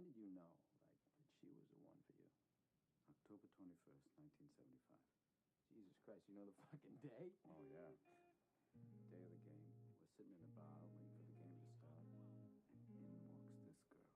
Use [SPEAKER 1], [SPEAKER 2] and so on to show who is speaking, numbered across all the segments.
[SPEAKER 1] When did you know, like, that she was the one for you?
[SPEAKER 2] October 21st, 1975.
[SPEAKER 1] Jesus Christ, you know the fucking day?
[SPEAKER 2] Oh, yeah. Day of the game. We're sitting in a bar waiting for the game to start, and in walks this girl.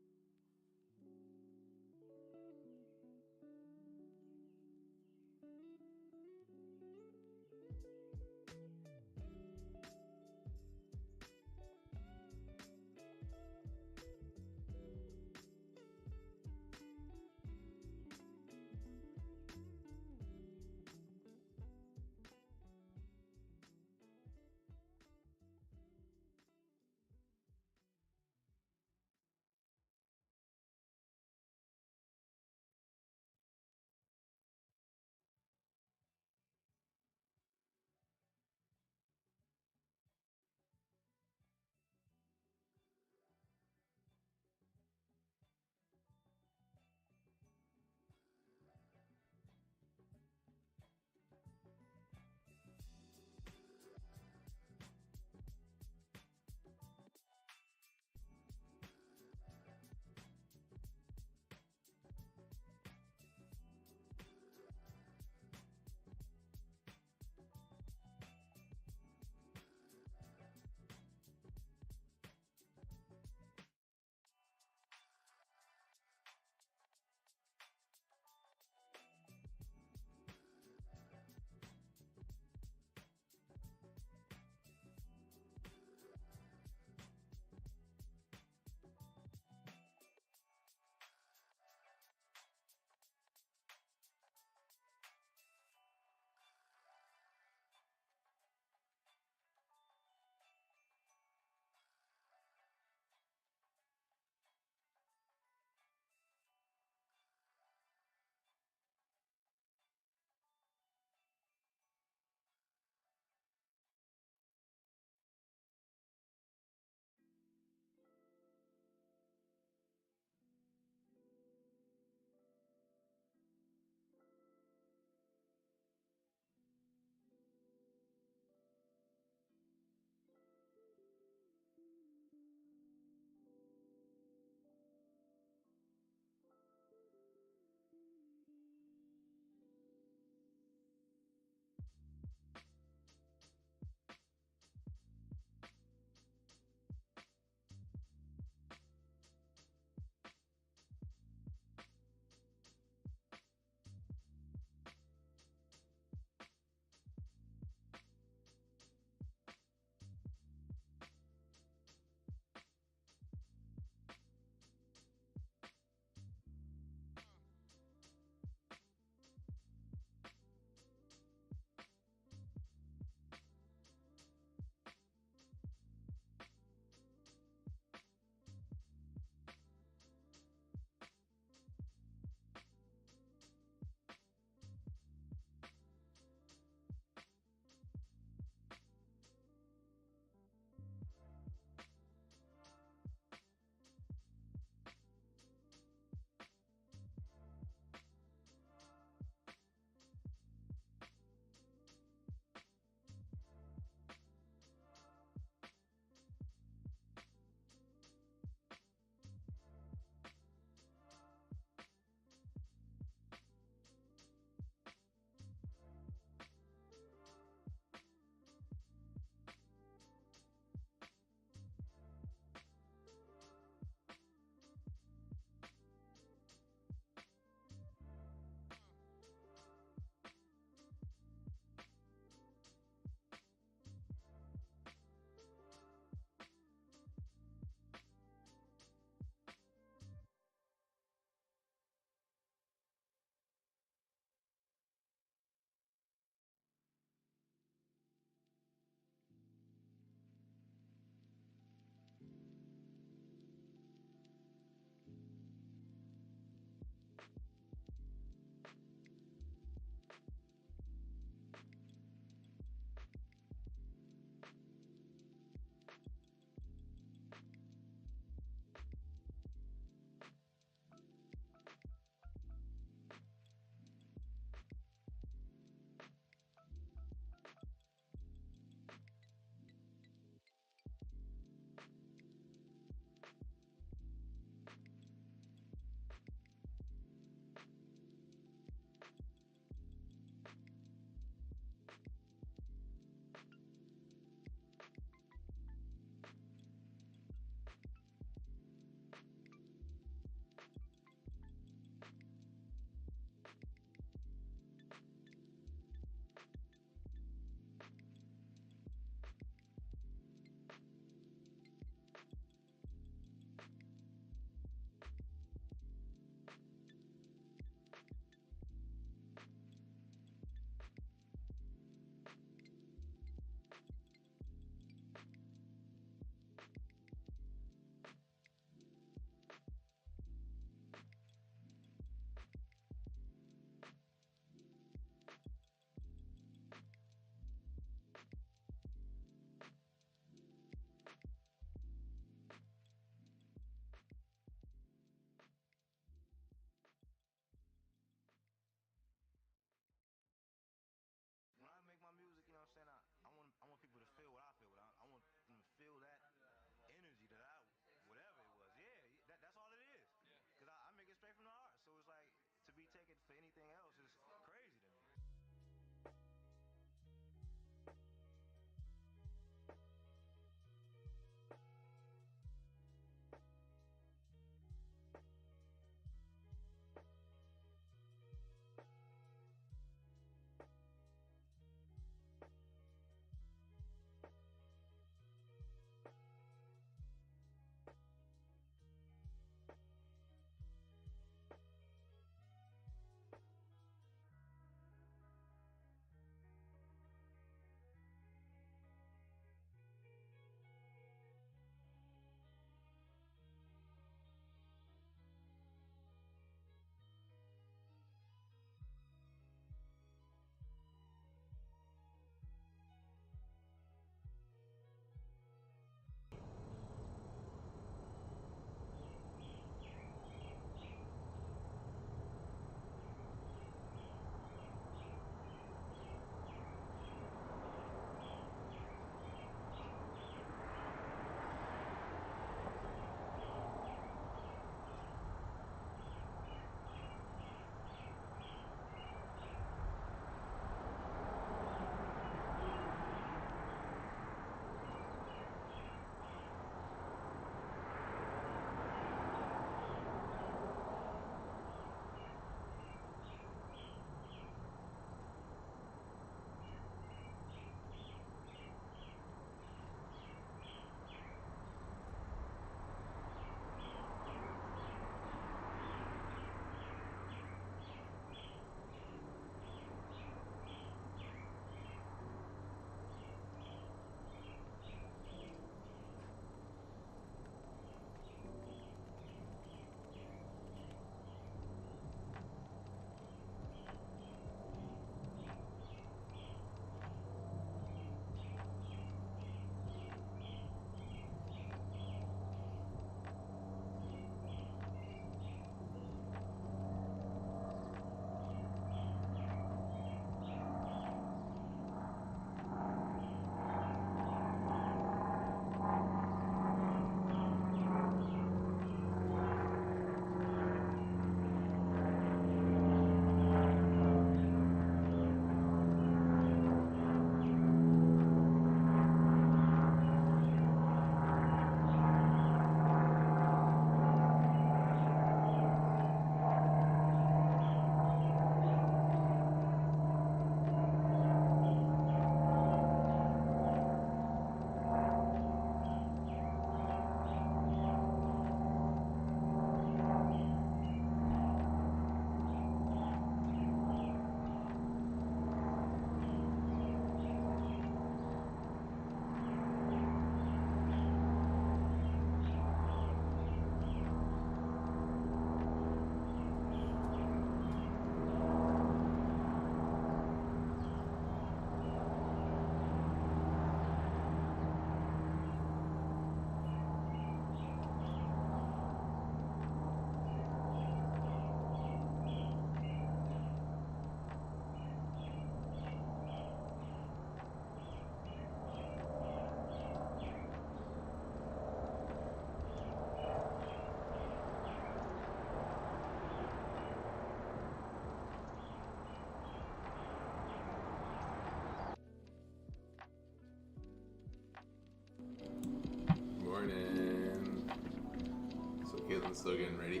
[SPEAKER 3] Still getting ready.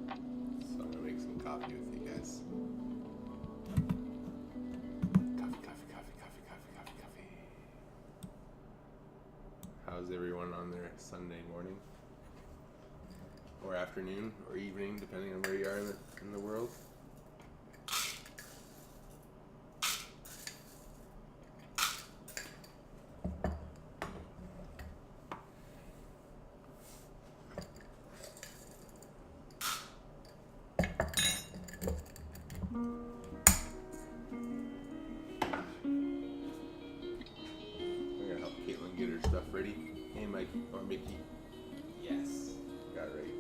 [SPEAKER 3] So I'm gonna make some coffee with you guys. Coffee. How's everyone on their Sunday morning? Or afternoon, or evening, depending on where you are in the world? Get her stuff ready. Hey, Mike or Mickey. Yes, got it ready.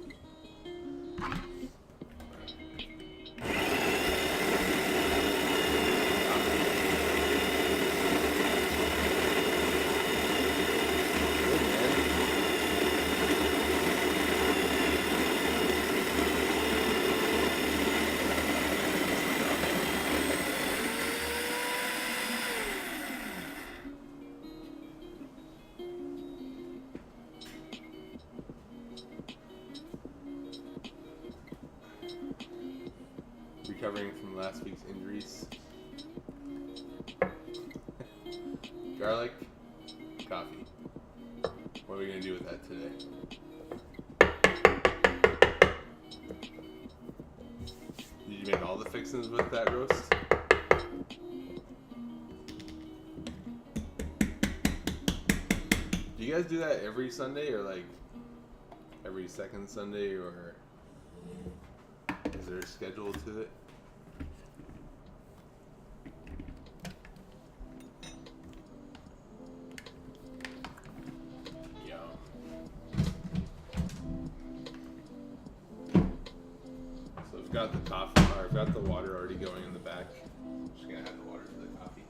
[SPEAKER 3] Recovering from last week's injuries. Garlic, coffee. What are we gonna do with that today? Did you make all the fixings with that roast? Do you guys do that every Sunday or like every second Sunday, or is there a schedule to it? Got the coffee, or I've got the water already going in the back. I'm just gonna add the water to the coffee.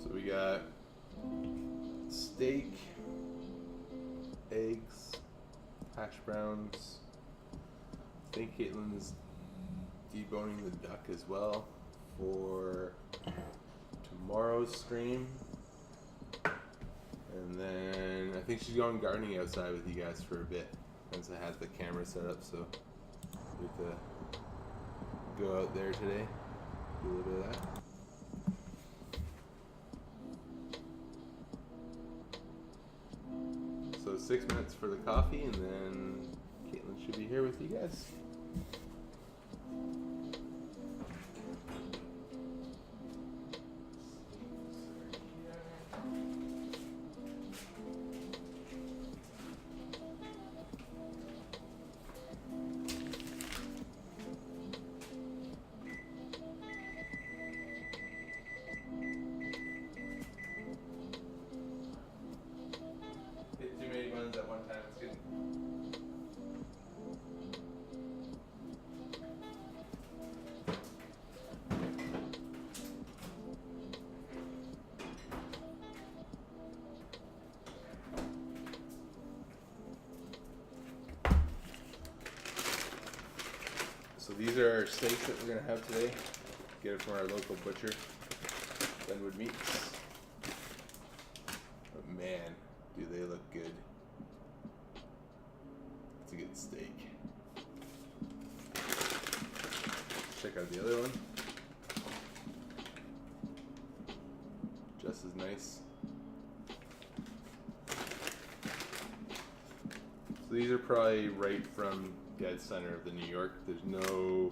[SPEAKER 3] So we got steak, eggs, hash browns. I think Caitlin's deboning the duck as well for tomorrow's stream. And then I think she's going gardening outside with you guys for a bit, since I had the camera set up, so we have to go out there today, do a little bit of that. So 6 minutes for the coffee, and then Caitlin should be here with you guys. At one time, it's good. So these are our steaks that we're gonna have today. Get it from our local butcher, Glenwood Meats. But man, do they look good. It's a good steak. Check out the other one. Just as nice. So these are probably right from dead center of the New York. There's no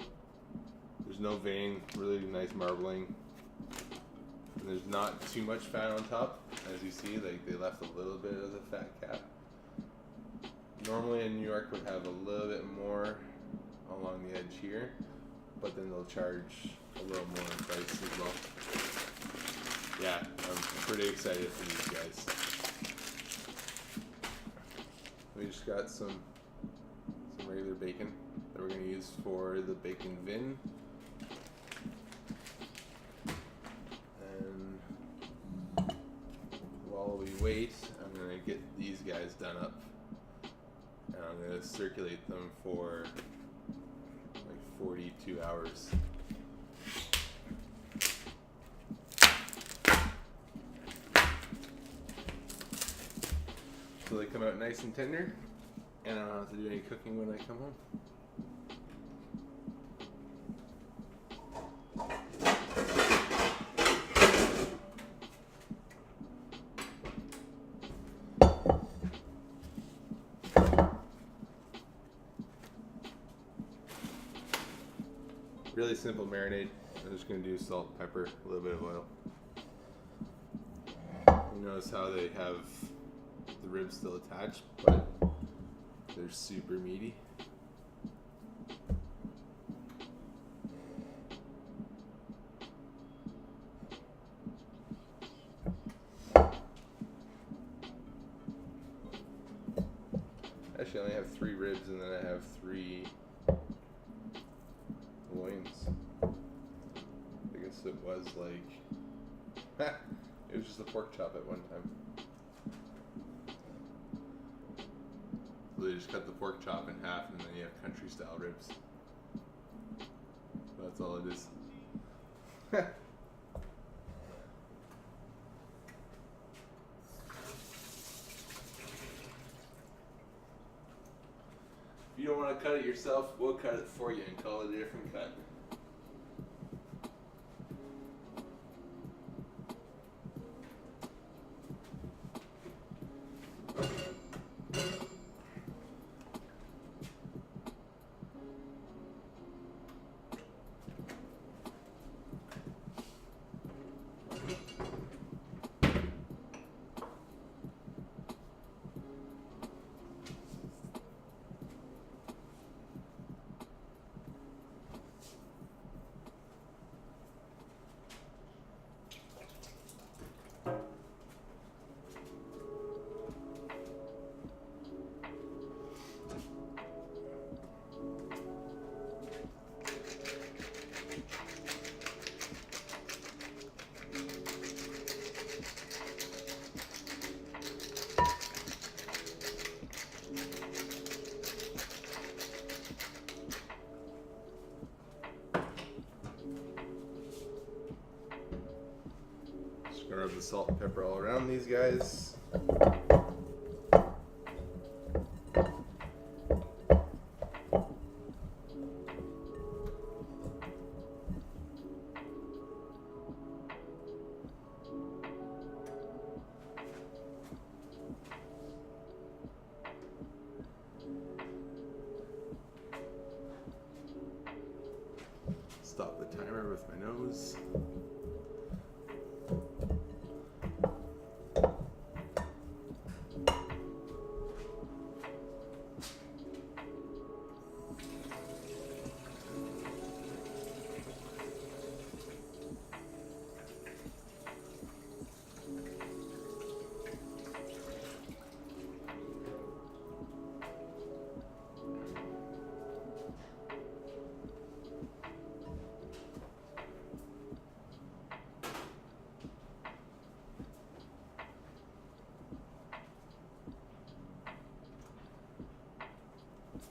[SPEAKER 3] vein, really nice marbling. And there's not too much fat on top. As you see, like they left a little bit of the fat cap. Normally in New York would have a little bit more along the edge here, but then they'll charge a little more in price as well. Yeah, I'm pretty excited for these guys. We just got some regular bacon that we're going to use for the bacon vin. And wait, I'm gonna get these guys done up, and I'm gonna circulate them for like 42 hours. So they come out nice and tender, and I don't have to do any cooking when I come home. Really simple marinade. I'm just going to do salt, pepper, a little bit of oil. You notice how they have the ribs still attached, but they're super meaty. Actually, I only have 3 ribs, and then I have 3 loins. I guess it was like it was just a pork chop at one time. So they just cut the pork chop in half, and then you have country style ribs. That's all it is. If you don't want to cut it yourself, we'll cut it for you and call it a different cut. Rub the salt and pepper all around these guys. Stop the timer with my nose.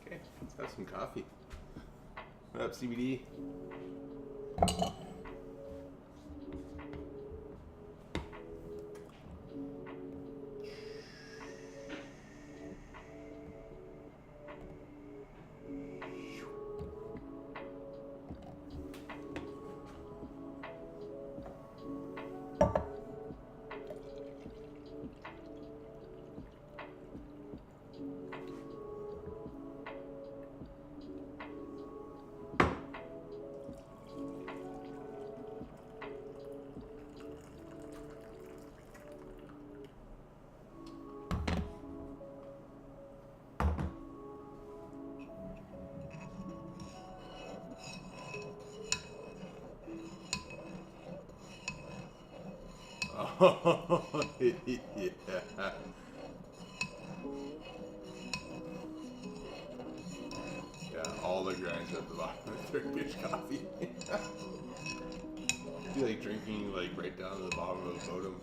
[SPEAKER 3] Okay, let's have some coffee. What up, CBD? Oh, yeah. Yeah, all the grinds at the bottom of Turkish coffee. I feel like drinking like right down to the bottom of the bottom.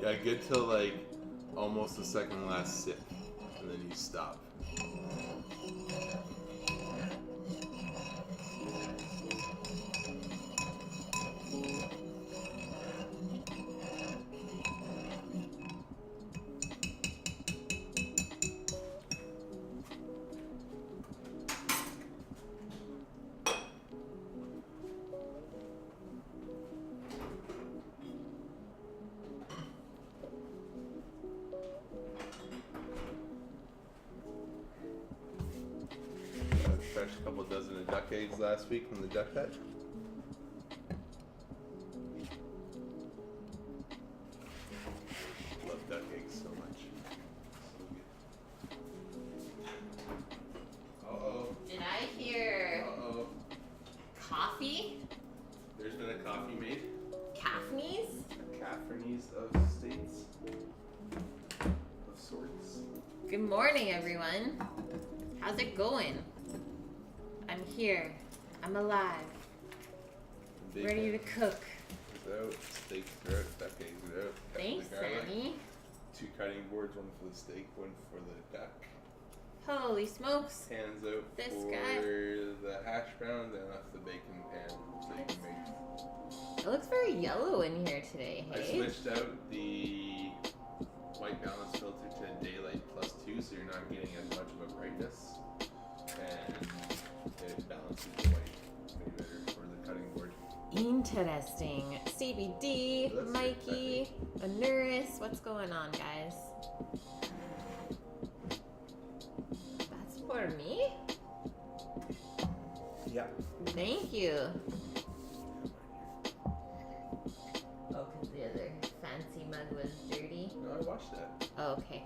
[SPEAKER 3] Yeah, get till like almost the second last sip, and then you stop. Fresh couple dozen of duck eggs last week from the duck hut. Love duck eggs so much. So good. Uh-oh.
[SPEAKER 4] Did I hear
[SPEAKER 3] Uh-oh.
[SPEAKER 4] coffee?
[SPEAKER 3] There's been a coffee made.
[SPEAKER 4] Caffneys?
[SPEAKER 3] Caffernese of states. Of sorts.
[SPEAKER 4] Good morning, everyone. How's it going? I'm here. I'm alive.
[SPEAKER 3] Bacon
[SPEAKER 4] Ready to cook.
[SPEAKER 3] is out. Steaks are out. Duck eggs are out. Cut
[SPEAKER 4] Thanks,
[SPEAKER 3] the garlic.
[SPEAKER 4] Sammy.
[SPEAKER 3] 2 cutting boards, one for the steak, one for the duck.
[SPEAKER 4] Holy smokes.
[SPEAKER 3] Pans out
[SPEAKER 4] This
[SPEAKER 3] for
[SPEAKER 4] guy.
[SPEAKER 3] the hash browns, and left the bacon pan so you can make.
[SPEAKER 4] It looks very yellow in here today,
[SPEAKER 3] I
[SPEAKER 4] hey?
[SPEAKER 3] switched out the white balance filter to daylight plus 2, so you're not getting as much of a brightness, and it balances the white way better for the cutting board.
[SPEAKER 4] Interesting. CBD,
[SPEAKER 3] That's
[SPEAKER 4] Mikey, Anuris. What's going on, guys? That's for me?
[SPEAKER 3] Yeah.
[SPEAKER 4] Thank you. Oh, because the other fancy mug was dirty?
[SPEAKER 3] No, I watched that.
[SPEAKER 4] Oh, okay.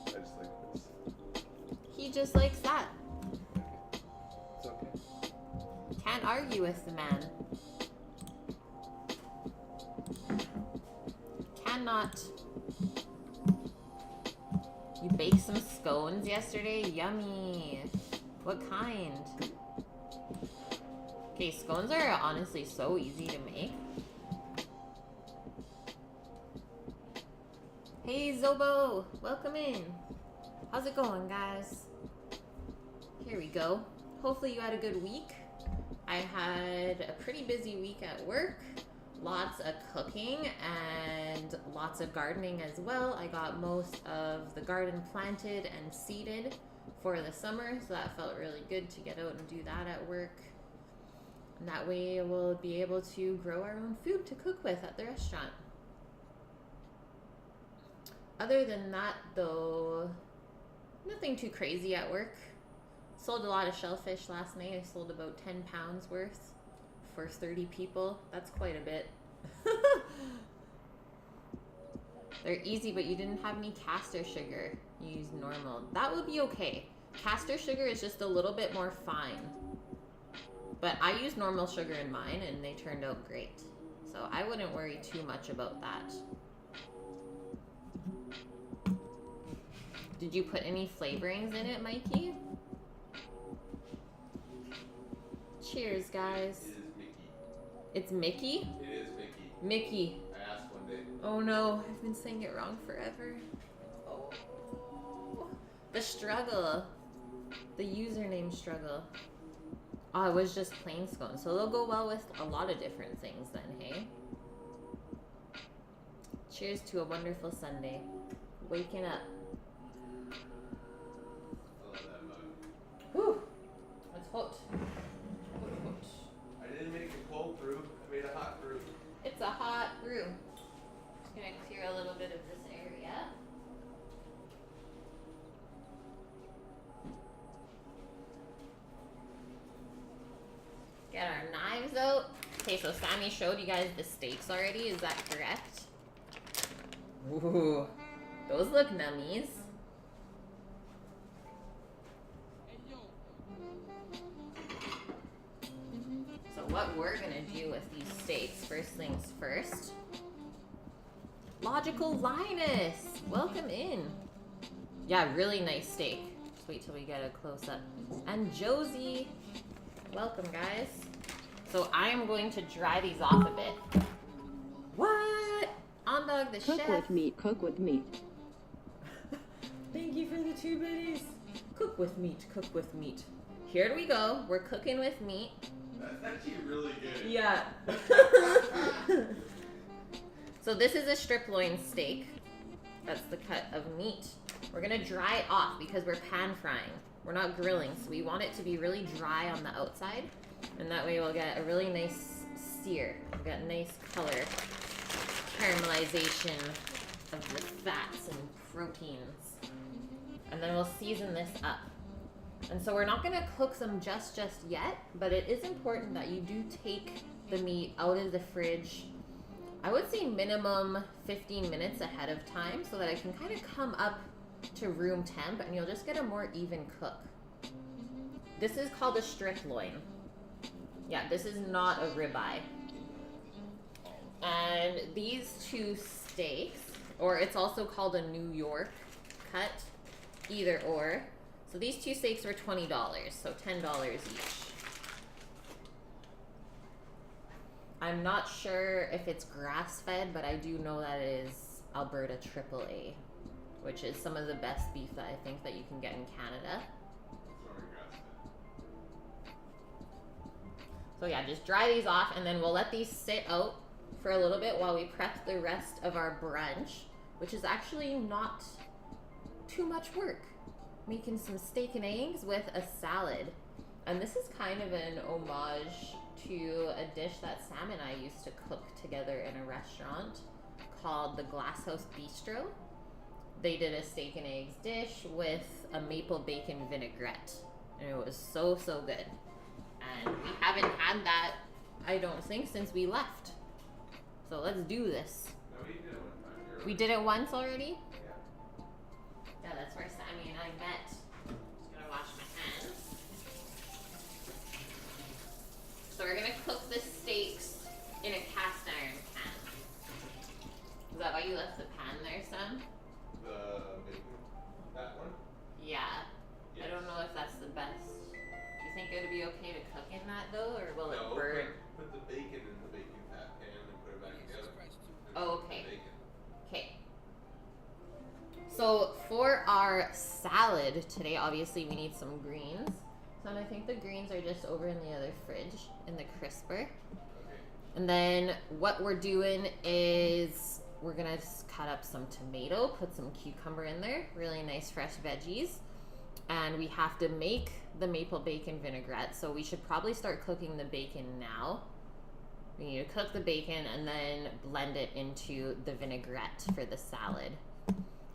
[SPEAKER 3] I just like this.
[SPEAKER 4] He just likes that.
[SPEAKER 3] It's okay.
[SPEAKER 4] Can't argue with the man. Cannot. You baked some scones yesterday? Yummy. What kind? Okay, scones are honestly so easy to make. Hey Zobo, welcome in. How's it going, guys? Here we go. Hopefully you had a good week. I had a pretty busy week at work. Lots of cooking and lots of gardening as well. I got most of the garden planted and seeded for the summer, so that felt really good to get out and do that at work. And that way we'll be able to grow our own food to cook with at the restaurant. Other than that, though, nothing too crazy at work. Sold a lot of shellfish last night. I sold about 10 pounds worth for 30 people. That's quite a bit. They're easy, but you didn't have any castor sugar. You used normal. That would be okay. Castor sugar is just a little bit more fine. But I used normal sugar in mine, and they turned out great. So I wouldn't worry too much about that. Did you put any flavorings in it, Mikey? Cheers, guys.
[SPEAKER 3] It is Mickey.
[SPEAKER 4] It's Mickey?
[SPEAKER 3] It is Mickey.
[SPEAKER 4] Mickey.
[SPEAKER 3] I asked one day.
[SPEAKER 4] Oh no, I've been saying it wrong forever. Oh. The struggle. The username struggle. Oh, it was just plain scone. So they'll go well with a lot of different things then, hey? Cheers to a wonderful Sunday. Waking up.
[SPEAKER 3] I love that mug.
[SPEAKER 4] Whew. It's hot.
[SPEAKER 3] I didn't make a cold brew. I made a hot brew.
[SPEAKER 4] It's a hot brew. Just gonna clear a little bit of this area. Get our knives out. Okay, so Sammy showed you guys the steaks already. Is that correct? Ooh, those look nummies. So what we're gonna do with these steaks, first things first. Logical Linus, welcome in. Yeah, really nice steak. Just wait till we get a close up. And Josie, welcome guys. So I am going to dry these off a bit. What? dog, the
[SPEAKER 5] Cook
[SPEAKER 4] chef.
[SPEAKER 5] with meat, cook with meat.
[SPEAKER 4] Thank you for the 2 biddies. Cook with meat, cook with meat. Here we go. We're cooking with meat.
[SPEAKER 3] That's actually really good.
[SPEAKER 4] Yeah. So this is a strip loin steak. That's the cut of meat. We're gonna dry off because we're pan frying. We're not grilling, so we want it to be really dry on the outside. And that way we'll get a really nice sear. We'll get nice color, caramelization of the fats and proteins. And then we'll season this up. And so we're not gonna cook them just yet, but it is important that you do take the meat out of the fridge. I would say minimum 15 minutes ahead of time so that it can kind of come up to room temp and you'll just get a more even cook. This is called a strip loin. Yeah, this is not a ribeye. And these 2 steaks, or it's also called a New York cut, either or. So these 2 steaks were $20, so $10 each. I'm not sure if it's grass-fed, but I do know that it is Alberta AAA, which is some of the best beef that I think that you can get in Canada. So yeah, just dry these off, and then we'll let these sit out for a little bit while we prep the rest of our brunch, which is actually not too much work. Making some steak and eggs with a salad. And this is kind of an homage to a dish that Sam and I used to cook together in a restaurant called the Glasshouse Bistro. They did a steak and eggs dish with a maple bacon vinaigrette. And it was so good. And we haven't had that, I don't think, since we left. So let's do this.
[SPEAKER 3] No, we did it one time.
[SPEAKER 4] We did it once already?
[SPEAKER 3] Yeah.
[SPEAKER 4] Yeah, that's where Sammy and I met. Just gonna wash my hands. So we're gonna cook the steaks in a cast iron pan. Is that why you left the pan there, Sam?
[SPEAKER 3] The bacon, that one?
[SPEAKER 4] Yeah.
[SPEAKER 3] Yes.
[SPEAKER 4] I don't know if that's the best. Do you think it would be okay to cook in that though, or will it burn?
[SPEAKER 3] Put the bacon in the bacon fat pan and put it back together.
[SPEAKER 4] Oh, okay. Okay. So for our salad today, obviously we need some greens. So I think the greens are just over in the other fridge in the crisper.
[SPEAKER 3] Okay.
[SPEAKER 4] And then what we're doing is we're gonna just cut up some tomato, put some cucumber in there, really nice fresh veggies. And we have to make the maple bacon vinaigrette. So we should probably start cooking the bacon now. We need to cook the bacon and then blend it into the vinaigrette for the salad.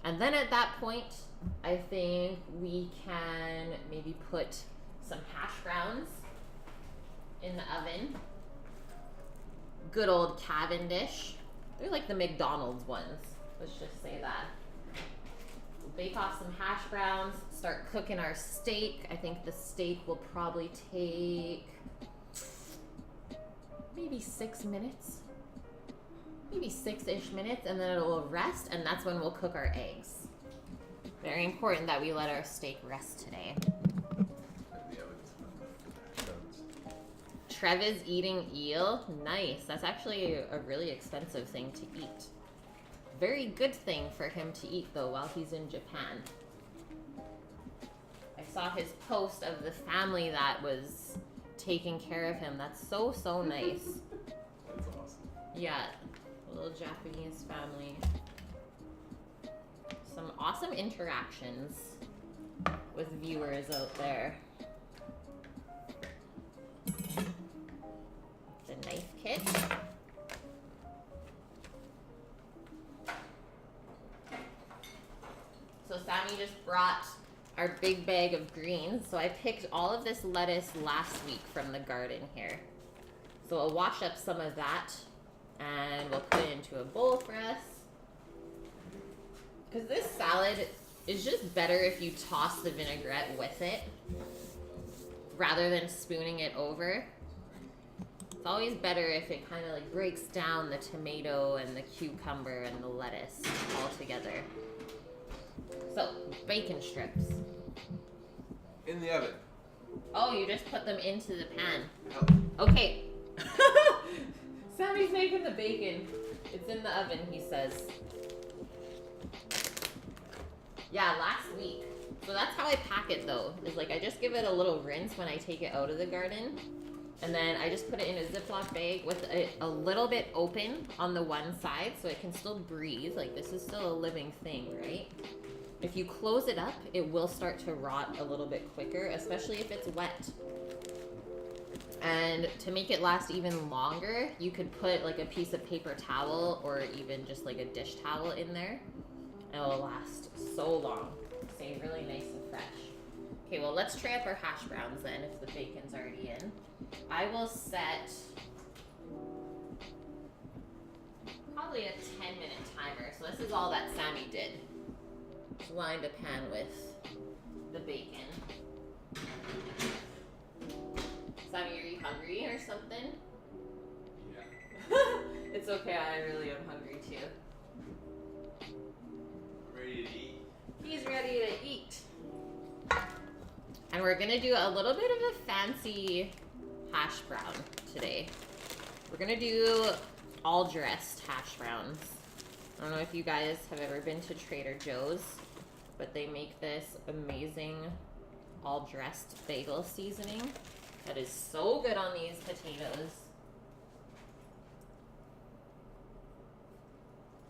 [SPEAKER 4] And then at that point, I think we can maybe put some hash browns in the oven. Good old Cavendish. They're like the McDonald's ones. Let's just say that. We'll bake off some hash browns, start cooking our steak. I think the steak will probably take maybe 6 minutes. Maybe 6-ish minutes, and then it'll rest, and that's when we'll cook our eggs. Very important that we let our steak rest today. Trev is eating eel. Nice. That's actually a really expensive thing to eat. Very good thing for him to eat, though, while he's in Japan. I saw his post of the family that was taking care of him. That's so nice.
[SPEAKER 3] That's awesome.
[SPEAKER 4] Yeah, a little Japanese family. Some awesome interactions with viewers out there. The knife kit. So Sammy just brought our big bag of greens. So I picked all of this lettuce last week from the garden here. So I'll wash up some of that and we'll put it into a bowl for us. Because this salad is just better if you toss the vinaigrette with it rather than spooning it over. It's always better if it kind of like breaks down the tomato and the cucumber and the lettuce all together. So, bacon strips.
[SPEAKER 3] In the oven.
[SPEAKER 4] Oh, you just put them into the pan.
[SPEAKER 3] Yep.
[SPEAKER 4] Okay. Sammy's making the bacon. It's in the oven, he says. Yeah, last week. So that's how I pack it though. Is like I just give it a little rinse when I take it out of the garden. And then I just put it in a Ziploc bag with it a little bit open on the one side so it can still breathe. Like this is still a living thing, right? If you close it up, it will start to rot a little bit quicker, especially if it's wet. And to make it last even longer, you could put like a piece of paper towel or even just like a dish towel in there. And it'll last so long. Stay really nice and fresh. Okay, well let's try up our hash browns then if the bacon's already in. I will set probably a 10-minute timer. So this is all that Sammy did. Just lined a pan with the bacon. Sammy, are you hungry or something?
[SPEAKER 3] Yeah.
[SPEAKER 4] It's okay, I really am hungry too.
[SPEAKER 3] Ready to eat.
[SPEAKER 4] He's ready to eat. And we're gonna do a little bit of a fancy hash brown today. We're gonna do all dressed hash browns. I don't know if you guys have ever been to Trader Joe's, but they make this amazing all dressed bagel seasoning that is so good on these potatoes.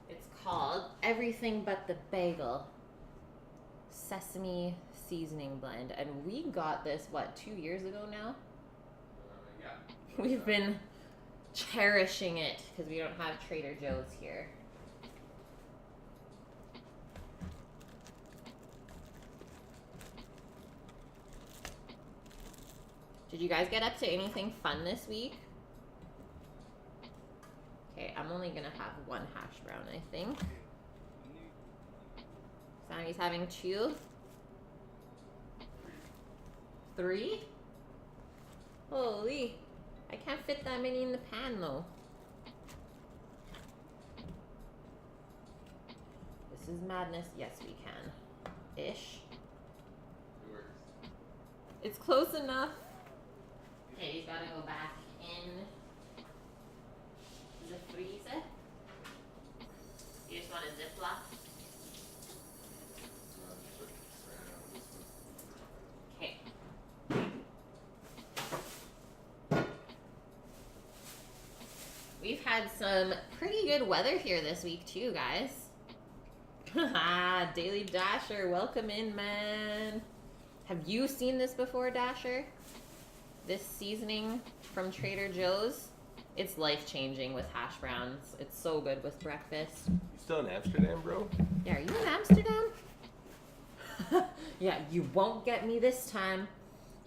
[SPEAKER 4] It's called Everything But the Bagel Sesame Seasoning Blend, and we got this, what, 2 years ago now?
[SPEAKER 3] Yeah.
[SPEAKER 4] We've been cherishing it because we don't have Trader Joe's here. Did you guys get up to anything fun this week? Okay, I'm only gonna have one hash brown, I think. Sammy's having 2. 3? Holy, I can't fit that many in the pan though. This is madness. Yes, we can. Ish.
[SPEAKER 3] It works.
[SPEAKER 4] It's close enough. Okay, he's gotta go back in the freezer. You just want a Ziploc? Okay. We've had some pretty good weather here this week too, guys. Haha, Daily Dasher, welcome in, man. Have you seen this before, Dasher? This seasoning from Trader Joe's? It's life-changing with hash browns. It's so good with breakfast.
[SPEAKER 3] You still in Amsterdam, bro?
[SPEAKER 4] Yeah, are you in Amsterdam? Yeah, you won't get me this time.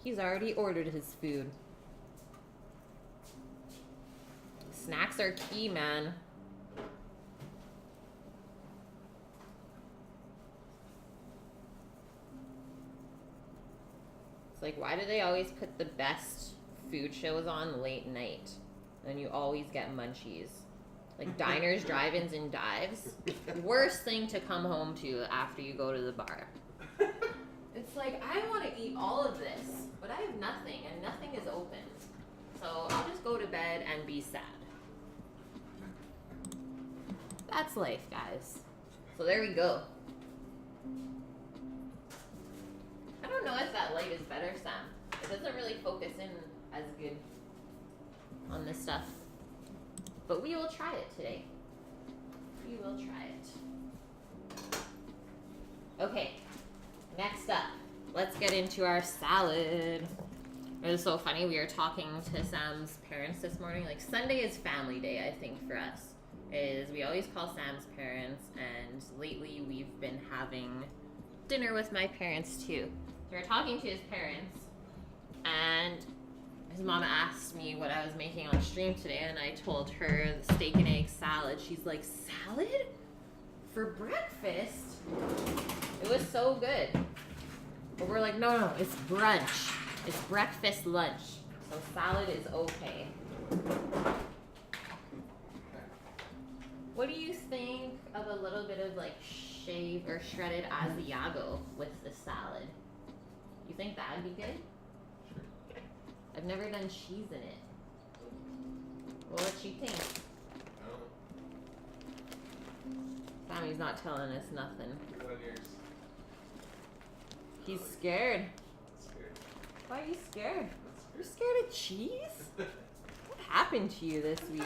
[SPEAKER 4] He's already ordered his food. Snacks are key, man. It's like, why do they always put the best food shows on late night? And you always get munchies. Like diners, drive-ins, and dives. Worst thing to come home to after you go to the bar. It's like, I want to eat all of this, but I have nothing, and nothing is open. So I'll just go to bed and be sad. That's life, guys. So there we go. I don't know if that light is better, Sam. It doesn't really focus in as good on this stuff. But we will try it today. We will try it. Okay, next up, let's get into our salad. It was so funny, we were talking to Sam's parents this morning. Like, Sunday is family day, I think, for us. We always call Sam's parents, and lately we've been having dinner with my parents too. We were talking to his parents, and his mama asked me what I was making on stream today, and I told her the steak and egg salad. She's like, salad? For breakfast? It was so good. But we're like, no, it's brunch. It's breakfast lunch. So salad is okay. What do you think of a little bit of like shaved or shredded Asiago with the salad? You think that would be good?
[SPEAKER 3] Sure.
[SPEAKER 4] I've never done cheese in it. Well, what you think? Sammy's not telling us nothing.
[SPEAKER 3] Put on yours.
[SPEAKER 4] He's scared.
[SPEAKER 3] Scared.
[SPEAKER 4] Why are you scared? You're scared of cheese? What happened to you this week?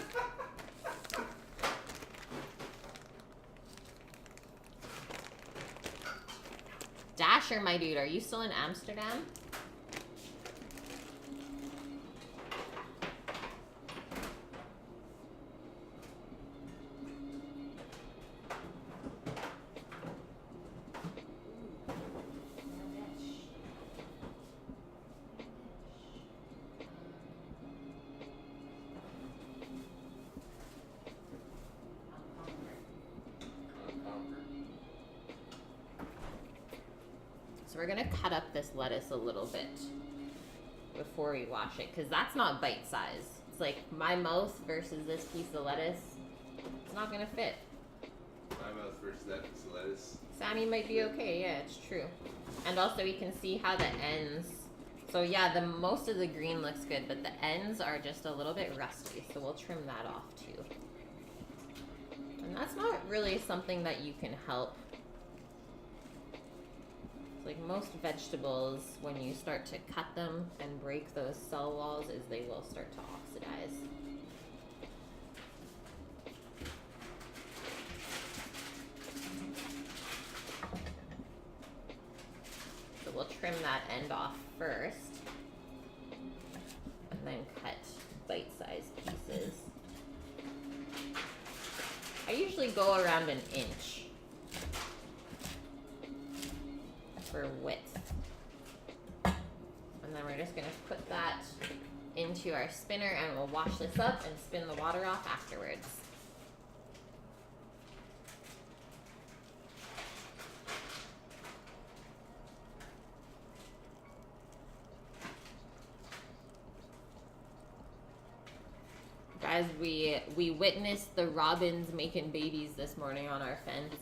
[SPEAKER 4] Dasher, my dude, are you still in Amsterdam? So we're gonna cut up this lettuce a little bit before we wash it, because that's not bite size. It's like my mouth versus this piece of lettuce. It's not gonna fit.
[SPEAKER 3] My mouth versus that piece of lettuce.
[SPEAKER 4] Sammy might be okay, yeah, it's true. And also we can see how the ends, so yeah, the most of the green looks good, but the ends are just a little bit rusty, so we'll trim that off too. And that's not really something that you can help. Like most vegetables, when you start to cut them and break those cell walls, is they will start to oxidize. So we'll trim that end off first, and then cut bite-sized pieces. I usually go around an inch for width. And then we're just gonna put that into our spinner and we'll wash this up and spin the water off afterwards. Guys, we witnessed the robins making babies this morning on our fence.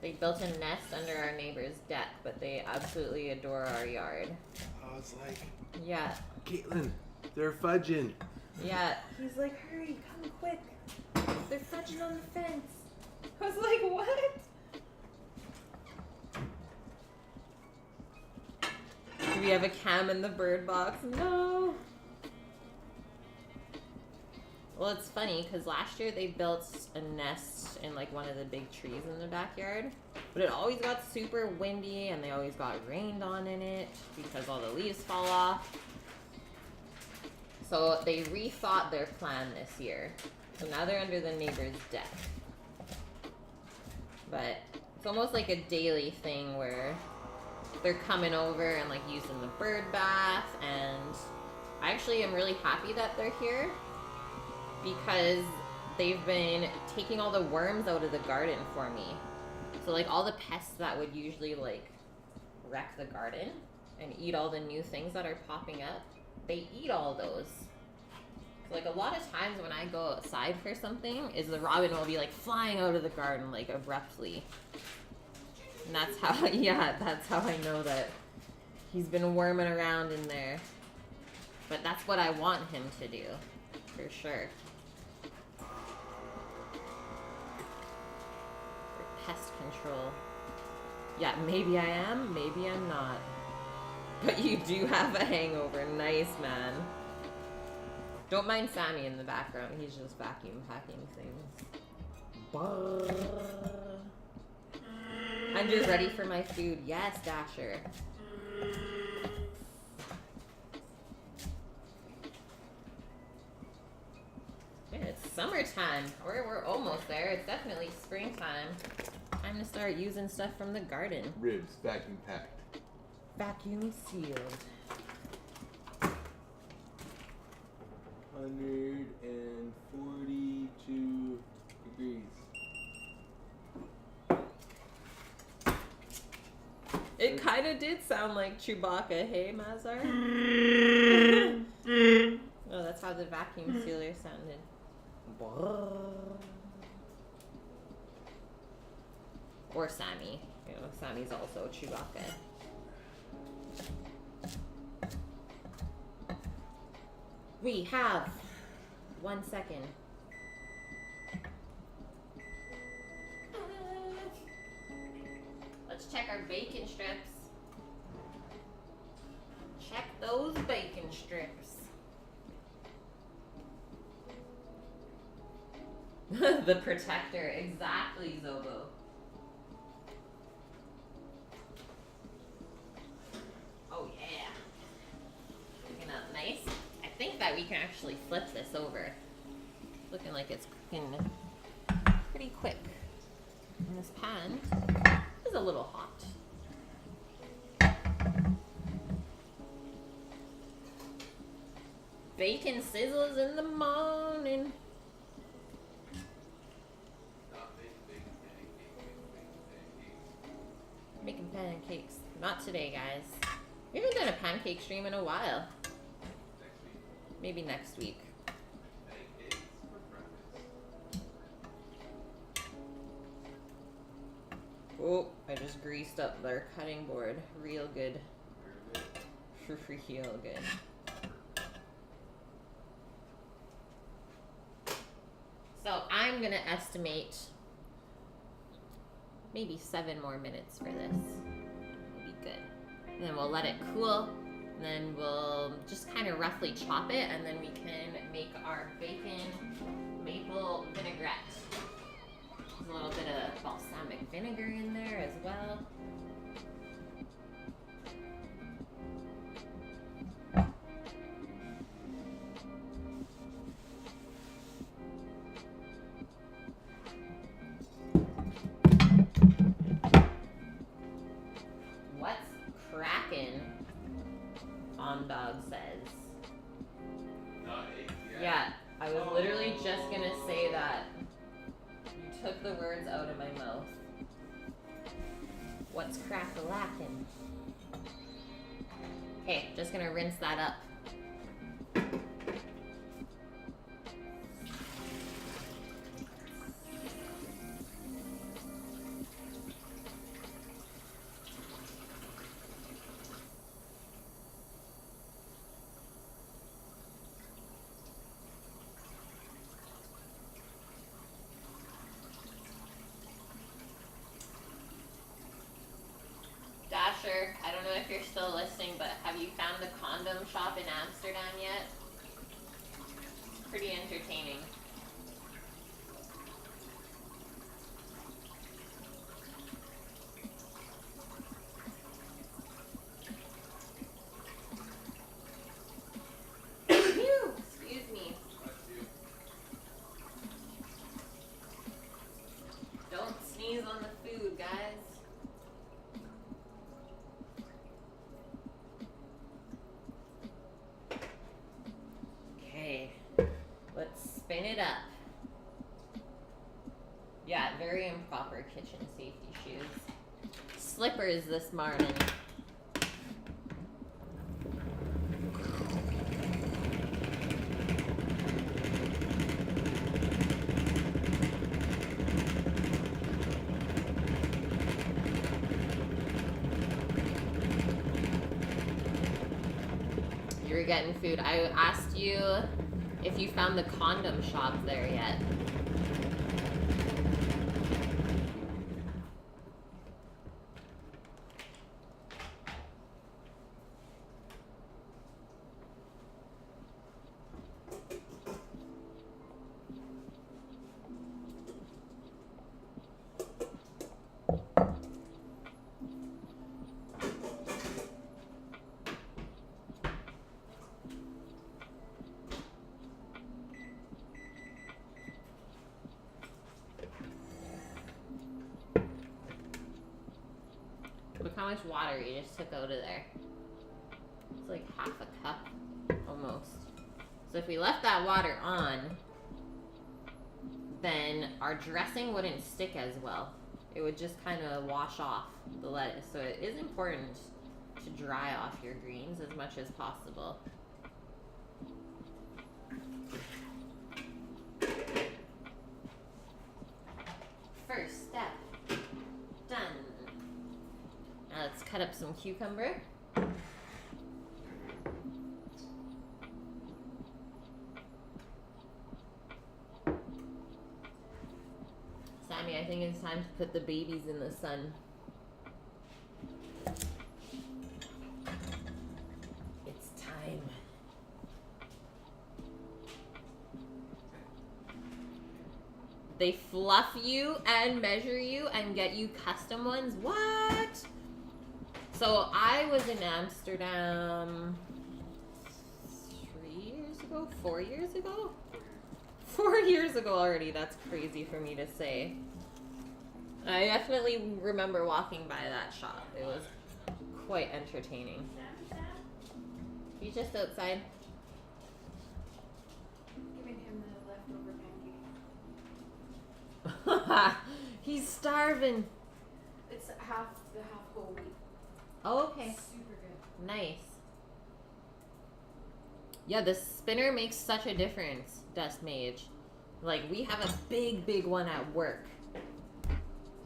[SPEAKER 4] They built a nest under our neighbor's deck, but they absolutely adore our yard.
[SPEAKER 3] I was like,
[SPEAKER 4] Yeah.
[SPEAKER 3] Caitlin, they're fudging.
[SPEAKER 4] Yeah. He's like, hurry, come quick. They're fudging on the fence. I was like, what? Do we have a cam in the bird box? No. Well, it's funny because last year they built a nest in like one of the big trees in the backyard, but it always got super windy and they always got rained on in it because all the leaves fall off. So they rethought their plan this year. So now they're under the neighbor's deck. But it's almost like a daily thing where they're coming over and like using the bird bath, and I actually am really happy that they're here, because they've been taking all the worms out of the garden for me. So like all the pests that would usually like wreck the garden and eat all the new things that are popping up, they eat all those. So like a lot of times when I go outside for something, is the robin will be like flying out of the garden like abruptly. And that's how, yeah, that's how I know that he's been worming around in there. But that's what I want him to do, for sure. Pest control. Yeah, maybe I am, maybe I'm not. But you do have a hangover. Nice, man. Don't mind Sammy in the background. He's just vacuum packing things. I'm just ready for my food. Yes, Dasher. Yeah, it's summertime. We're almost there. It's definitely springtime. Time to start using stuff from the garden.
[SPEAKER 3] Ribs, vacuum packed.
[SPEAKER 4] Vacuum sealed.
[SPEAKER 3] 142 degrees.
[SPEAKER 4] It kind of did sound like Chewbacca. Hey, Mazar. Oh, that's how the vacuum sealer sounded. Or Sammy. You know, Sammy's also Chewbacca. We have 1 second. our bacon strips. Check those bacon strips. The protector, exactly, Zobo. Oh yeah. Looking up nice. I think that we can actually flip this over. Looking like it's cooking pretty quick. And this pan is a little hot. Bacon sizzles in the morning. Making pancakes. Not today, guys. We haven't done a pancake stream in a while. Maybe next week. Oh, I just greased up their cutting board real good. Real good. So I'm gonna estimate maybe 7 more minutes for this. Will be good. And then we'll let it cool. And then we'll just kind of roughly chop it, and then we can make our bacon maple vinaigrette. There's a little bit of balsamic vinegar in there as well. What's crackin'? Dog says. Yeah, I was literally just gonna say that. You took the words out of my mouth. What's crack-a-lackin'? Okay, just gonna rinse that up. Dasher, I don't know if you're still listening, but have you found the condom shop in Amsterdam yet? It's pretty entertaining. Excuse me. Don't sneeze on the food, guys. Let's spin it up. Yeah, very improper kitchen safety shoes. Slippers this morning. You were getting food. I asked you if you found the condom shop there yet. Look how much water you just took out of there. It's like half a cup, almost. So if we left that water on, then our dressing wouldn't stick as well. It would just kind of wash off the lettuce. So it is important to dry off your greens as much as possible. First step done. Now let's cut up some cucumber. Sammy, I think it's time to put the babies in the sun. They fluff you and measure you and get you custom ones. What? So I was in Amsterdam 3 years ago, 4 years ago? 4 years ago already. That's crazy for me to say. I definitely remember walking by that shop. It was quite entertaining. He's just outside.
[SPEAKER 5] Giving him the leftover pancake.
[SPEAKER 4] He's starving.
[SPEAKER 5] It's half whole wheat.
[SPEAKER 4] Oh, okay.
[SPEAKER 5] Super good.
[SPEAKER 4] Nice. Yeah, the spinner makes such a difference, Dust Mage. Like, we have a big one at work.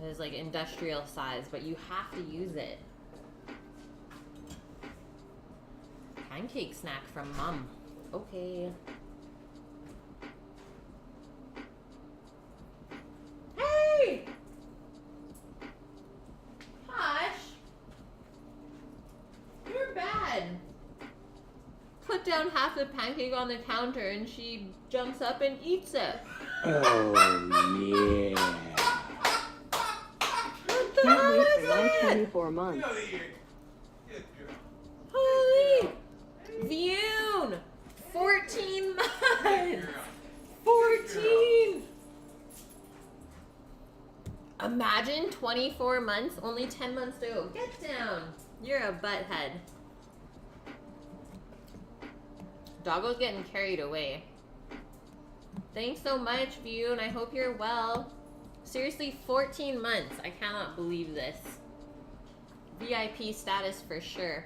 [SPEAKER 4] It's like industrial size, but you have to use it. Pancake snack from Mom. Okay. Hey! Hush! You're bad. Put down half the pancake on the counter and she jumps up and eats it.
[SPEAKER 1] Oh, yeah.
[SPEAKER 4] What the
[SPEAKER 6] Can't
[SPEAKER 4] hell
[SPEAKER 6] wait
[SPEAKER 4] is
[SPEAKER 6] for my
[SPEAKER 4] that?
[SPEAKER 6] 24 months.
[SPEAKER 4] Holy! Vune! 14 months! 14! Imagine 24 months, only 10 months to go. Get down! You're a butthead. Doggo's getting carried away. Thanks so much, Vune. I hope you're well. Seriously, 14 months. I cannot believe this. VIP status for sure.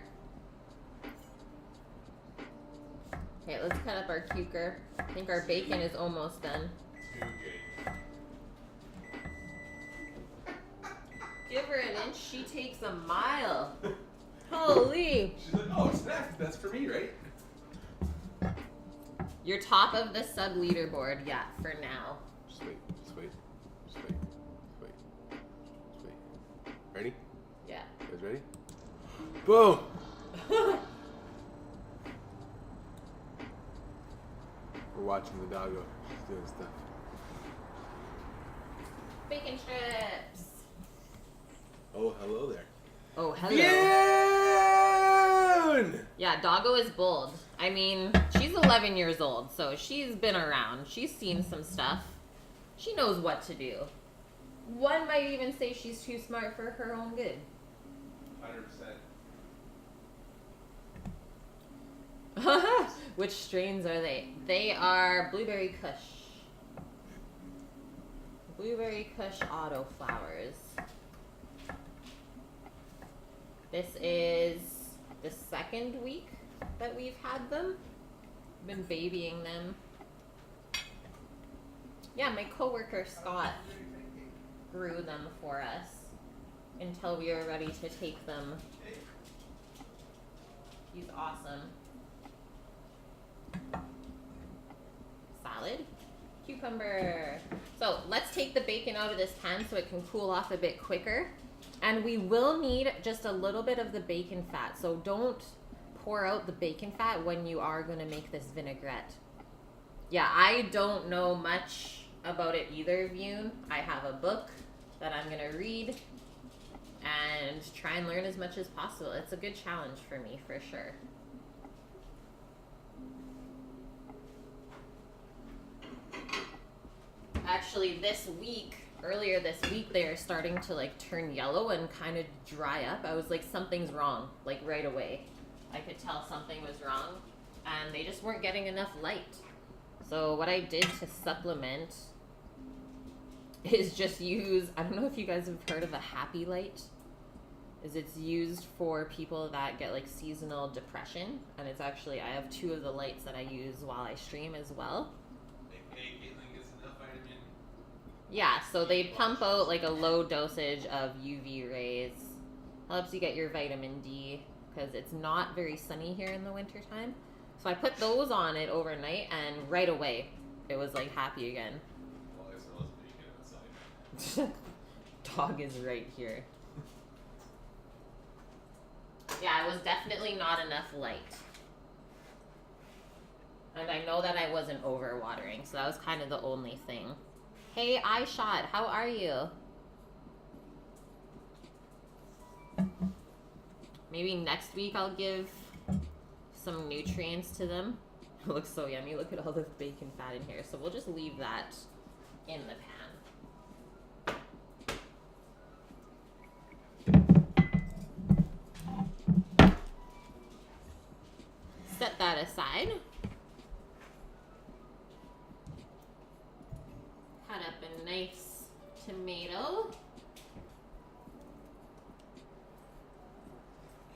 [SPEAKER 4] Okay, let's cut up our cucur. I think our bacon is almost done. Give her an inch, she takes a mile. Holy!
[SPEAKER 3] She's like, oh, snack. That's for me, right?
[SPEAKER 4] You're top of the sub leaderboard, yeah, for now.
[SPEAKER 3] Just wait. Just wait. Just wait. Just wait. Just wait. Ready?
[SPEAKER 4] Yeah.
[SPEAKER 3] You guys ready? Boom! We're watching the doggo. She's doing stuff.
[SPEAKER 4] Bacon strips.
[SPEAKER 3] Oh, hello there.
[SPEAKER 4] Oh, hello.
[SPEAKER 3] Vune!
[SPEAKER 4] Yeah, Doggo is bold. I mean, she's 11 years old, so she's been around. She's seen some stuff. She knows what to do. One might even say she's too smart for her own good.
[SPEAKER 3] 100%.
[SPEAKER 4] Which strains are they? They are Blueberry Kush. Blueberry Kush Auto Flowers. This is the second week that we've had them. Been babying them. Yeah, my coworker Scott grew them for us until we were ready to take them. He's awesome. Salad, cucumber. So let's take the bacon out of this pan so it can cool off a bit quicker. And we will need just a little bit of the bacon fat. So don't pour out the bacon fat when you are going to make this vinaigrette. Yeah, I don't know much about it either, Vune. I have a book that I'm going to read and try and learn as much as possible. It's a good challenge for me, for sure. Actually, earlier this week, they are starting to like turn yellow and kind of dry up. I was like, something's wrong, like right away. I could tell something was wrong, and they just weren't getting enough light. So what I did to supplement is just use, I don't know if you guys have heard of a happy light. It's used for people that get like seasonal depression, and it's actually, I have 2 of the lights that I use while I stream as well. Yeah, so they pump out like a low dosage of UV rays. Helps you get your vitamin D because it's not very sunny here in the wintertime. So I put those on it overnight and right away it was like happy again.
[SPEAKER 3] Well, I guess there wasn't bacon outside.
[SPEAKER 4] Dog is right here. Yeah, it was definitely not enough light. And I know that I wasn't over watering, so that was kind of the only thing. Hey, iShot, how are you? Maybe next week I'll give some nutrients to them. It looks so yummy. Look at all the bacon fat in here. So we'll just leave that in the pan. Set that aside. Cut up a nice tomato.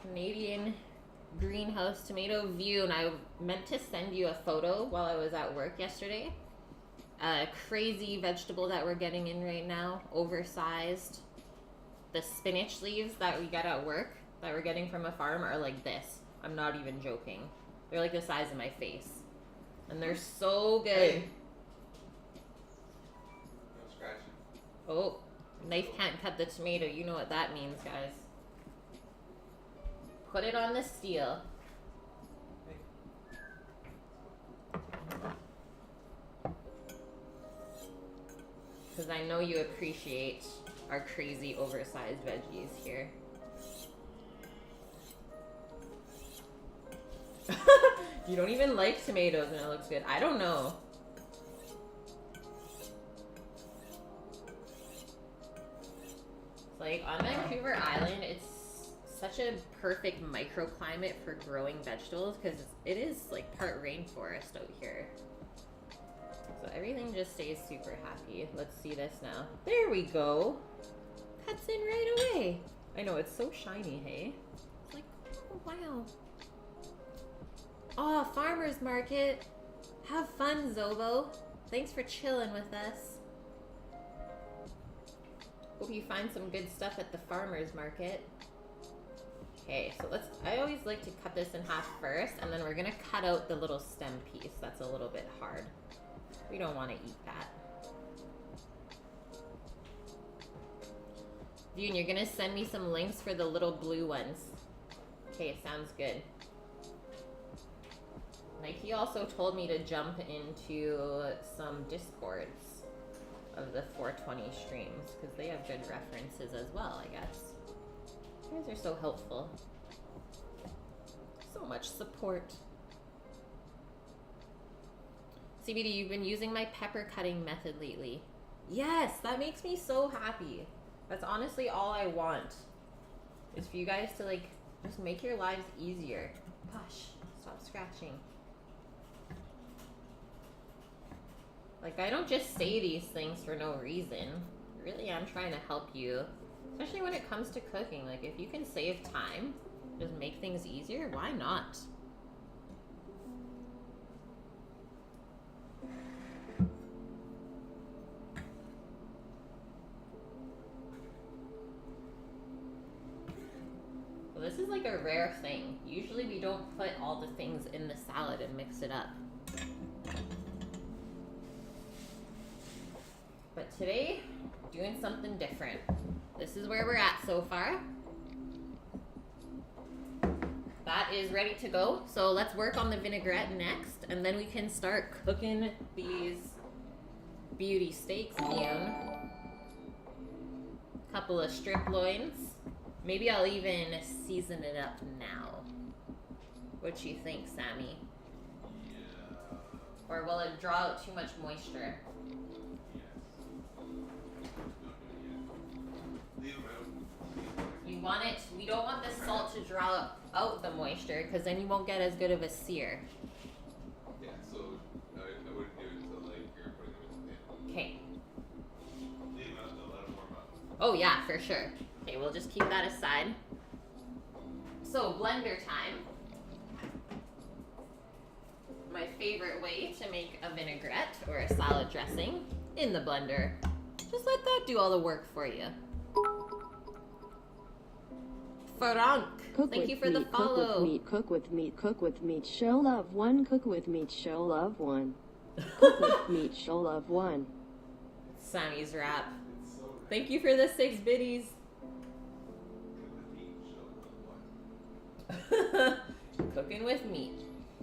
[SPEAKER 4] Canadian greenhouse tomato view, and I meant to send you a photo while I was at work yesterday. A crazy vegetable that we're getting in right now, oversized. The spinach leaves that we get at work that we're getting from a farm are like this. I'm not even joking. They're like the size of my face. And they're so good.
[SPEAKER 3] Hey. No scratching.
[SPEAKER 4] Oh, knife can't cut the tomato. You know what that means, guys. Put it on the steel. Because I know you appreciate our crazy oversized veggies here. You don't even like tomatoes and it looks good. I don't know. Like on Vancouver Island, it's such a perfect microclimate for growing vegetables because it is like part rainforest out here. So everything just stays super happy. Let's see this now. There we go. Cuts in right away. I know, it's so shiny, hey? It's like, oh wow. Oh, farmer's market. Have fun, Zobo. Thanks for chilling with us. Hope you find some good stuff at the farmer's market. Okay, so I always like to cut this in half first, and then we're gonna cut out the little stem piece. That's a little bit hard. We don't want to eat that. Dune, you're gonna send me some links for the little blue ones. Okay, sounds good. Nike also told me to jump into some Discords of the 420 streams, because they have good references as well, I guess. You guys are so helpful. So much support. CBD, you've been using my pepper cutting method lately. Yes, that makes me so happy. That's honestly all I want. Is for you guys to like, just make your lives easier. Gosh, stop scratching. Like, I don't just say these things for no reason. Really, I'm trying to help you. Especially when it comes to cooking. Like, if you can save time, just make things easier, why not? Well, this is like a rare thing. Usually we don't put all the things in the salad and mix it up. But today, doing something different. This is where we're at so far. That is ready to go. So let's work on the vinaigrette next, and then we can start cooking these beauty steaks down. Couple of strip loins. Maybe I'll even season it up now. What you think, Sammy?
[SPEAKER 3] Yeah.
[SPEAKER 4] Or will it draw out too much moisture? You want it, we don't want the salt to draw out the moisture, because then you won't get as good of a sear.
[SPEAKER 3] Yeah, so I wouldn't do it until like you're putting them in the pan.
[SPEAKER 4] Okay.
[SPEAKER 3] Leave them out though, let them warm up.
[SPEAKER 4] Oh yeah, for sure. Okay, we'll just keep that aside. So, blender time. My favorite way to make a vinaigrette or a salad dressing in the blender. Just let that do all the work for you. Frank, thank you for the follow.
[SPEAKER 6] Cook with meat, cook with meat, show love one, cook with meat, show love one. Cook with meat, show love one.
[SPEAKER 4] Sammy's rap. Thank you for the 6 biddies. Cooking with meat.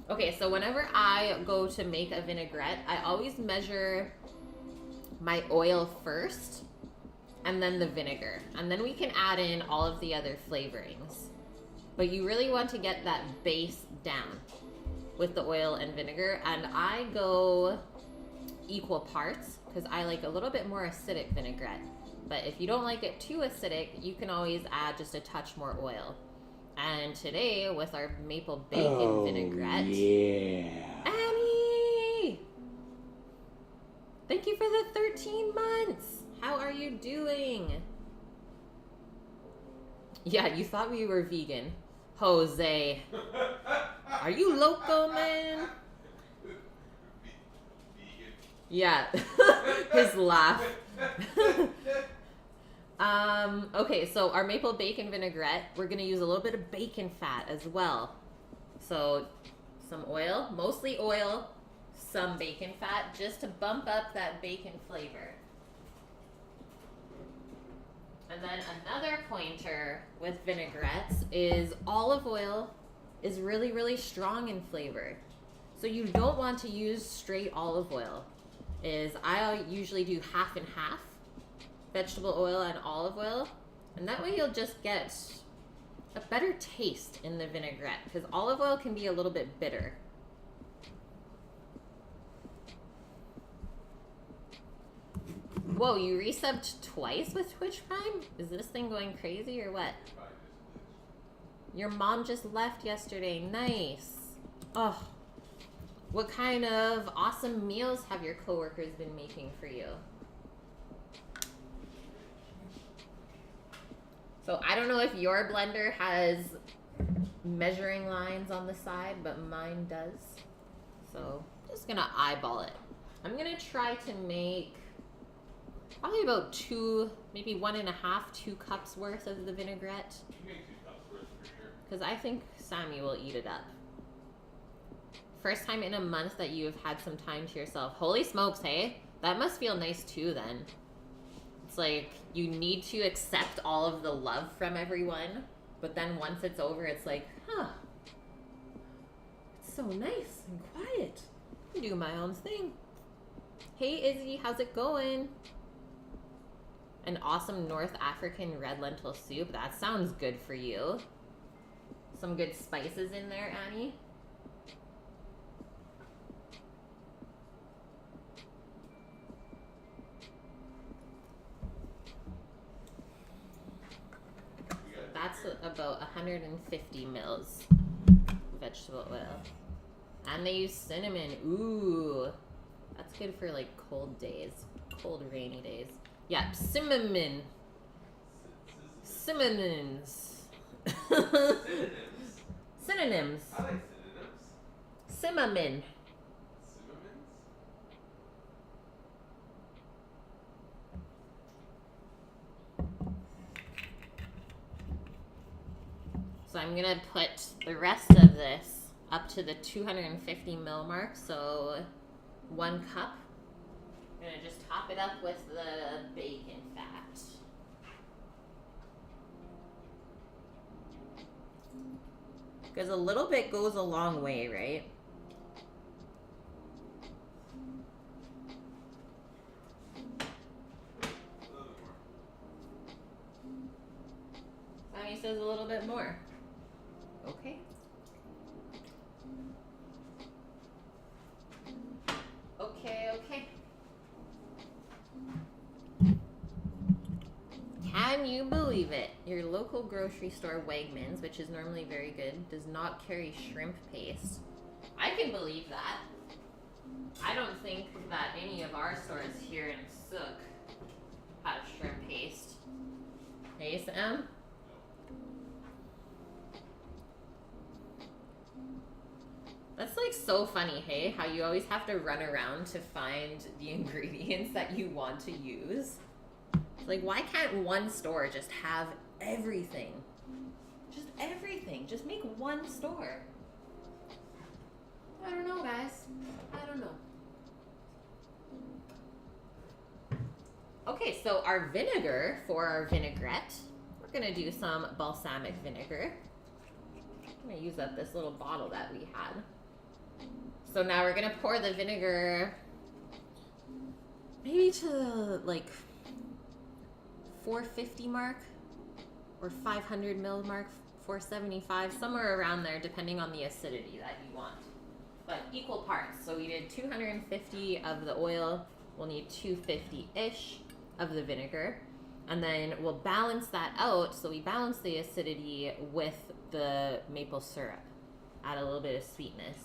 [SPEAKER 4] Okay, so whenever I go to make a vinaigrette, I always measure my oil first and then the vinegar. And then we can add in all of the other flavorings. But you really want to get that base down with the oil and vinegar. And I go equal parts because I like a little bit more acidic vinaigrette. But if you don't like it too acidic, you can always add just a touch more oil. And today, with our maple bacon vinaigrette...
[SPEAKER 1] Yeah.
[SPEAKER 4] Annie! Thank you for the 13 months! How are you doing? Yeah, you thought we were vegan. Jose. Are you loco, man? Yeah. His laugh. Okay, so our maple bacon vinaigrette, we're gonna use a little bit of bacon fat as well. So some oil, mostly oil, some bacon fat, just to bump up that bacon flavor. And then another pointer with vinaigrettes is olive oil is really, really strong in flavor. So you don't want to use straight olive oil. I usually do half and half, vegetable oil and olive oil. And that way you'll just get a better taste in the vinaigrette because olive oil can be a little bit bitter. Whoa, you resubbed twice with Twitch Prime? Is this thing going crazy or what? Your mom just left yesterday. Nice. Oh, what kind of awesome meals have your coworkers been making for you? So I don't know if your blender has measuring lines on the side, but mine does. So I'm just gonna eyeball it. I'm gonna try to make probably about 2, maybe 1.5, 2 cups worth of the vinaigrette.
[SPEAKER 3] You make 2 cups worth for sure.
[SPEAKER 4] Because I think Sammy will eat it up. First time in a month that you have had some time to yourself. Holy smokes, hey? That must feel nice too then. It's like you need to accept all of the love from everyone, but then once it's over, it's like, huh, it's so nice and quiet. I can do my own thing. Hey Izzy, how's it going? An awesome North African red lentil soup. That sounds good for you. Some good spices in there, Annie. That's about 150 mils vegetable oil. And they use cinnamon. Ooh. That's good for like cold days. Cold, rainy days. Yeah, cinnamon. Synonyms. Synonyms.
[SPEAKER 3] I like synonyms.
[SPEAKER 4] Cinnamon.
[SPEAKER 3] Cinnamons?
[SPEAKER 4] So I'm gonna put the rest of this up to the 250 mil mark, so 1 cup. I'm gonna just top it up with the bacon fat. Because a little bit goes a long way, right?
[SPEAKER 3] A little bit more.
[SPEAKER 4] Sammy says a little bit more. Okay. Okay. Can you believe it? Your local grocery store, Wegmans, which is normally very good, does not carry shrimp paste. I can believe that. I don't think that any of our stores here in Sook have shrimp paste. Hey, Sam? That's like so funny, hey? How you always have to run around to find the ingredients that you want to use. Like, why can't one store just have everything? Just everything. Just make one store. I don't know, guys. I don't know. Okay, so our vinegar for our vinaigrette, we're gonna do some balsamic vinegar. I'm gonna use up this little bottle that we had. So now we're gonna pour the vinegar maybe to the like 450 mark or 500 mil mark, 475, somewhere around there, depending on the acidity that you want. But equal parts. So we did 250 of the oil. We'll need 250-ish of the vinegar. And then we'll balance that out. So we balance the acidity with the maple syrup. Add a little bit of sweetness.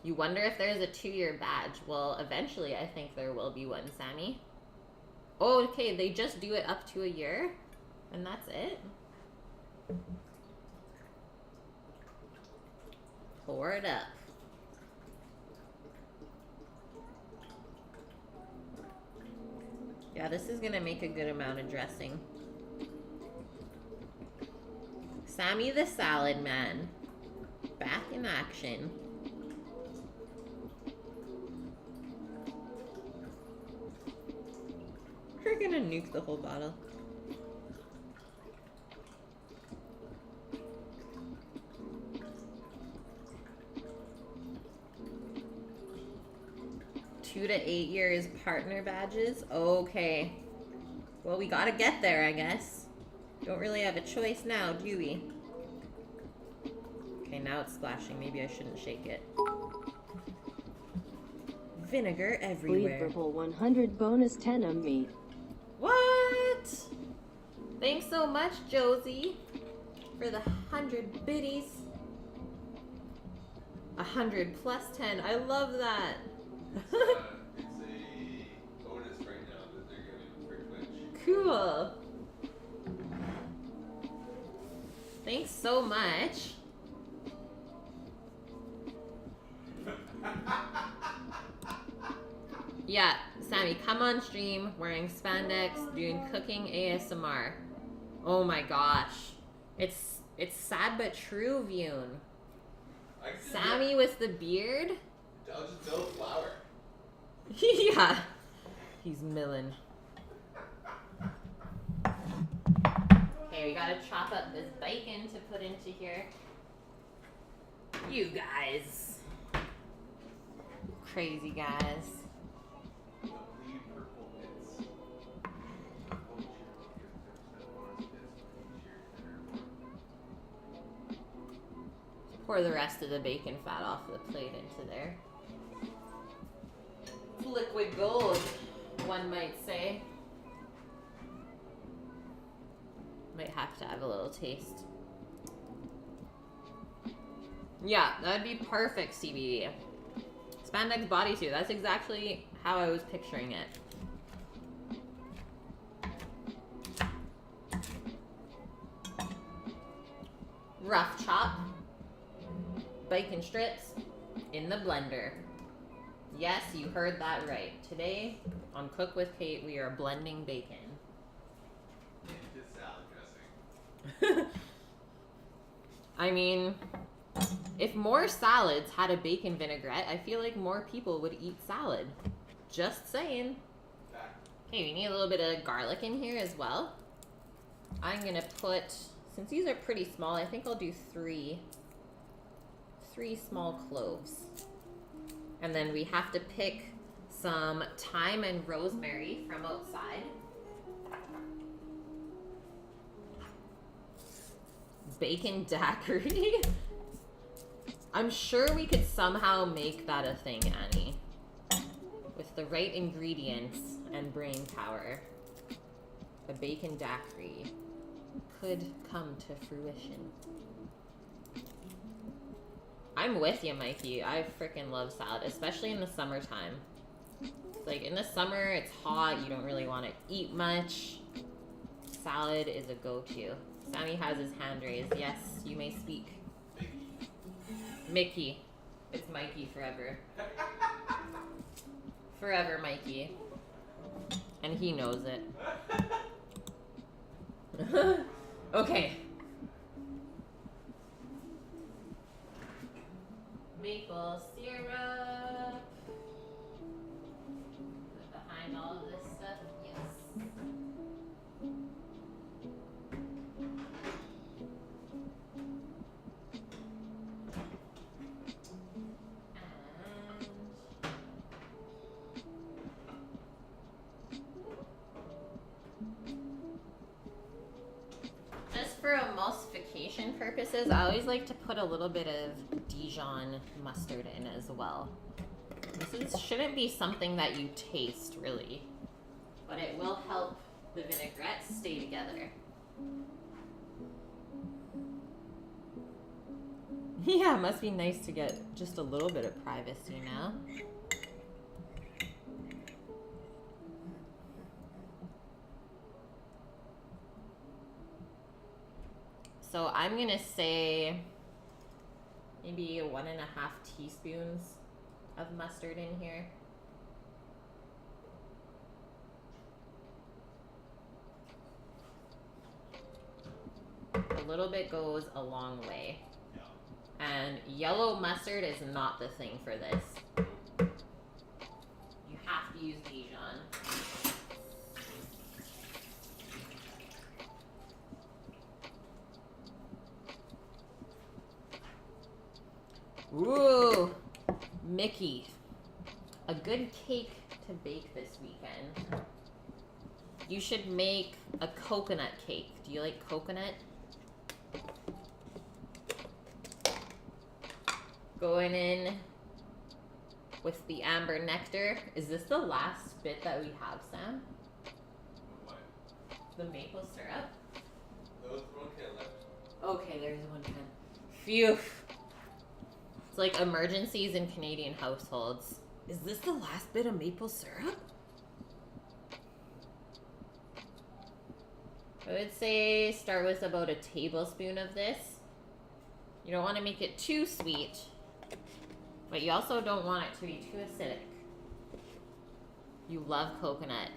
[SPEAKER 4] You wonder if there's a 2-year badge. Well, eventually I think there will be one, Sammy. Oh, okay, they just do it up to a year? And that's it? Pour it up. Yeah, this is gonna make a good amount of dressing. Sammy the Salad Man. Back in action. We're gonna nuke the whole bottle. Two to 8 years partner badges. Okay. Well, we gotta get there, I guess. Don't really have a choice now, do we? Okay, now it's splashing. Maybe I shouldn't shake it. Vinegar everywhere.
[SPEAKER 6] Purple 100 bonus 10 meat.
[SPEAKER 4] What? Thanks so much, Josie, for the 100 biddies. 100 plus 10. I love that.
[SPEAKER 3] It's a bonus right now that they're giving for Twitch.
[SPEAKER 4] Cool. Thanks so much. Yeah, Sammy, come on stream wearing spandex, doing cooking ASMR. Oh my gosh. It's sad but true, Vune. Sammy with the beard?
[SPEAKER 3] I'll just build flour.
[SPEAKER 4] Yeah. He's milling. Okay, we gotta chop up this bacon to put into here. You guys. Crazy guys. Pour the rest of the bacon fat off the plate into there. Liquid gold, one might say. Might have to have a little taste. Yeah, that'd be perfect, CBD. Spandex bodysuit, that's exactly how I was picturing it. Rough chop. Bacon strips in the blender. Yes, you heard that right. Today on Cook with Kate, we are blending bacon.
[SPEAKER 3] Into salad dressing.
[SPEAKER 4] I mean, if more salads had a bacon vinaigrette, I feel like more people would eat salad. Just saying. Okay, we need a little bit of garlic in here as well. I'm gonna put, since these are pretty small, I think I'll do three small cloves. And then we have to pick some thyme and rosemary from outside. Bacon daiquiri. I'm sure we could somehow make that a thing, Annie. With the right ingredients and brain power. A bacon daiquiri could come to fruition. I'm with you, Mikey. I freaking love salad, especially in the summertime. Like, in the summer, it's hot. You don't really want to eat much. Salad is a go-to. Sammy has his hand raised. Yes, you may speak. Mickey. It's Mikey forever. Forever, Mikey. And he knows it. Okay. Maple syrup. Behind all of this stuff, yes. And decoration purposes, I always like to put a little bit of Dijon mustard in as well. Shouldn't be something that you taste, really. But it will help the vinaigrette stay together. Yeah, it must be nice to get just a little bit of privacy now. So I'm gonna say maybe 1.5 teaspoons of mustard in here. A little bit goes a long way. And yellow mustard is not the thing for this. You have to use Dijon. Ooh, Mickey. A good cake to bake this weekend. You should make a coconut cake. Do you like coconut? Going in with the amber nectar. Is this the last bit that we have, Sam?
[SPEAKER 3] What?
[SPEAKER 4] The maple syrup?
[SPEAKER 3] There was one can left.
[SPEAKER 4] Okay, there's one can. Phew. It's like emergencies in Canadian households. Is this the last bit of maple syrup? I would say start with about a tablespoon of this. You don't want to make it too sweet, but you also don't want it to be too acidic. You love coconut.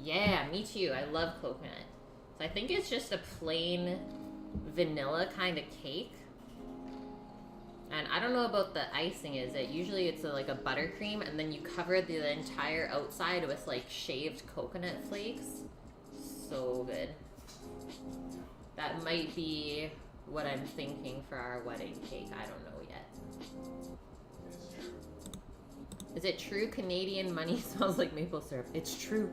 [SPEAKER 4] Yeah, me too. I love coconut. So I think it's just a plain vanilla kind of cake. And I don't know about the icing, is it? Usually it's like a buttercream, and then you cover the entire outside with like shaved coconut flakes. So good. That might be what I'm thinking for our wedding cake. I don't know yet. Is it true Canadian money smells like maple syrup? It's true.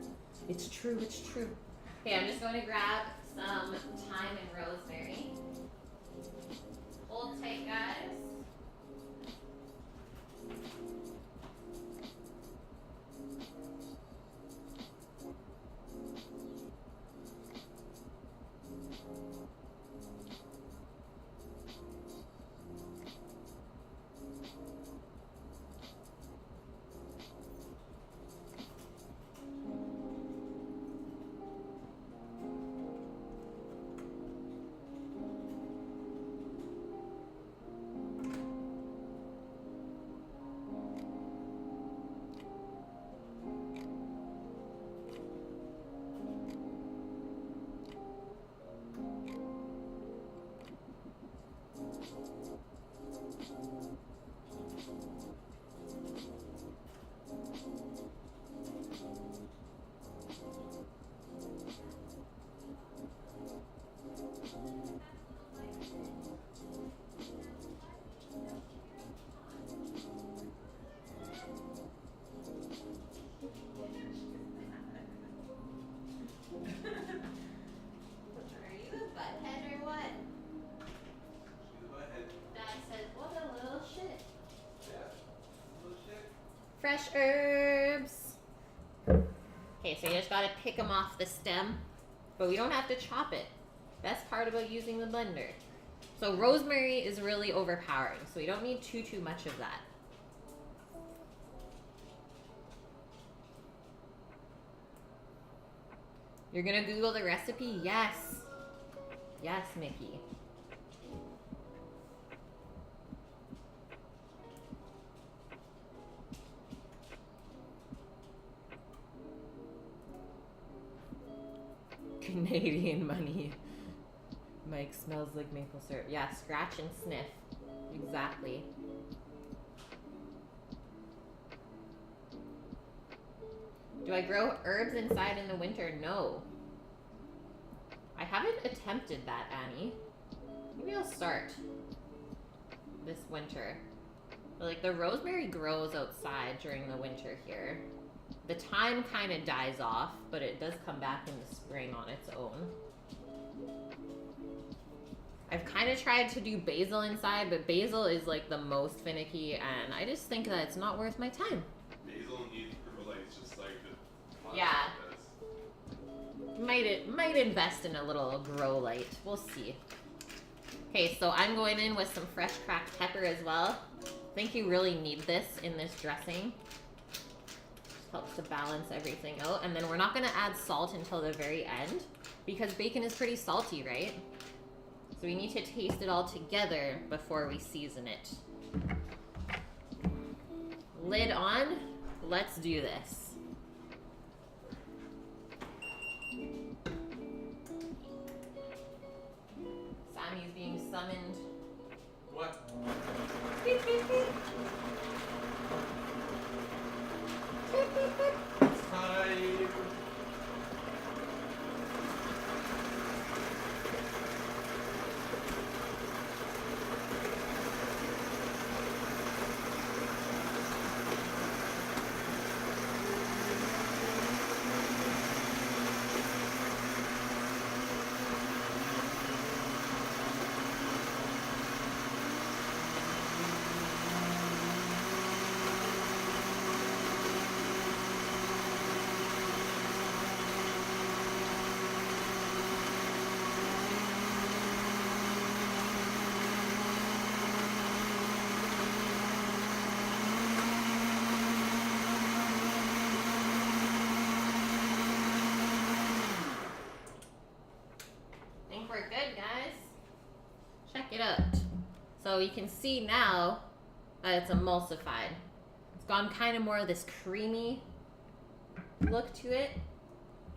[SPEAKER 4] It's true. It's true. Okay, I'm just going to grab some thyme and rosemary. Hold tight, guys. Fresh herbs. Okay, so you just gotta pick them off the stem, but we don't have to chop it. Best part about using the blender. So rosemary is really overpowering, so you don't need too much of that. You're gonna Google the recipe? Yes. Yes, Mickey. Canadian money. Mike smells like maple syrup. Yeah, scratch and sniff. Exactly. Do I grow herbs inside in the winter? No. I haven't attempted that, Annie. Maybe I'll start this winter. But like the rosemary grows outside during the winter here. The thyme kind of dies off, but it does come back in the spring on its own. I've kind of tried to do basil inside, but basil is like the most finicky, and I just think that it's not worth my time.
[SPEAKER 3] Basil needs permalites just like the
[SPEAKER 4] Yeah.
[SPEAKER 3] does.
[SPEAKER 4] Might invest in a little grow light. We'll see. Okay, so I'm going in with some fresh cracked pepper as well. I think you really need this in this dressing. Just helps to balance everything out. And then we're not going to add salt until the very end because bacon is pretty salty, right? So we need to taste it all together before we season it. Lid on. Let's do this. Sammy's being summoned.
[SPEAKER 3] What?
[SPEAKER 4] Beep, beep, beep. Beep, beep, beep.
[SPEAKER 3] Time.
[SPEAKER 4] Think we're good, guys. Check it out. So you can see now that it's emulsified. It's gone kind of more of this creamy look to it.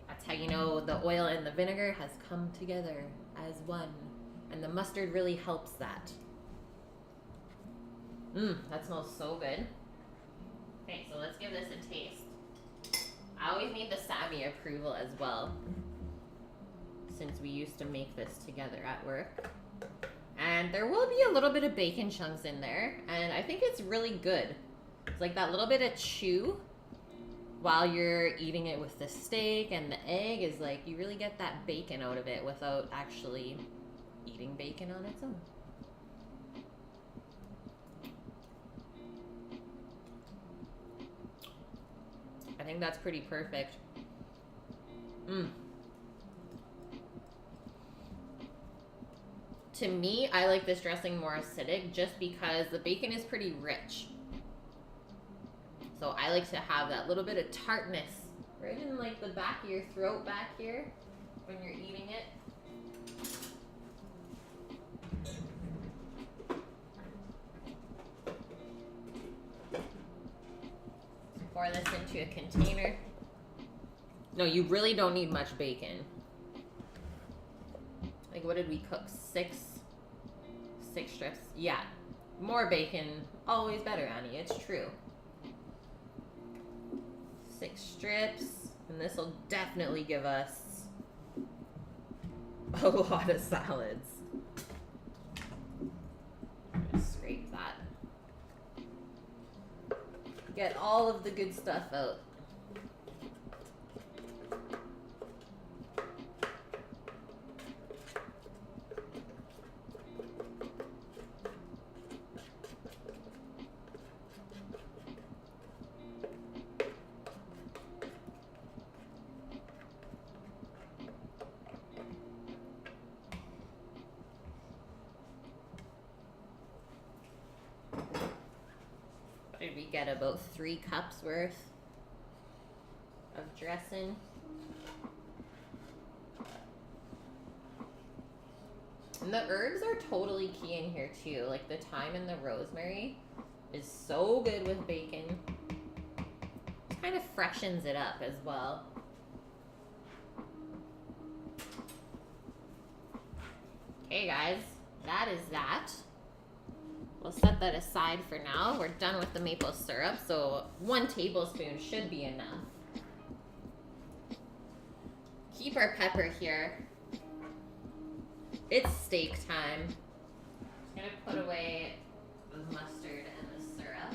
[SPEAKER 4] That's how you know the oil and the vinegar has come together as one. And the mustard really helps that. That smells so good. Okay, so let's give this a taste. I always need the Sammy approval as well, since we used to make this together at work. And there will be a little bit of bacon chunks in there, and I think it's really good. It's like that little bit of chew while you're eating it with the steak, and the egg is like, you really get that bacon out of it without actually eating bacon on its own. I think that's pretty perfect. To me, I like this dressing more acidic just because the bacon is pretty rich. So I like to have that little bit of tartness right in like the back of your throat back here when you're eating it. Pour this into a container. No, you really don't need much bacon. Like, what did we cook? Six strips? Yeah. More bacon, always better, Annie. It's true. 6 strips. And this will definitely give us a lot of salads. Just scrape that. Get all of the good stuff out. We get about 3 cups worth of dressing. And the herbs are totally key in here too. Like the thyme and the rosemary is so good with bacon. It kind of freshens it up as well. Okay guys, that is that. We'll set that aside for now. We're done with the maple syrup, so 1 tablespoon should be enough. Keep our pepper here. It's steak time. Just gonna put away the mustard and the syrup.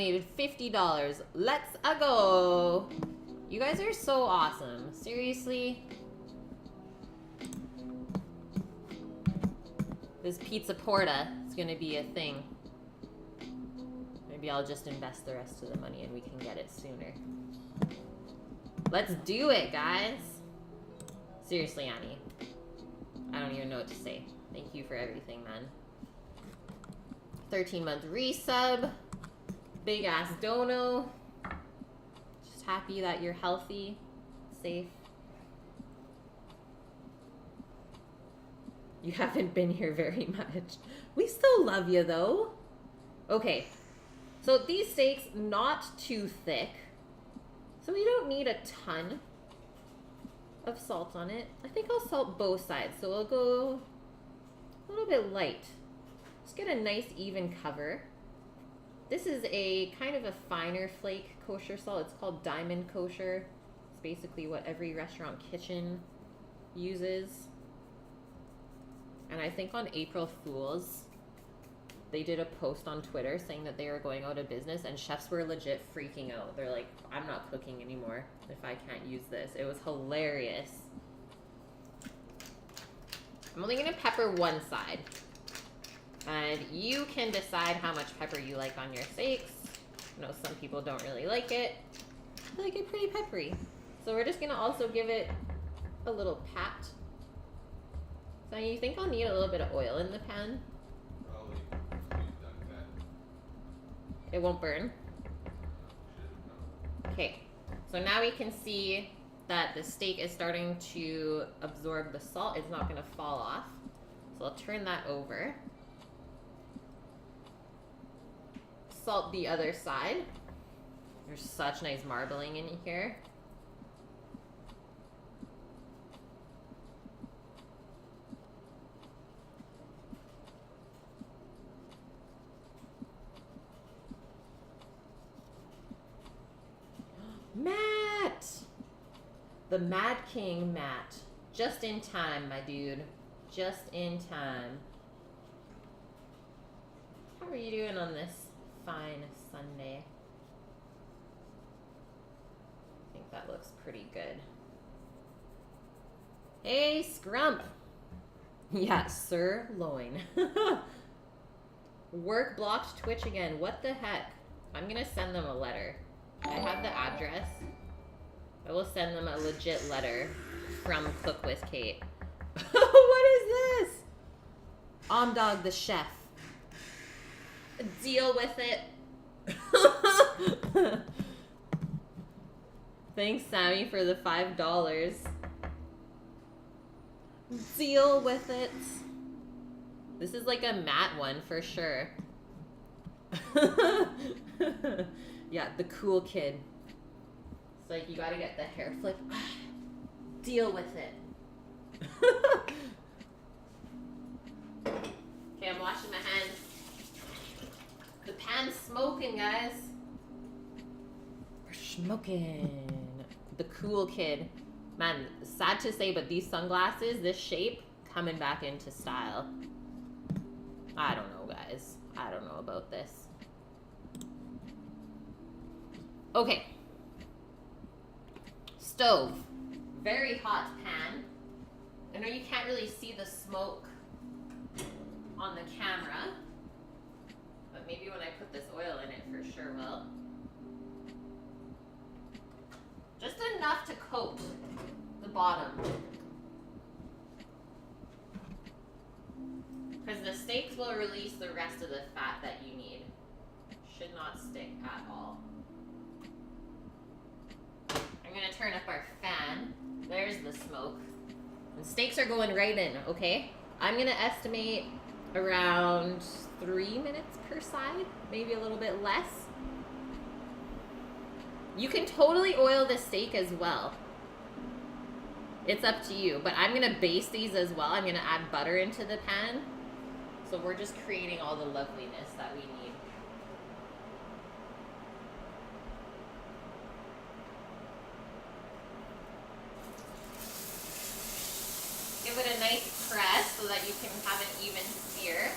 [SPEAKER 4] donated $50. Let's go. You guys are so awesome. Seriously. This pizza porta is gonna be a thing. Maybe I'll just invest the rest of the money and we can get it sooner. Let's do it, guys. Seriously, Annie. I don't even know what to say. Thank you for everything, man. 13-month resub. Big ass dono. Just happy that you're healthy, safe. You haven't been here very much. We still love you though. Okay, so these steaks, not too thick. So we don't need a ton of salt on it. I think I'll salt both sides. So we'll go a little bit light. Just get a nice even cover. This is a kind of a finer flake kosher salt. It's called Diamond Kosher. It's basically what every restaurant kitchen uses. And I think on April Fools, they did a post on Twitter saying that they were going out of business, and chefs were legit freaking out. They're like, I'm not cooking anymore if I can't use this. It was hilarious. I'm only gonna pepper one side. And you can decide how much pepper you like on your steaks. I know some people don't really like it. I like it pretty peppery. So we're just gonna also give it a little pat. So you think I'll need a little bit of oil in the pan?
[SPEAKER 3] Probably.
[SPEAKER 4] It won't burn. Okay, so now we can see that the steak is starting to absorb the salt. It's not gonna fall off. So I'll turn that over. salt the other side. There's such nice marbling in here. Matt! The Mad King Matt. Just in time, my dude. Just in time. How are you doing on this fine Sunday? I think that looks pretty good. Hey, Scrump! Yeah, sirloin. Work blocked Twitch again. What the heck? I'm gonna send them a letter. I have the address. I will send them a legit letter from Cook with Kate. What is this? Omdog the chef. Deal with it. Thanks, Sammy, for the $5. Deal with it. This is like a matte one for sure. Yeah, the cool kid. It's like you gotta get the hair flip. Deal with it. Okay, I'm washing my hands. The pan's smoking, guys. We're smoking. The cool kid. Man, sad to say, but these sunglasses, this shape, coming back into style. I don't know, guys. I don't know about this. Okay. Stove. Very hot pan. I know you can't really see the smoke on the camera, but maybe when I put this oil in it for sure will. Just enough to coat the bottom. Because the steaks will release the rest of the fat that you need. Should not stick at all. I'm gonna turn up our fan. There's the smoke. And steaks are going right in, okay? I'm gonna estimate around 3 minutes per side, maybe a little bit less. You can totally oil the steak as well. It's up to you, but I'm gonna baste these as well. I'm gonna add butter into the pan. So we're just creating all the loveliness that we need. Give it a nice press so that you can have an even sear.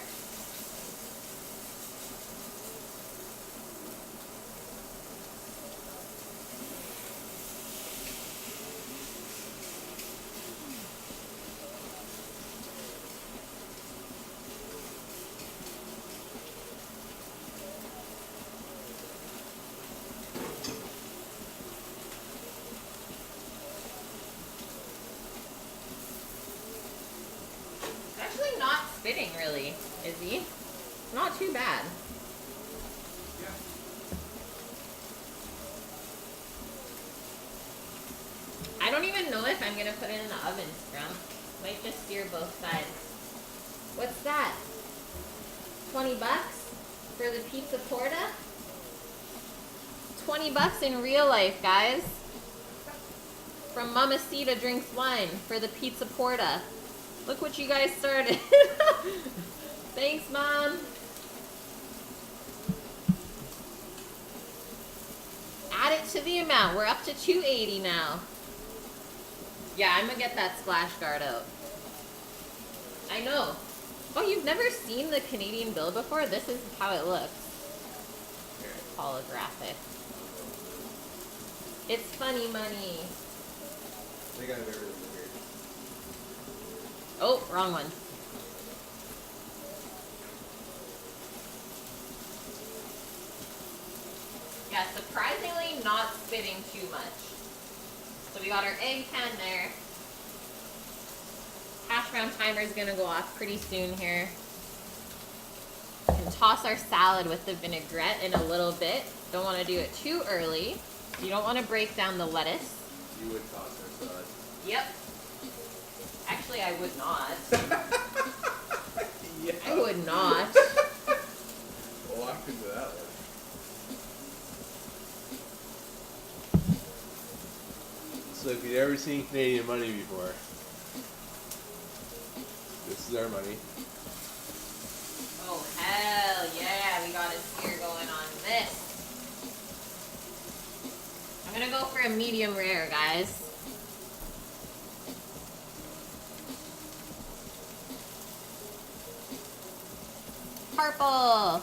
[SPEAKER 4] Fitting really, is he? Not too bad.
[SPEAKER 3] Yeah.
[SPEAKER 4] I don't even know if I'm gonna put it in the oven, Scrum. Might just sear both sides. What's that? 20 bucks for the pizza porta? 20 bucks in real life, guys. From Mamacita Drinks Wine for the pizza porta. Look what you guys started. Thanks, Mom. Add it to the amount. We're up to $2.80 now. Yeah, I'm gonna get that splash guard out. I know. Oh, you've never seen the Canadian bill before? This is how it looks. Holographic. It's funny money.
[SPEAKER 3] They gotta get rid of the beard.
[SPEAKER 4] Oh, wrong one. Yeah, surprisingly not spitting too much. So we got our egg pan there. Hash brown timer is gonna go off pretty soon here. And toss our salad with the vinaigrette in a little bit. Don't want to do it too early. You don't want to break down the lettuce.
[SPEAKER 3] You would toss our salad.
[SPEAKER 4] Yep. Actually, I would not.
[SPEAKER 3] Yeah.
[SPEAKER 4] I would not.
[SPEAKER 3] We'll walk into that one. So if you've ever seen Canadian money before, this is our money.
[SPEAKER 4] Oh, hell yeah, we got a sear going on this. I'm gonna go for a medium rare, guys. Purple.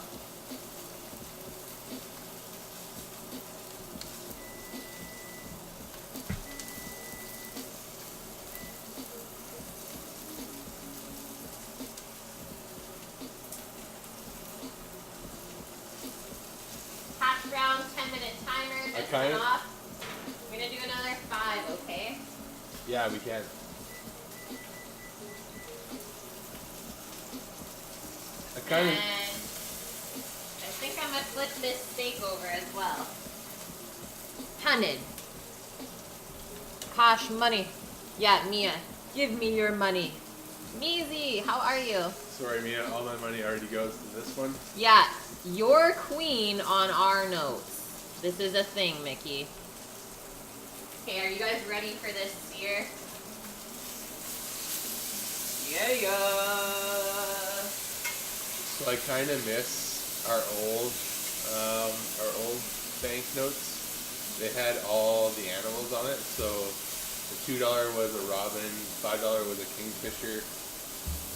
[SPEAKER 4] Hash brown, 10-minute timer, just went off. We're gonna do another 5, okay?
[SPEAKER 3] Yeah, we can.
[SPEAKER 4] And I think I'm gonna flip this steak over as well. Hunted. Cash money. Yeah, Mia, give me your money. Measy, how are you?
[SPEAKER 3] Sorry, Mia, all my money already goes to this one.
[SPEAKER 4] Yeah, you're queen on our notes. This is a thing, Mickey. Okay, are you guys ready for this sear? Yeah.
[SPEAKER 3] So I kind of miss our old banknotes. They had all the animals on it. So the $2 was a robin, $5 was a kingfisher,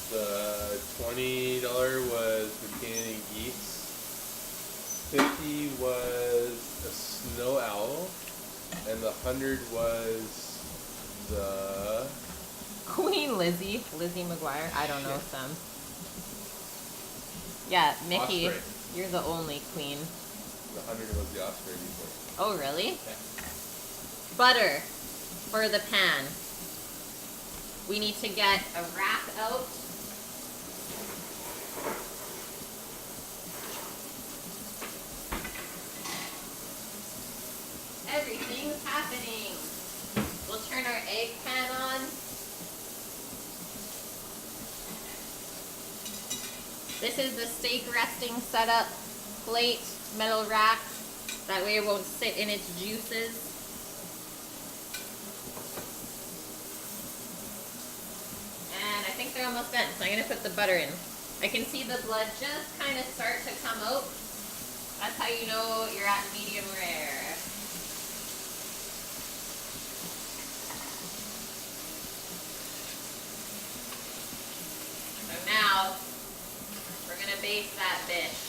[SPEAKER 3] the $20 was the Canadian geese, 50 was a snow owl, and the 100 was the
[SPEAKER 4] Queen Lizzie McGuire. I don't know some. Yeah, Mickey,
[SPEAKER 3] Osprey.
[SPEAKER 4] you're the only queen.
[SPEAKER 3] The 100 was the osprey before.
[SPEAKER 4] Oh, really?
[SPEAKER 3] Yeah.
[SPEAKER 4] Butter for the pan. We need to get a wrap out. Everything's happening. We'll turn our egg pan on. This is the steak resting setup plate, metal rack. That way it won't sit in its juices. And I think they're almost done, so I'm gonna put the butter in. I can see the blood just kind of start to come out. That's how you know you're at medium rare. So now, we're gonna baste that bitch.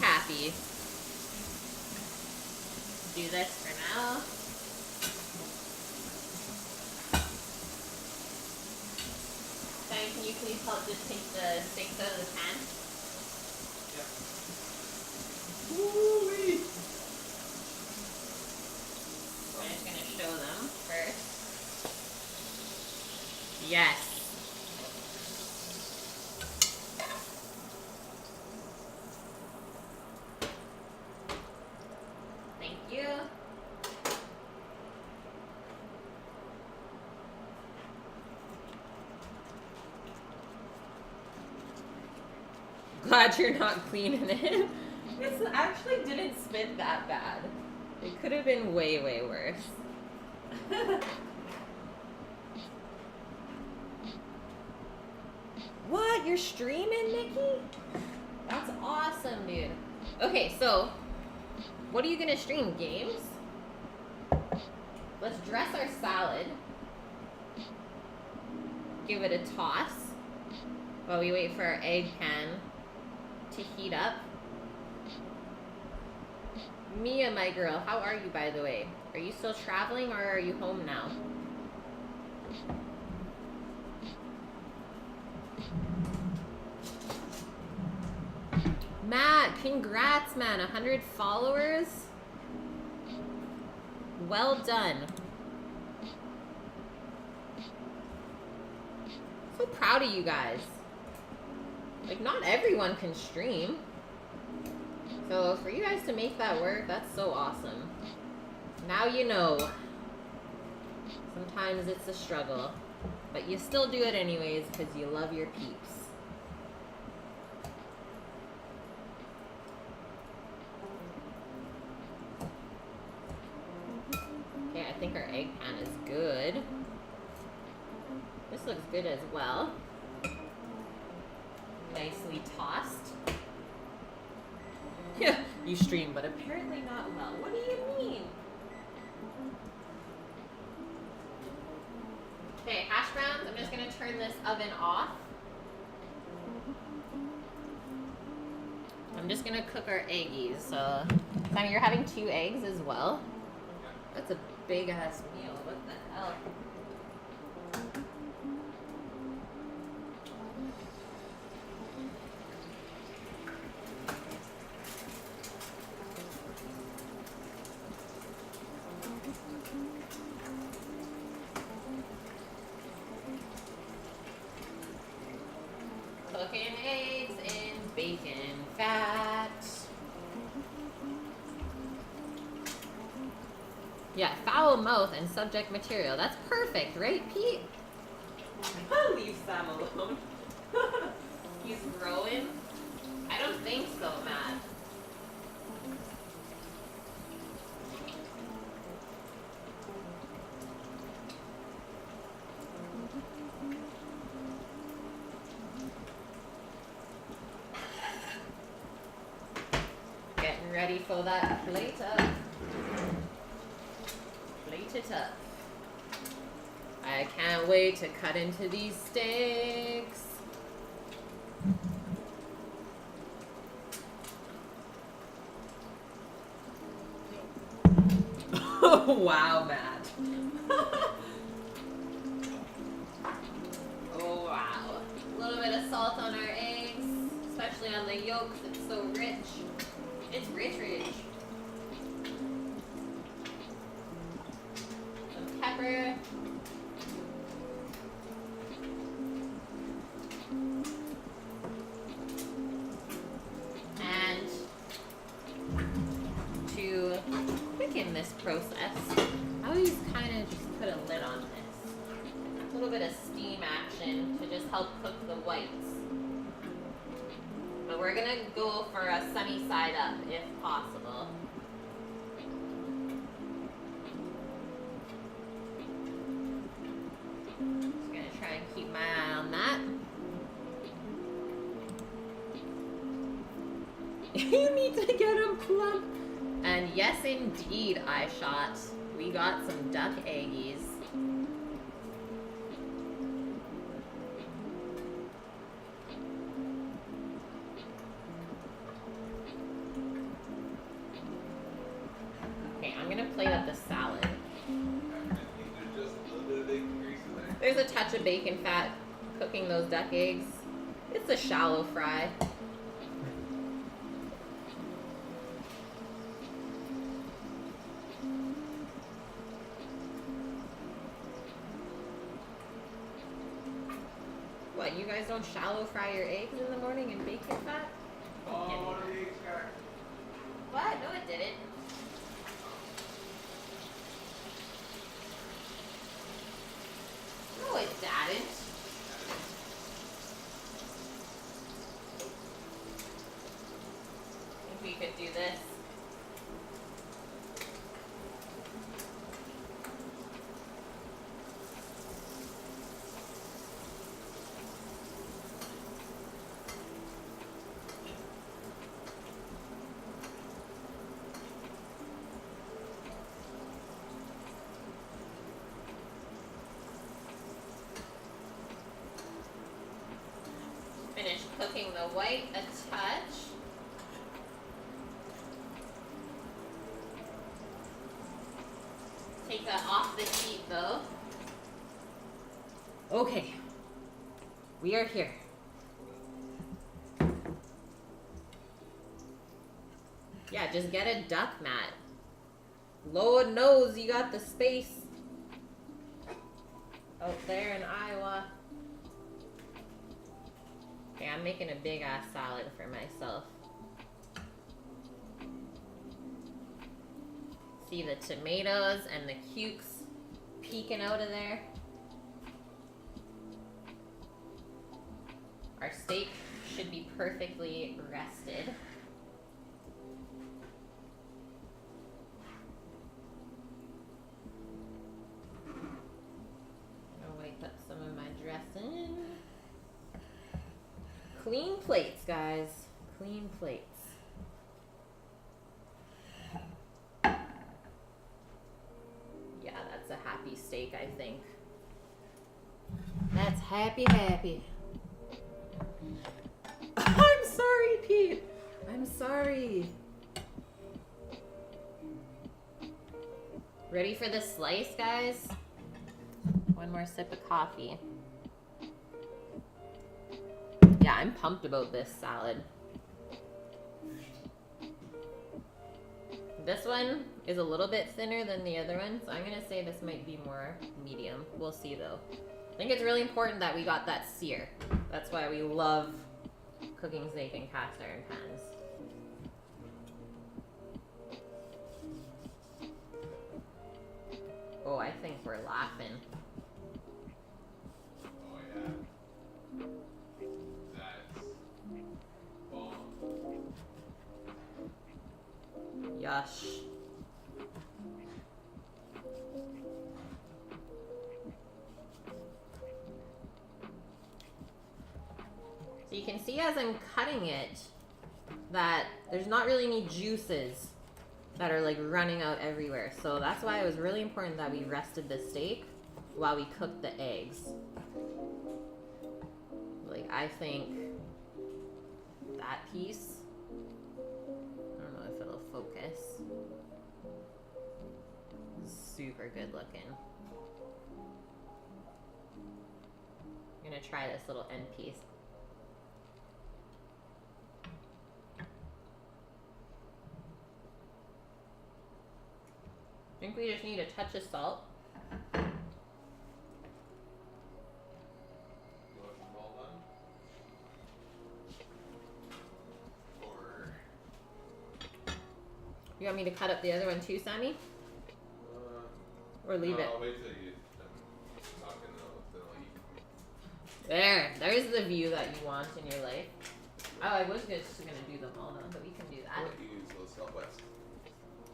[SPEAKER 4] Happy. Do this for now. Simon, can you please help just take the steaks out of the pan?
[SPEAKER 3] Yeah. Woo-wee.
[SPEAKER 4] I'm just gonna show them first. Yes. Glad you're not cleaning it. This actually didn't spit that bad. It could have been way, way worse. What? You're streaming, Nikki? That's awesome, dude. Okay, so what are you gonna stream? Games? Let's dress our salad. Give it a toss while we wait for our egg pan to heat up. Mia, my girl, how are you, by the way? Are you still traveling or are you home now? that. Congrats, man. 100 followers. Well done. So proud of you guys. Like, not everyone can stream. So for you guys to make that work, that's so awesome. Now you know. Sometimes it's a struggle. But you still do it anyways because you love your peeps. Okay, I think our egg pan is good. This looks good as well. Nicely tossed. Yeah, you stream, but apparently not well. What do you mean? Okay, hash browns. I'm just gonna turn this oven off. I'm just gonna cook our eggies. So, Simon, you're having 2 eggs as well? That's a big ass meal. What the hell? Cooking eggs in bacon fat. Yeah, foul mouth and subject material. That's perfect, right, Pete? Leave Sam alone. He's growing? I don't think so, Matt. Getting ready for that plate up. Plate it up. I can't wait to cut into these steaks. Oh, wow, Matt. Oh, wow. A little bit of salt on our eggs, especially on the yolks. It's so rich. It's rich. Some pepper. And to quicken this process, I always kind of just put a lid on this. A little bit of steam action to just help cook the whites. But we're gonna go for a sunny side up if possible. Just gonna try and keep my eye on that. You need to get them plump. And yes, indeed, iShot. We got some duck eggies. Okay, I'm gonna plate up the salad.
[SPEAKER 3] There's just a little bit of bacon grease in there.
[SPEAKER 4] There's a touch of bacon fat cooking those duck eggs. It's a shallow fry. What, you guys don't shallow fry your eggs in the morning in bacon fat?
[SPEAKER 3] Oh, the eggs got
[SPEAKER 4] What? No, it didn't. No, it didn't. I think we could do this. Finish cooking the white a touch. Take that off the heat though. Okay. We are here. Yeah, just get a duck mat. Lord knows you got the space out there in Iowa. Okay, I'm making a big ass salad for myself. See the tomatoes and the cukes peeking out of there. Our steak should be perfectly rested. Nobody put some of my dressing. Clean plates, guys. Clean plates. Yeah, that's a happy steak, I think. That's happy, happy. I'm sorry, Pete. I'm sorry. Ready for the slice, guys? One more sip of coffee. Yeah, I'm pumped about this salad. This one is a little bit thinner than the other one, so I'm gonna say this might be more medium. We'll see though. I think it's really important that we got that sear. That's why we love cooking steak in cast iron pans. Oh, I think we're laughing.
[SPEAKER 3] Oh yeah. That's bomb.
[SPEAKER 4] Yush. So you can see as I'm cutting it that there's not really any juices that are like running out everywhere. So that's why it was really important that we rested the steak while we cooked the eggs. Like I think that piece, I don't know if it'll focus. Super good looking. I'm gonna try this little end piece. I think we just need a touch of salt.
[SPEAKER 3] You want them all done? Or
[SPEAKER 4] You want me to cut up the other one too, Sammy? Or leave
[SPEAKER 3] no,
[SPEAKER 4] it?
[SPEAKER 3] I'll wait till you talking then I'll eat.
[SPEAKER 4] There's the view that you want in your life. Oh, I was just gonna do them all though, but we can do
[SPEAKER 3] I'll
[SPEAKER 4] that.
[SPEAKER 3] let you use those Southwest.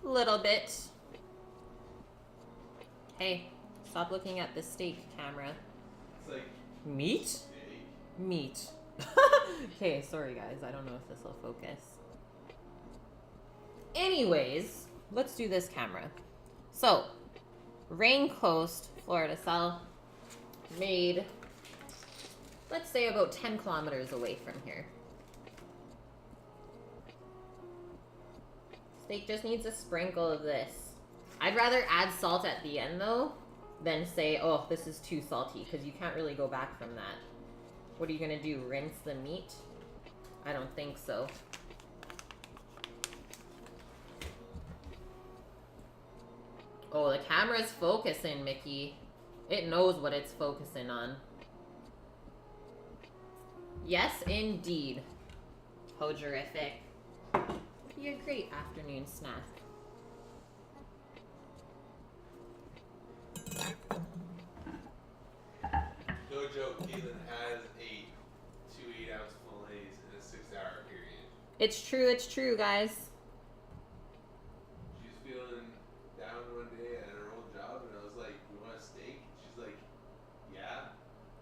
[SPEAKER 4] Little bit. Hey, stop looking at the steak camera.
[SPEAKER 3] It's like
[SPEAKER 4] Meat?
[SPEAKER 3] steak.
[SPEAKER 4] Meat. Okay, sorry guys, I don't know if this will focus. Anyways, let's do this camera. So, Rain Coast, Florida South, made, let's say about 10 kilometers away from here. Steak just needs a sprinkle of this. I'd rather add salt at the end though, than say, oh, this is too salty, because you can't really go back from that. What are you gonna do, rinse the meat? I don't think so. Oh, the camera's focusing, Mickey. It knows what it's focusing on. Yes, indeed. Hojerific. Be a great afternoon snack.
[SPEAKER 3] Jojo Keelan has 8 2 8-ounce fillets in a 6-hour period.
[SPEAKER 4] It's true, guys.
[SPEAKER 3] She was feeling down one day at her old job, and I was like, "You want a steak?" She's like, "Yeah."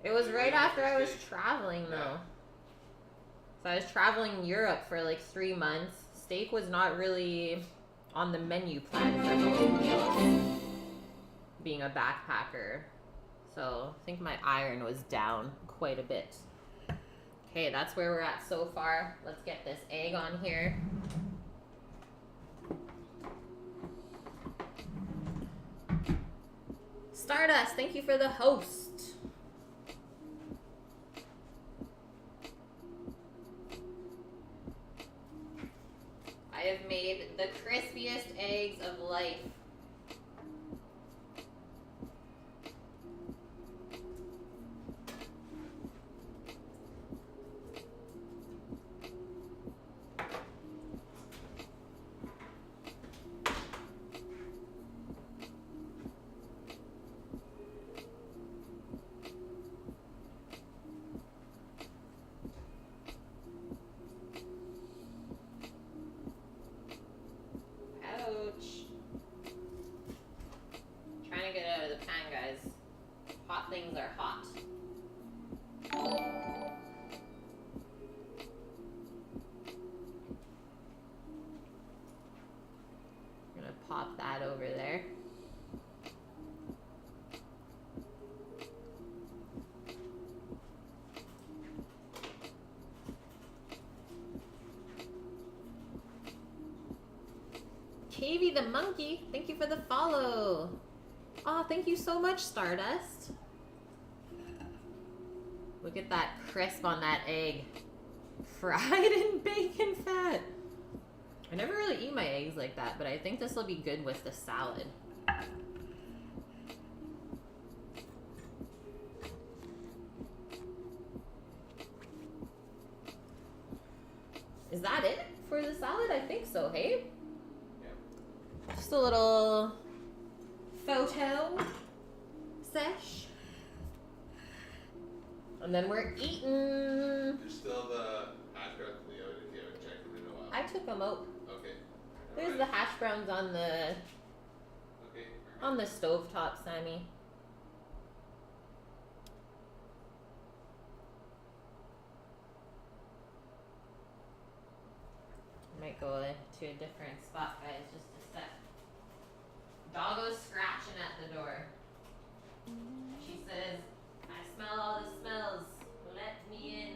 [SPEAKER 4] It was
[SPEAKER 3] Like,
[SPEAKER 4] right
[SPEAKER 3] what
[SPEAKER 4] after I was
[SPEAKER 3] steak?
[SPEAKER 4] traveling, though.
[SPEAKER 3] Yeah.
[SPEAKER 4] So I was traveling Europe for like 3 months. Steak was not really on the menu plan for most meals, being a backpacker. So I think my iron was down quite a bit. Okay, that's where we're at so far. Let's get this egg on here. Stardust, thank you for the host. I have made made the crispiest eggs of life. Ouch. Trying to get out of the pan, guys. Hot things are hot. I'm gonna pop that over there. Kavy the monkey, thank you for the follow. Oh, thank you so much, Stardust. Look at that crisp on that egg. Fried in bacon fat. I never really eat my eggs like that, but I think this will be good with the salad. Is that it for the salad? I think so, hey? Just a little photo sesh. And then we're eating.
[SPEAKER 3] There's still the hash browns in the oven if you haven't checked them in a while.
[SPEAKER 4] I took them out.
[SPEAKER 3] Okay.
[SPEAKER 4] There's the hash browns on the
[SPEAKER 3] Okay.
[SPEAKER 4] on the stovetop, Sammy. Might go to a different spot, guys, just a sec. Doggo's scratching at the door. She says, I smell all the smells. Let me in.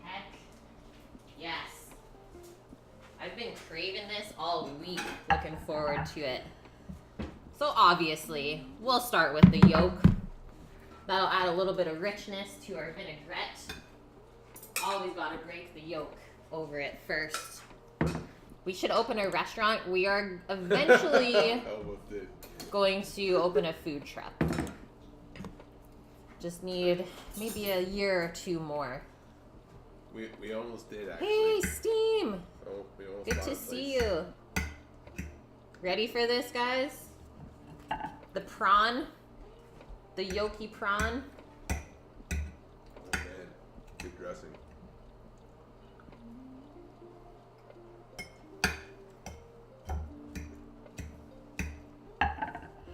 [SPEAKER 4] Heck yes. I've been craving this all week, looking forward to it. So obviously, we'll start with the yolk. That'll add a little bit of richness to our vinaigrette. Always gotta break the yolk over it first. We should open a restaurant. We are eventually
[SPEAKER 3] Almost did.
[SPEAKER 4] going to open a food truck. Just need maybe a year or two more.
[SPEAKER 3] We almost did actually.
[SPEAKER 4] Hey, Steam!
[SPEAKER 3] Oh, we almost
[SPEAKER 4] Good
[SPEAKER 3] bought
[SPEAKER 4] to
[SPEAKER 3] a
[SPEAKER 4] see
[SPEAKER 3] place.
[SPEAKER 4] you. Ready for this, guys? The prawn. The yolky prawn.
[SPEAKER 3] Oh man, good dressing.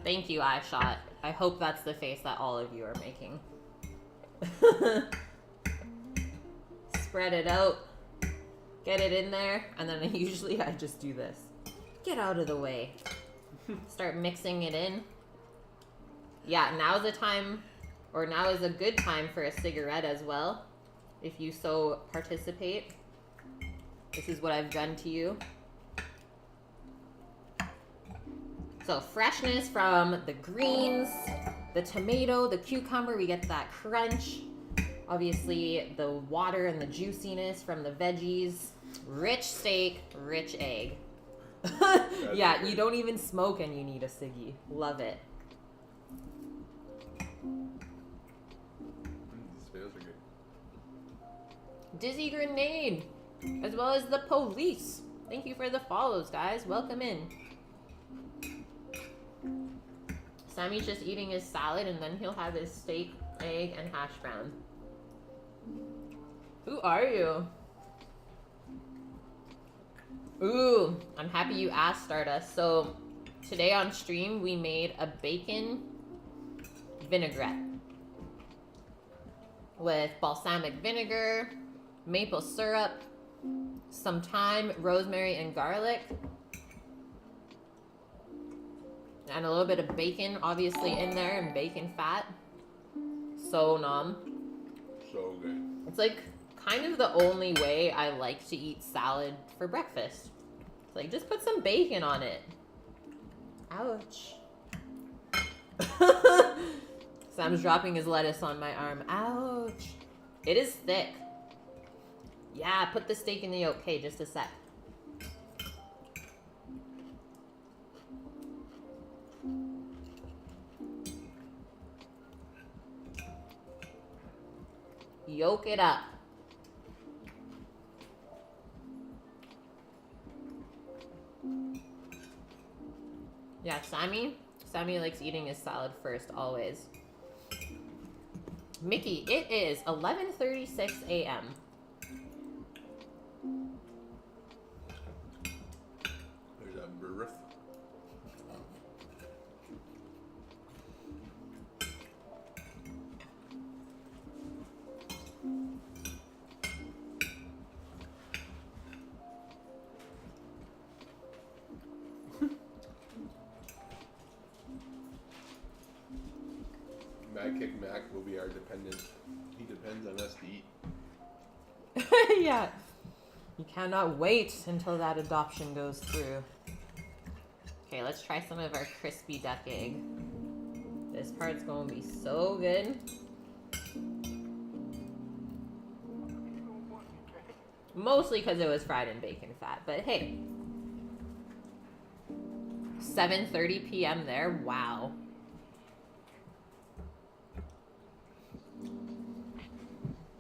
[SPEAKER 4] Thank you, iShot. I hope that's the face that all of you are making. Spread it out. Get it in there. And then usually I just do this. Get out of the way. Start mixing it in. Yeah, now's the time, or now is a good time for a cigarette as well, if you so participate. This is what I've done to you. So freshness from the greens, the tomato, the cucumber, we get that crunch. Obviously the water and the juiciness from the veggies. Rich steak, rich egg. Yeah, you don't even smoke and you need a ciggy. Love it.
[SPEAKER 3] These fails are good.
[SPEAKER 4] Dizzy Grenade, as well as the police. Thank you for the follows, guys. Welcome in. Sammy's just eating his salad and then he'll have his steak, egg, and hash brown. Who are you? Ooh, I'm happy you asked, Stardust. So today on stream we made a bacon vinaigrette with balsamic vinegar, maple syrup, some thyme, rosemary, and garlic. And a little bit of bacon, obviously, in there, and bacon fat. So nom.
[SPEAKER 3] So good.
[SPEAKER 4] It's like kind of the only way I like to eat salad for breakfast. It's like, just put some bacon on it. Ouch. Sam's dropping his lettuce on my arm. Ouch. It is thick. Yeah, put the steak in the yolk. Okay, just a sec. Yolk it up. Yeah, Sammy likes eating his salad first, always. Mickey, it is 11:36 a.m.
[SPEAKER 3] There's a birth. Mad Kick Mac will be our dependent. He depends on us to eat.
[SPEAKER 4] Yeah. You cannot wait until that adoption goes through. Okay, let's try some of our crispy duck egg. This part's gonna be so good. Mostly because it was fried in bacon fat, but hey. 7:30 p.m. there, wow.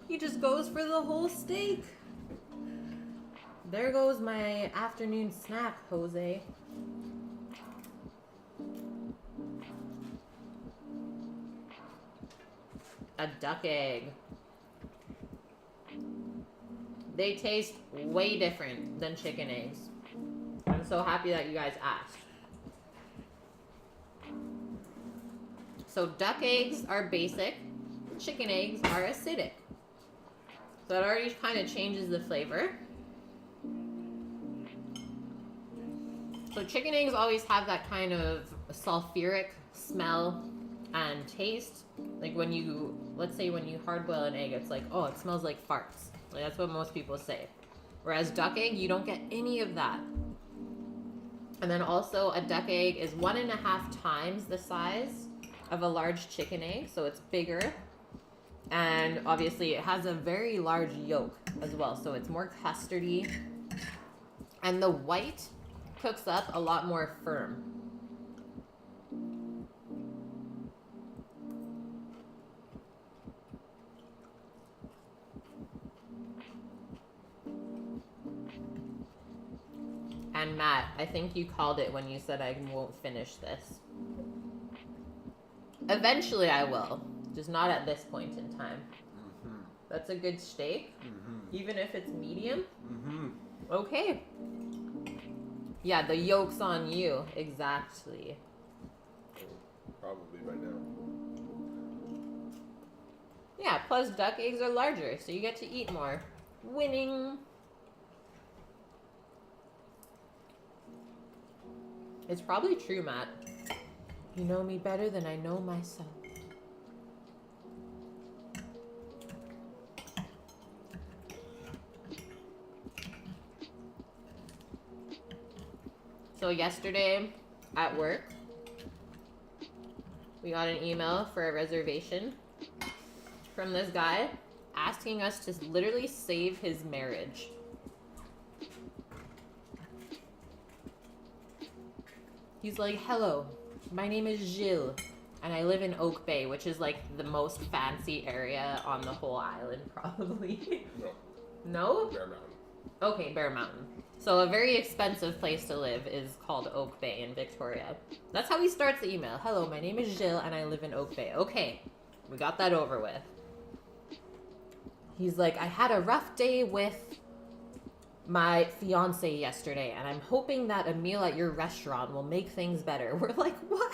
[SPEAKER 4] He just goes for the whole steak. There goes my afternoon snack, Jose. A duck egg. They taste way different than chicken eggs. I'm so happy that you guys asked. So duck eggs are basic, chicken eggs are acidic. So that already kind of changes the flavor. So chicken eggs always have that kind of sulfuric smell and taste. Like when you, let's say when you hard boil an egg, it's like, oh, it smells like farts. Like that's what most people say. Whereas duck egg, you don't get any of that. And then also a duck egg is 1.5 times the size of a large chicken egg. So it's bigger. And obviously it has a very large yolk as well. So it's more custardy. And the white cooks up a lot more firm. And Matt, I think you called it when you said I won't finish this. Eventually I will, just not at this point in time.
[SPEAKER 3] Mm-hmm.
[SPEAKER 4] That's a good steak, even if it's medium.
[SPEAKER 3] Mm-hmm.
[SPEAKER 4] Okay. Yeah, the yolk's on you. Exactly.
[SPEAKER 3] Probably by now.
[SPEAKER 4] Yeah, plus duck eggs are larger, so you get to eat more. Winning. It's probably true, Matt. You know me better than I know myself. So yesterday at work, we got an email for a reservation from this guy asking us to literally save his marriage. He's like, hello, my name is Gilles, and I live in Oak Bay, which is like the most fancy area on the whole island, probably.
[SPEAKER 3] No.
[SPEAKER 4] No?
[SPEAKER 3] Bear Mountain.
[SPEAKER 4] Okay, Bear Mountain. So a very expensive place to live is called Oak Bay in Victoria. That's how he starts the email. Hello, my name is Gilles, and I live in Oak Bay. Okay, we got that over with. He's like, I had a rough day with my fiance yesterday, and I'm hoping that a meal at your restaurant will make things better. We're like, what?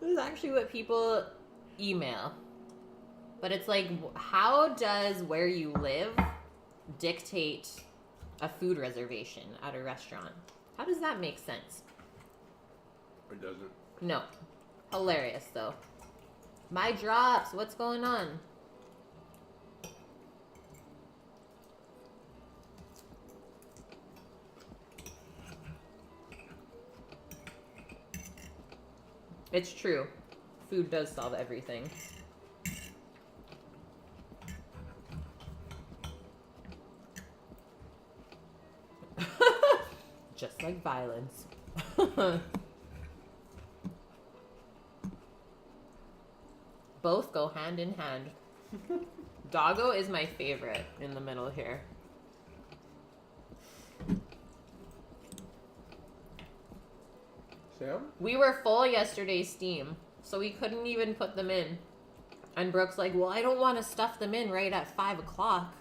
[SPEAKER 4] This is actually what people email. But it's like, how does where you live dictate a food reservation at a restaurant? How does that make sense?
[SPEAKER 3] Or doesn't?
[SPEAKER 4] No. Hilarious, though. My drops. What's going on? It's true. Food does solve everything. Just like violence. Both go hand in hand. Doggo is my favorite in the middle here.
[SPEAKER 3] Sam?
[SPEAKER 4] We were full yesterday, Steam, so we couldn't even put them in. And Brooke's like, well, I don't want to stuff them in right at 5 o'clock,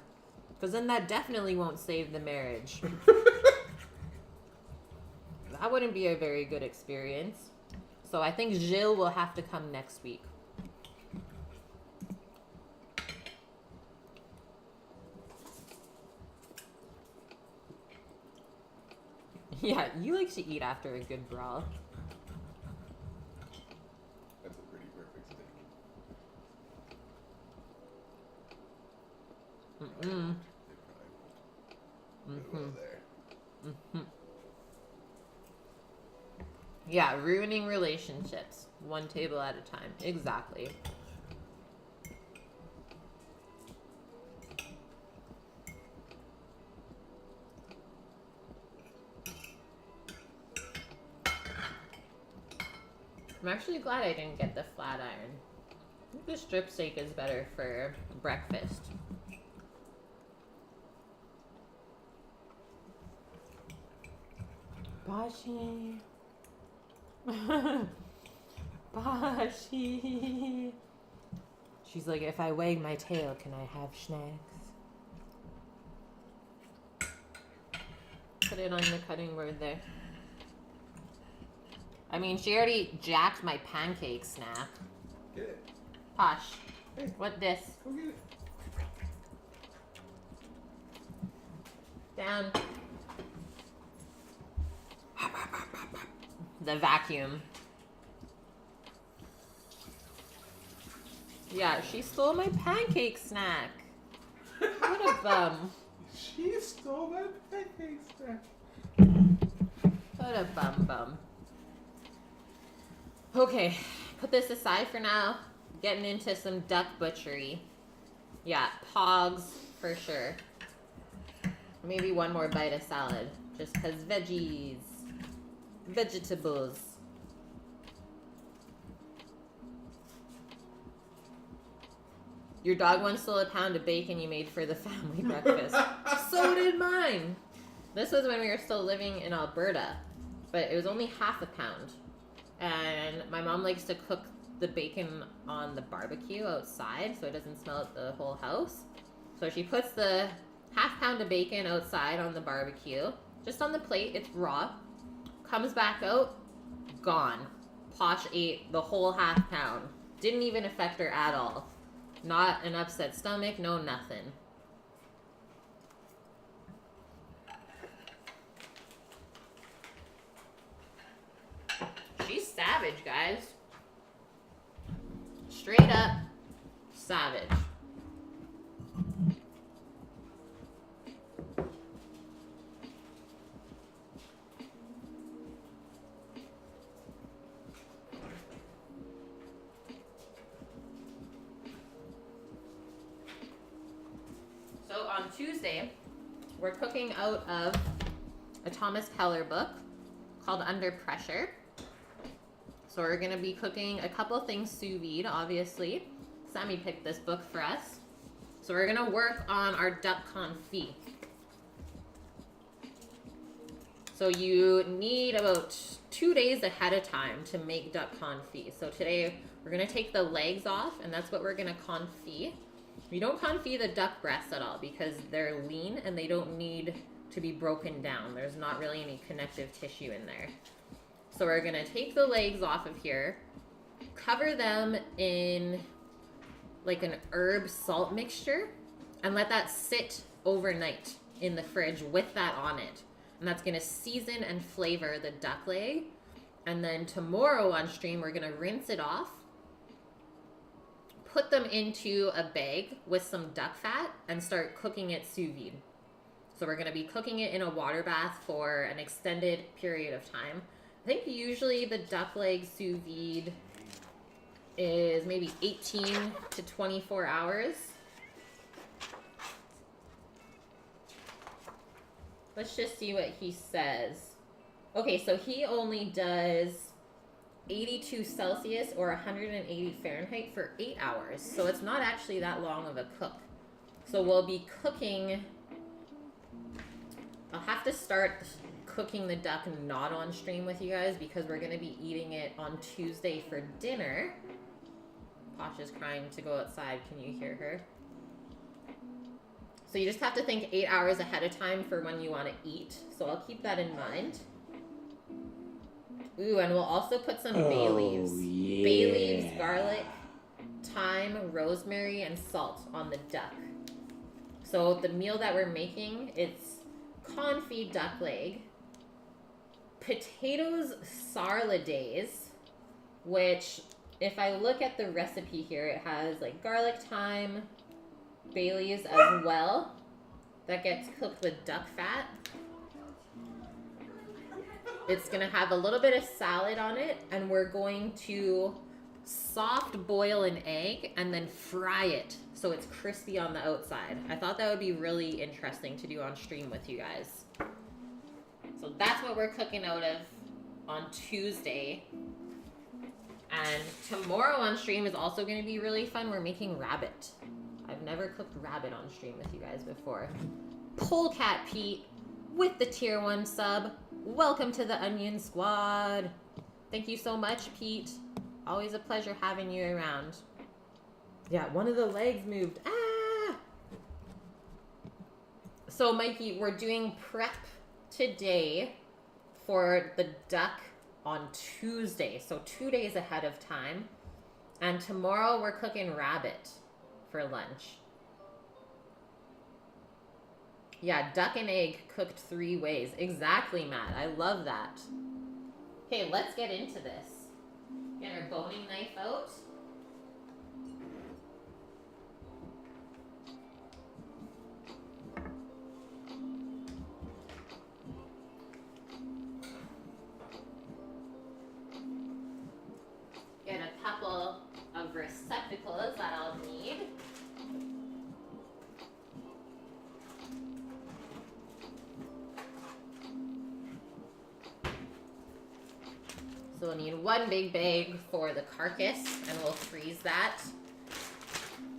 [SPEAKER 4] because then that definitely won't save the marriage. That wouldn't be a very good experience. So I think Gilles will have to come next week. Yeah, you like to eat after a good brawl.
[SPEAKER 3] That's a pretty perfect steak.
[SPEAKER 4] Mm-mm.
[SPEAKER 3] They probably won't go well there.
[SPEAKER 4] Mm-hmm. Yeah, ruining relationships. One table at a time. Exactly. I'm actually glad I didn't get the flat iron. I think the strip steak is better for breakfast. Bashi. Bashi. She's like, if I wag my tail, can I have snacks? Put it on the cutting board there. I mean, she already jacked my pancake snack.
[SPEAKER 3] Get it.
[SPEAKER 4] Posh.
[SPEAKER 3] Hey.
[SPEAKER 4] What this?
[SPEAKER 3] Go get it.
[SPEAKER 4] Down. The vacuum. Yeah, she stole my pancake snack. What a bum.
[SPEAKER 3] She stole my pancake snack.
[SPEAKER 4] What a bum. Okay, put this aside for now. Getting into some duck butchery. Yeah, pogs for sure. Maybe one more bite of salad. Just because veggies. Vegetables. Your dog once stole a pound of bacon you made for the family breakfast. So did mine. This was when we were still living in Alberta. But it was only half a pound. And my mom likes to cook the bacon on the barbecue outside so it doesn't smell at the whole house. So she puts the half pound of bacon outside on the barbecue, just on the plate. It's raw. Comes back out, gone. Posh ate the whole half pound. Didn't even affect her at all. Not an upset stomach, no nothing. She's savage, guys. Straight up savage. So on Tuesday, we're cooking out of a Thomas Keller book called Under Pressure. So we're going to be cooking a couple things sous vide, obviously. Sammy picked this book for us. So we're going to work on our duck confit. So you need about 2 days ahead of time to make duck confit. So today we're going to take the legs off, and that's what we're going to confit. We don't confit the duck breasts at all because they're lean and they don't need to be broken down. There's not really any connective tissue in there. So we're going to take the legs off of here, cover them in like an herb salt mixture, and let that sit overnight in the fridge with that on it. And that's going to season and flavor the duck leg. And then tomorrow on stream, we're gonna rinse it off, put them into a bag with some duck fat, and start cooking it sous vide. So we're gonna be cooking it in a water bath for an extended period of time. I think usually the duck leg sous vide is maybe 18 to 24 hours. Let's just see what he says. Okay, so he only does 82 Celsius or 180 Fahrenheit for 8 hours. So it's not actually that long of a cook. So we'll be cooking... I'll have to start cooking the duck not on stream with you guys because we're going to be eating it on Tuesday for dinner. Posh is crying to go outside. Can you hear her? So you just have to think 8 hours ahead of time for when you want to eat. So I'll keep that in mind. Ooh, and we'll also put some bay leaves.
[SPEAKER 1] Yeah.
[SPEAKER 4] Bay leaves, garlic, thyme, rosemary, and salt on the duck. So the meal that we're making, it's confit duck leg, potatoes sarladaise, which if I look at the recipe here, it has like garlic, thyme, bay leaves as well. That gets cooked with duck fat. It's gonna have a little bit of salad on it, and we're going to soft boil an egg and then fry it so it's crispy on the outside. I thought that would be really interesting to do on stream with you guys. So that's what we're cooking out of on Tuesday. And tomorrow on stream is also going to be really fun. We're making rabbit. I've never cooked rabbit on stream with you guys before. Polecat Pete with the tier 1 sub. Welcome to the Onion Squad. Thank you so much, Pete. Always a pleasure having you around. Yeah, one of the legs moved. Ah! So, Mikey, we're doing prep today for the duck on Tuesday. So 2 days ahead of time. And tomorrow we're cooking rabbit for lunch. Yeah, duck and egg cooked 3 ways. Exactly, Matt. I love that. Okay, let's get into this. Get our boning knife out. Get a couple of receptacles that I'll need. So we'll need 1 big bag for the carcass, and we'll freeze that.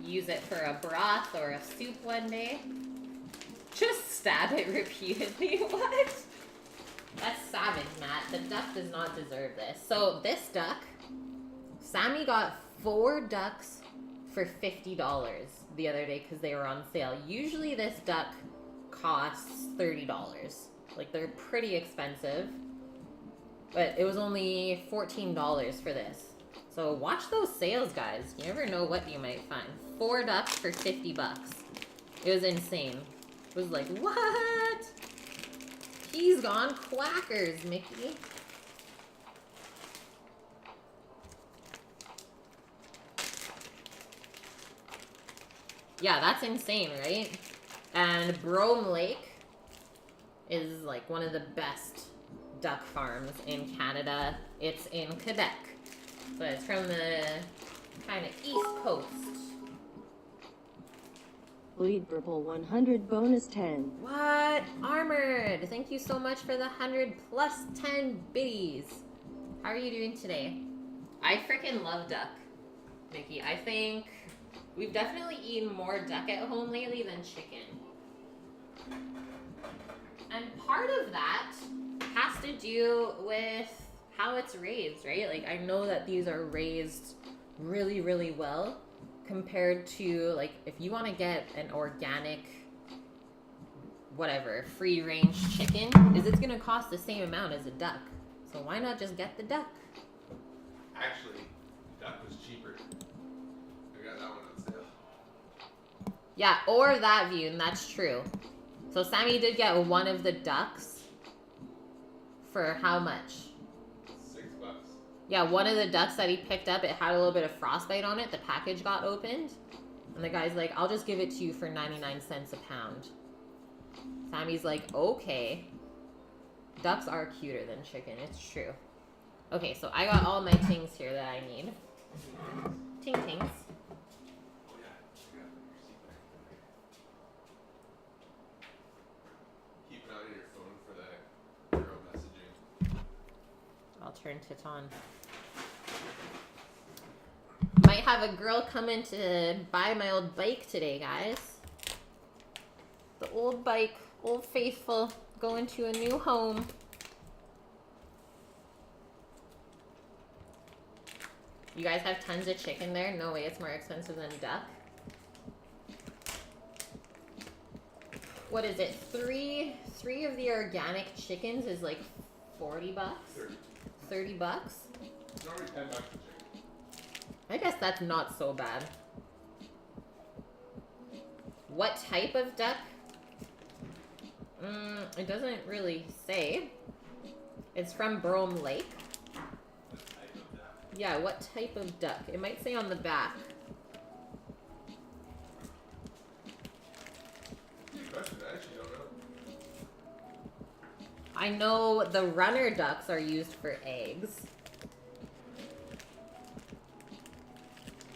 [SPEAKER 4] Use it for a broth or a soup one day. Just stab it repeatedly. What? That's savage, Matt. The duck does not deserve this. So this duck, Sammy got 4 ducks for $50 the other day because they were on sale. Usually this duck costs $30. Like, they're pretty expensive. But it was only $14 for this. So watch those sales, guys. You never know what you might find. 4 ducks for $50. It was insane. It was like, what? He's gone quackers, Mickey. Yeah, that's insane, right? And Brome Lake is like one of the best duck farms in Canada. It's in Quebec. So it's from the kind of east coast.
[SPEAKER 6] Bleed Purple 100 bonus 10.
[SPEAKER 4] What? Armored! Thank you so much for the 100 plus 10 biddies. How are you doing today? I freaking love duck, Mickey. I think we've definitely eaten more duck at home lately than chicken. And part of that has to do with how it's raised, right? Like, I know that these are raised really, really well compared to, like, if you want to get an organic, whatever, free-range chicken, it's going to cost the same amount as a duck. So why not just get the duck?
[SPEAKER 3] Actually, duck was cheaper. I got that one on sale.
[SPEAKER 4] Yeah, or that view, and that's true. So Sammy did get one of the ducks for how much?
[SPEAKER 3] $6.
[SPEAKER 4] Yeah, one of the ducks that he picked up, it had a little bit of frostbite on it. The package got opened. And the guy's like, I'll just give it to you for 99 cents a pound. Sammy's like, okay. Ducks are cuter than chicken, it's true. Okay, so I got all my things here that I need. Ting tings.
[SPEAKER 3] Keep an eye on your phone for that girl messaging.
[SPEAKER 4] I'll turn it on. Might have a girl come in to buy my old bike today, guys. The old bike, Old Faithful, going to a new home. You guys have tons of chicken there? No way, it's more expensive than duck. What is it? Three of the organic chickens is like 40 bucks? 30 bucks?
[SPEAKER 3] It's already 10 bucks a chicken.
[SPEAKER 4] I guess that's not so bad. What type of duck? It doesn't really say. It's from Brome Lake. Yeah, what type of duck? It might say on the back.
[SPEAKER 3] Good question, I actually don't know.
[SPEAKER 4] I know the runner ducks are used for eggs.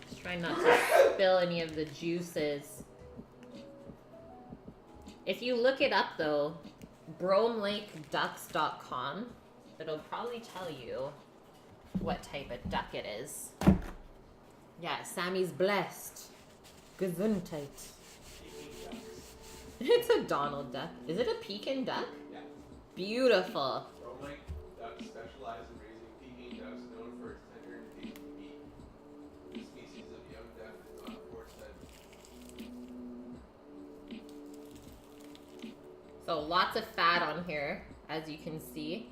[SPEAKER 4] Just trying not to spill any of the juices. If you look it up though, bromelakeducks.com, it'll probably tell you what type of duck it is. Yeah, Sammy's blessed. Gesundheit. It's a Donald duck. Is it a Pekin duck?
[SPEAKER 3] Yeah.
[SPEAKER 4] Beautiful.
[SPEAKER 3] Brome Lake ducks specialize in raising Peking ducks known for its tender and tasty meat. This species of young duck is not force-fed.
[SPEAKER 4] So lots of fat on here, as you can see.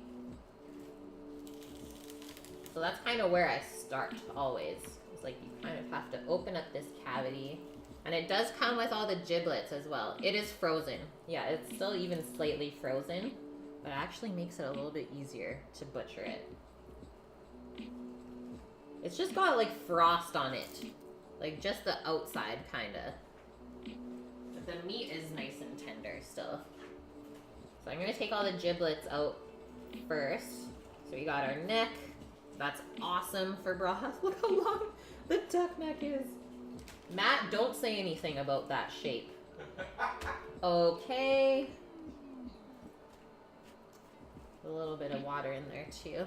[SPEAKER 4] So that's kind of where I start always. It's like you kind of have to open up this cavity. And it does come with all the giblets as well. It is frozen. Yeah, it's still even slightly frozen, but it actually makes it a little bit easier to butcher it. It's just got like frost on it. Like just the outside kinda. But the meat is nice and tender still. So I'm gonna take all the giblets out first. So we got our neck. That's awesome for broth. Look how long the duck neck is. Matt, don't say anything about that shape. Okay. A little bit of water in there too.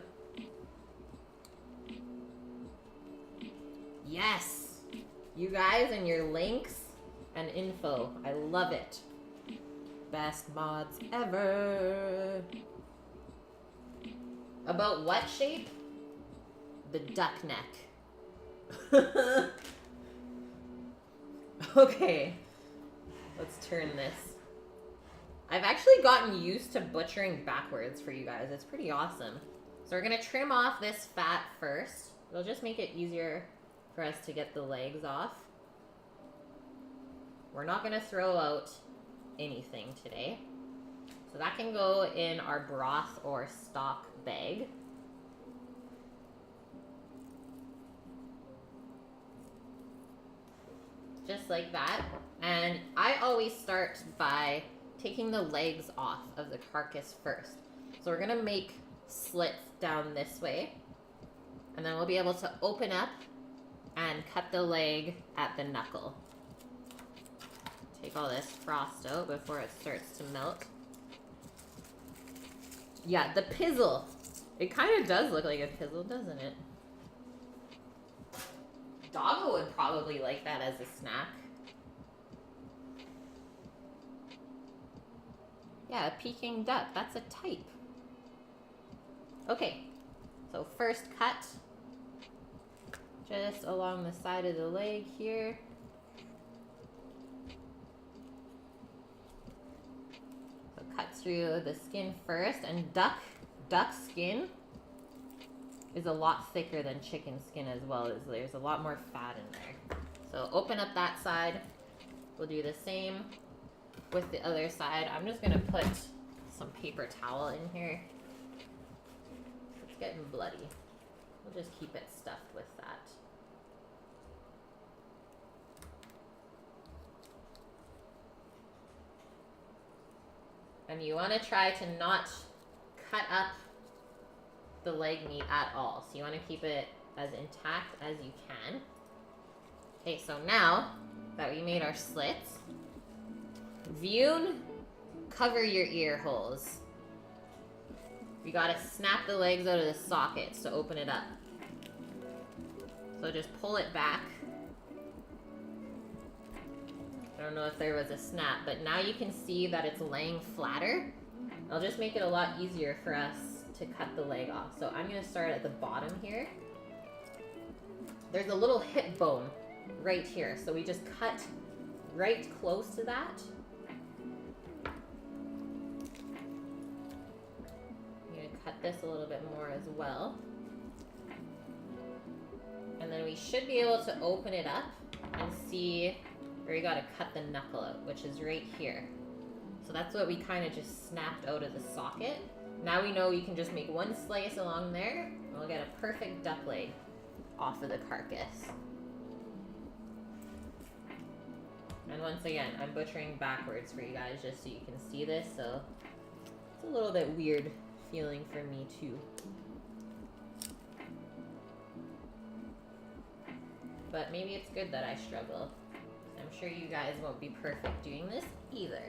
[SPEAKER 4] Yes! You guys and your links and info. I love it. Best mods ever. About what shape? The duck neck. Okay. Let's turn this. I've actually gotten used to butchering backwards for you guys. It's pretty awesome. So we're gonna trim off this fat first. It'll just make it easier for us to get the legs off. We're not gonna throw out anything today. So that can go in our broth or stock bag. Just like that. And I always start by taking the legs off of the carcass first. So we're gonna make slits down this way. And then we'll be able to open up and cut the leg at the knuckle. Take all this frost out before it starts to melt. Yeah, the pizzle. It kind of does look like a pizzle, doesn't it? Doggo would probably like that as a snack. Yeah, a Peking duck. That's a type. Okay, so first cut. Just along the side of the leg here. So cut through the skin first. And duck skin is a lot thicker than chicken skin as well. There's a lot more fat in there. So open up that side. We'll do the same with the other side. I'm just gonna put some paper towel in here. It's getting bloody. We'll just keep it stuffed with that. And you want to try to not cut up the leg meat at all. So you want to keep it as intact as you can. Okay, so now that we made our slits, Vune, cover your ear holes. You gotta snap the legs out of the sockets to open it up. So just pull it back. I don't know if there was a snap, but now you can see that it's laying flatter. It'll just make it a lot easier for us to cut the leg off. So I'm gonna start at the bottom here. There's a little hip bone right here. So we just cut right close to that. I'm gonna cut this a little bit more as well. And then we should be able to open it up and see where you gotta cut the knuckle out, which is right here. So that's what we kind of just snapped out of the socket. Now we know you can just make one slice along there, and we'll get a perfect duck leg off of the carcass. And once again, I'm butchering backwards for you guys just so you can see this, so it's a little bit weird feeling for me too. But maybe it's good that I struggle. I'm sure you guys won't be perfect doing this either.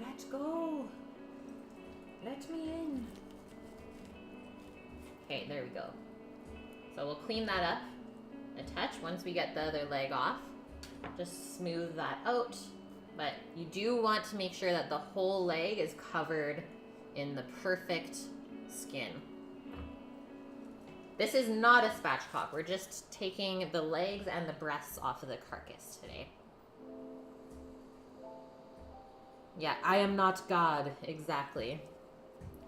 [SPEAKER 4] Let's go. Let me in. Okay, there we go. So we'll clean that up a touch once we get the other leg off. Just smooth that out. But you do want to make sure that the whole leg is covered in the perfect skin. This is not a spatchcock. We're just taking the legs and the breasts off of the carcass today. Yeah, I am not God. Exactly.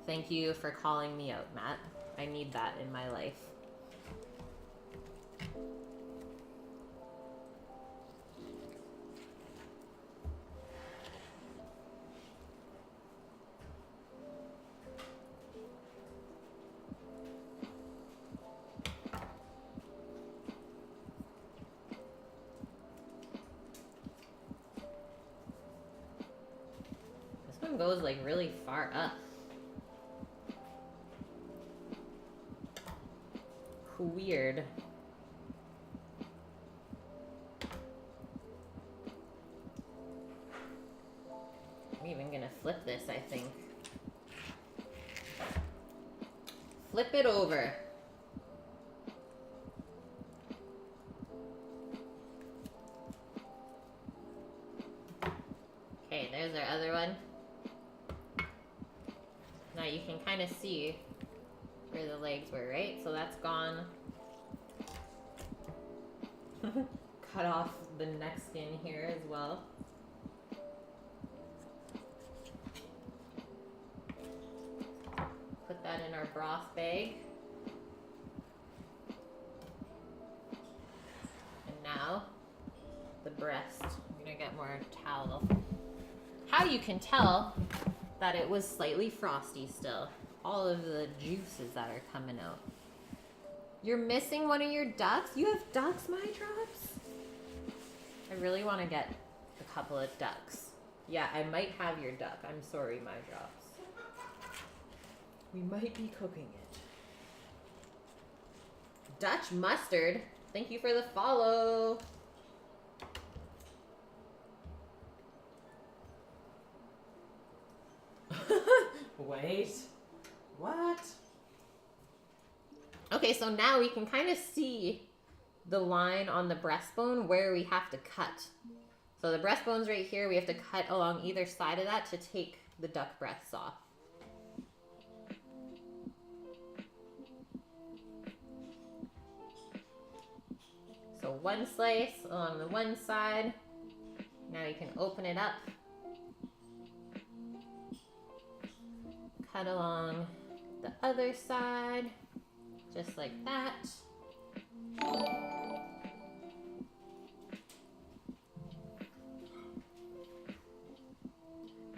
[SPEAKER 4] Thank you for calling me out, Matt. I need that in my life. This one goes like really far up. Weird. I'm even gonna flip this, I think. Flip it over. Okay, there's our other one. Now you can kind of see where the legs were, right? So that's gone. Cut off the neck skin here as well. Put that in our broth bag. And now, the breast. I'm gonna get more towel. How you can tell that it was slightly frosty still. All of the juices that are coming out. You're missing one of your ducks? You have ducks, my drops? I really want to get a couple of ducks. Yeah, I might have your duck. I'm sorry, my drops. We might be cooking it. Dutch mustard. Thank you for the follow. Wait. What? Okay, so now we can kind of see the line on the breastbone where we have to cut. So the breastbone's right here. We have to cut along either side of that to take the duck breasts off. So one slice along the one side. Now you can open it up. Cut along the other side. Just like that.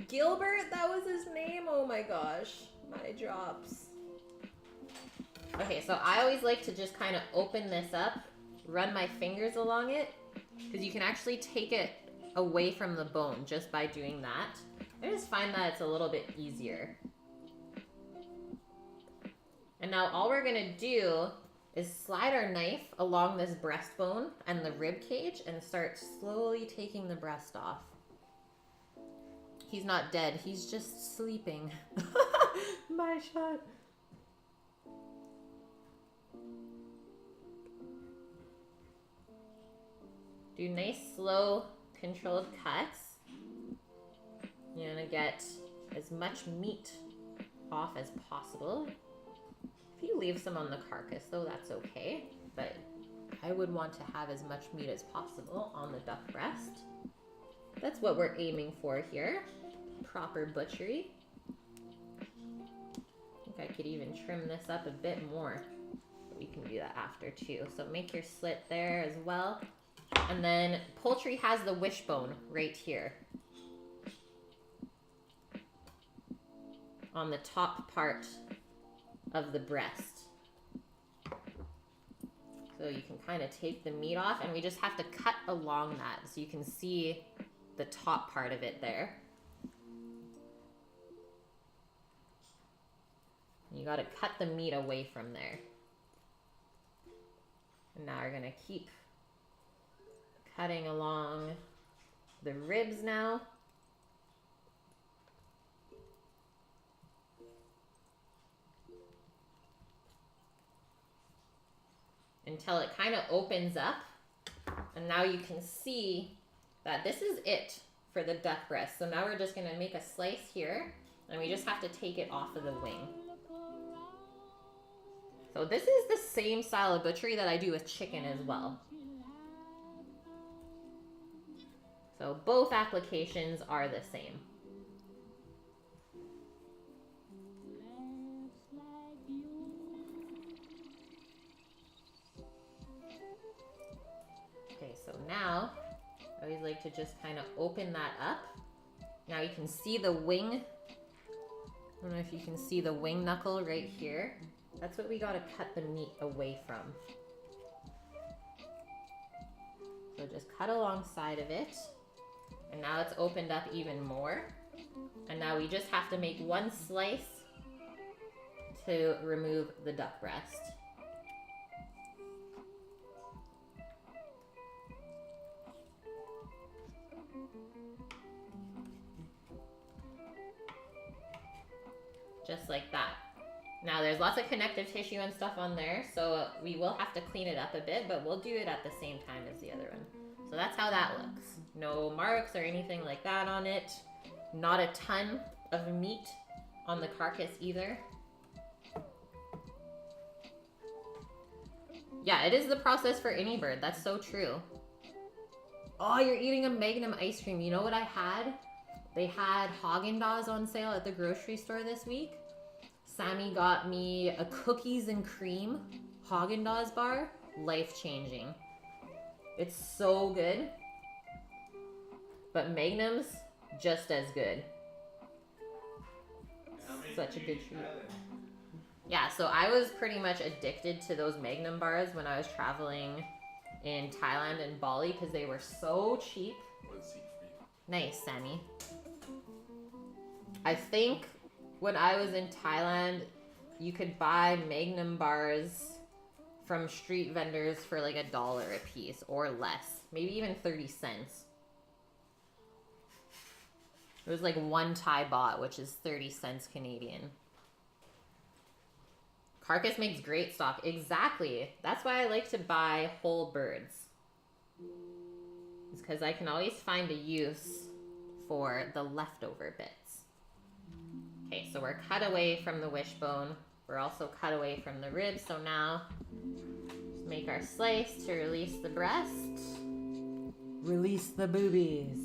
[SPEAKER 4] Gilbert, that was his name? Oh my gosh, my drops. Okay, so I always like to just kind of open this up, run my fingers along it, because you can actually take it away from the bone just by doing that. I just find that it's a little bit easier. And now all we're gonna do is slide our knife along this breastbone and the rib cage and start slowly taking the breast off. He's not dead, he's just sleeping. My shot. Do nice, slow, controlled cuts. You're gonna get as much meat off as possible. If you leave some on the carcass, though, that's okay. But I would want to have as much meat as possible on the duck breast. That's what we're aiming for here. Proper butchery. I think I could even trim this up a bit more. But we can do that after too. So make your slit there as well. And then poultry has the wishbone right here. On the top part of the breast. So you can kind of take the meat off, and we just have to cut along that so you can see the top part of it there. You got to cut the meat away from there. And now we're going to keep cutting along the ribs now. Until it kind of opens up. And now you can see that this is it for the duck breast. So now we're just going to make a slice here, and we just have to take it off of the wing. So this is the same style of butchery that I do with chicken as well. So both applications are the same. Okay, so now I always like to just kind of open that up. Now you can see the wing. I don't know if you can see the wing knuckle right here. That's what we gotta cut the meat away from. So just cut alongside of it. And now it's opened up even more. And now we just have to make one slice to remove the duck breast. Just like that. Now there's lots of connective tissue and stuff on there, so we will have to clean it up a bit, but we'll do it at the same time as the other one. So that's how that looks. No marks or anything like that on it. Not a ton of meat on the carcass either. Yeah, it is the process for any bird. That's so true. Oh, you're eating a Magnum ice cream. You know what I had? They had Haagen-Dazs on sale at the grocery store this week. Sammy got me a cookies and cream Haagen-Dazs bar. Life-changing. It's so good. But Magnum's just as good. Such a good treat. Yeah, so I was pretty much addicted to those Magnum bars when I was traveling in Thailand and Bali because they were so cheap. Nice, Sammy. I think when I was in Thailand, you could buy Magnum bars from street vendors for like $1 a piece or less. Maybe even 30 cents. It was like 1 Thai baht, which is 30 cents Canadian. Carcass makes great stock. Exactly. That's why I like to buy whole birds. It's because I can always find a use for the leftover bits. Okay, so we're cut away from the wishbone. We're also cut away from the ribs. So now, just make our slice to release the breast. Release the boobies.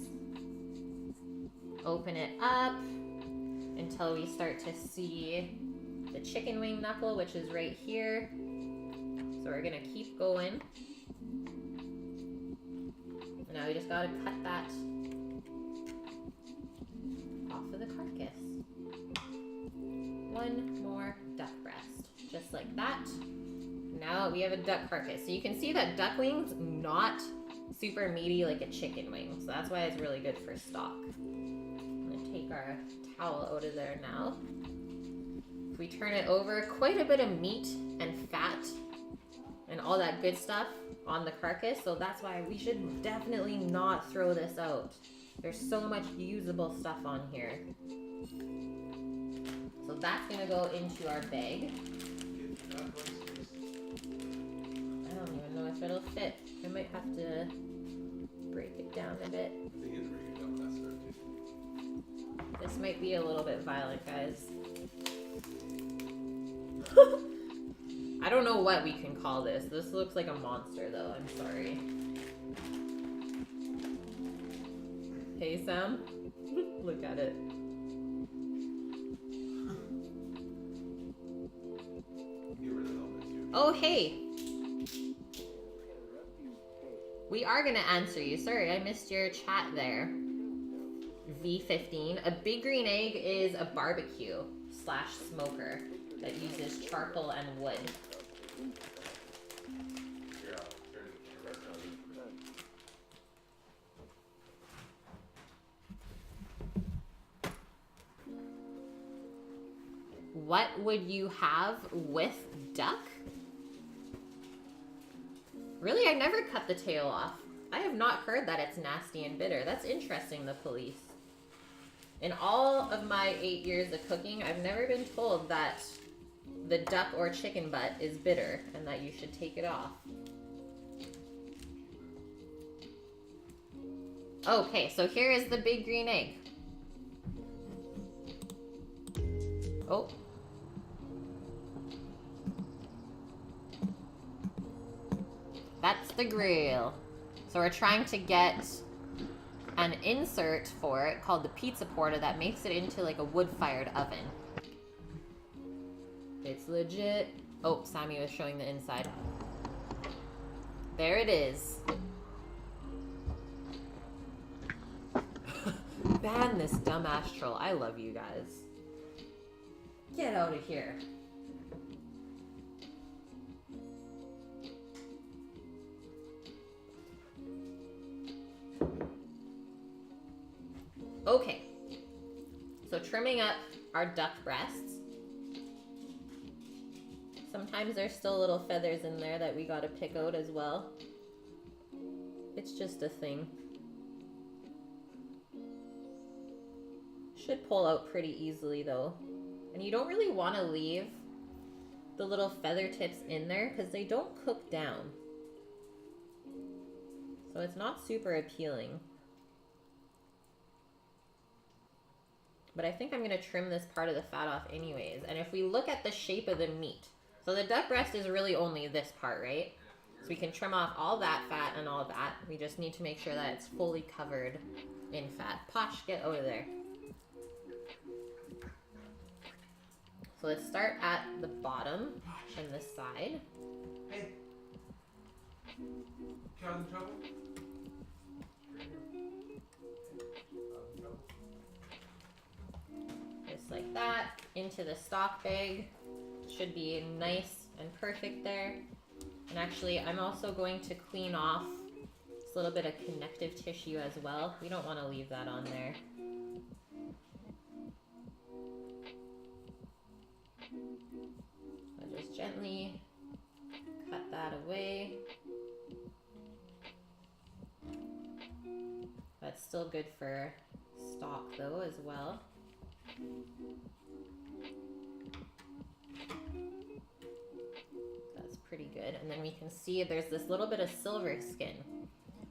[SPEAKER 4] Open it up until we start to see the chicken wing knuckle, which is right here. So we're gonna keep going. Now we just gotta cut that off of the carcass. One more duck breast, just like that. Now we have a duck carcass. So you can see that duck wing's not super meaty like a chicken wing. So that's why it's really good for stock. I'm gonna take our towel out of there now. If we turn it over, quite a bit of meat and fat and all that good stuff on the carcass. So that's why we should definitely not throw this out. There's so much usable stuff on here. So that's gonna go into our bag. I don't even know if it'll fit. I might have to break it down a bit. This might be a little bit violent, guys. I don't know what we can call this. This looks like a monster though, I'm sorry. Hey Sam, look at it. Oh hey! We are gonna answer you. Sorry, I missed your chat there. V15. A big green egg is a barbecue / smoker that uses charcoal and wood. What would you have with duck? Really, I never cut the tail off. I have not heard that it's nasty and bitter. That's interesting, the police. In all of my 8 years of cooking, I've never been told that the duck or chicken butt is bitter and that you should take it off. Okay, so here is the big green egg. Oh. That's the grill. So we're trying to get an insert for it called the pizza porta that makes it into like a wood-fired oven. It's legit. Oh, Sammy was showing the inside. There it is. Ban this dumbass troll. I love you guys. Get out of here. Okay, so trimming up our duck breasts. Sometimes there's still little feathers in there that we gotta pick out as well. It's just a thing. Should pull out pretty easily though. And you don't really want to leave the little feather tips in there because they don't cook down. So it's not super appealing. But I think I'm going to trim this part of the fat off anyways. And if we look at the shape of the meat, so the duck breast is really only this part, right? So we can trim off all that fat and all that. We just need to make sure that it's fully covered in fat. Posh, get out of there. So let's start at the bottom and the side.
[SPEAKER 3] Hey. Charles in trouble?
[SPEAKER 4] Just like that, into the stock bag. Should be nice and perfect there. And actually, I'm also going to clean off this little bit of connective tissue as well. We don't want to leave that on there. So just gently cut that away. That's still good for stock though as well. That's pretty good. And then we can see there's this little bit of silver skin.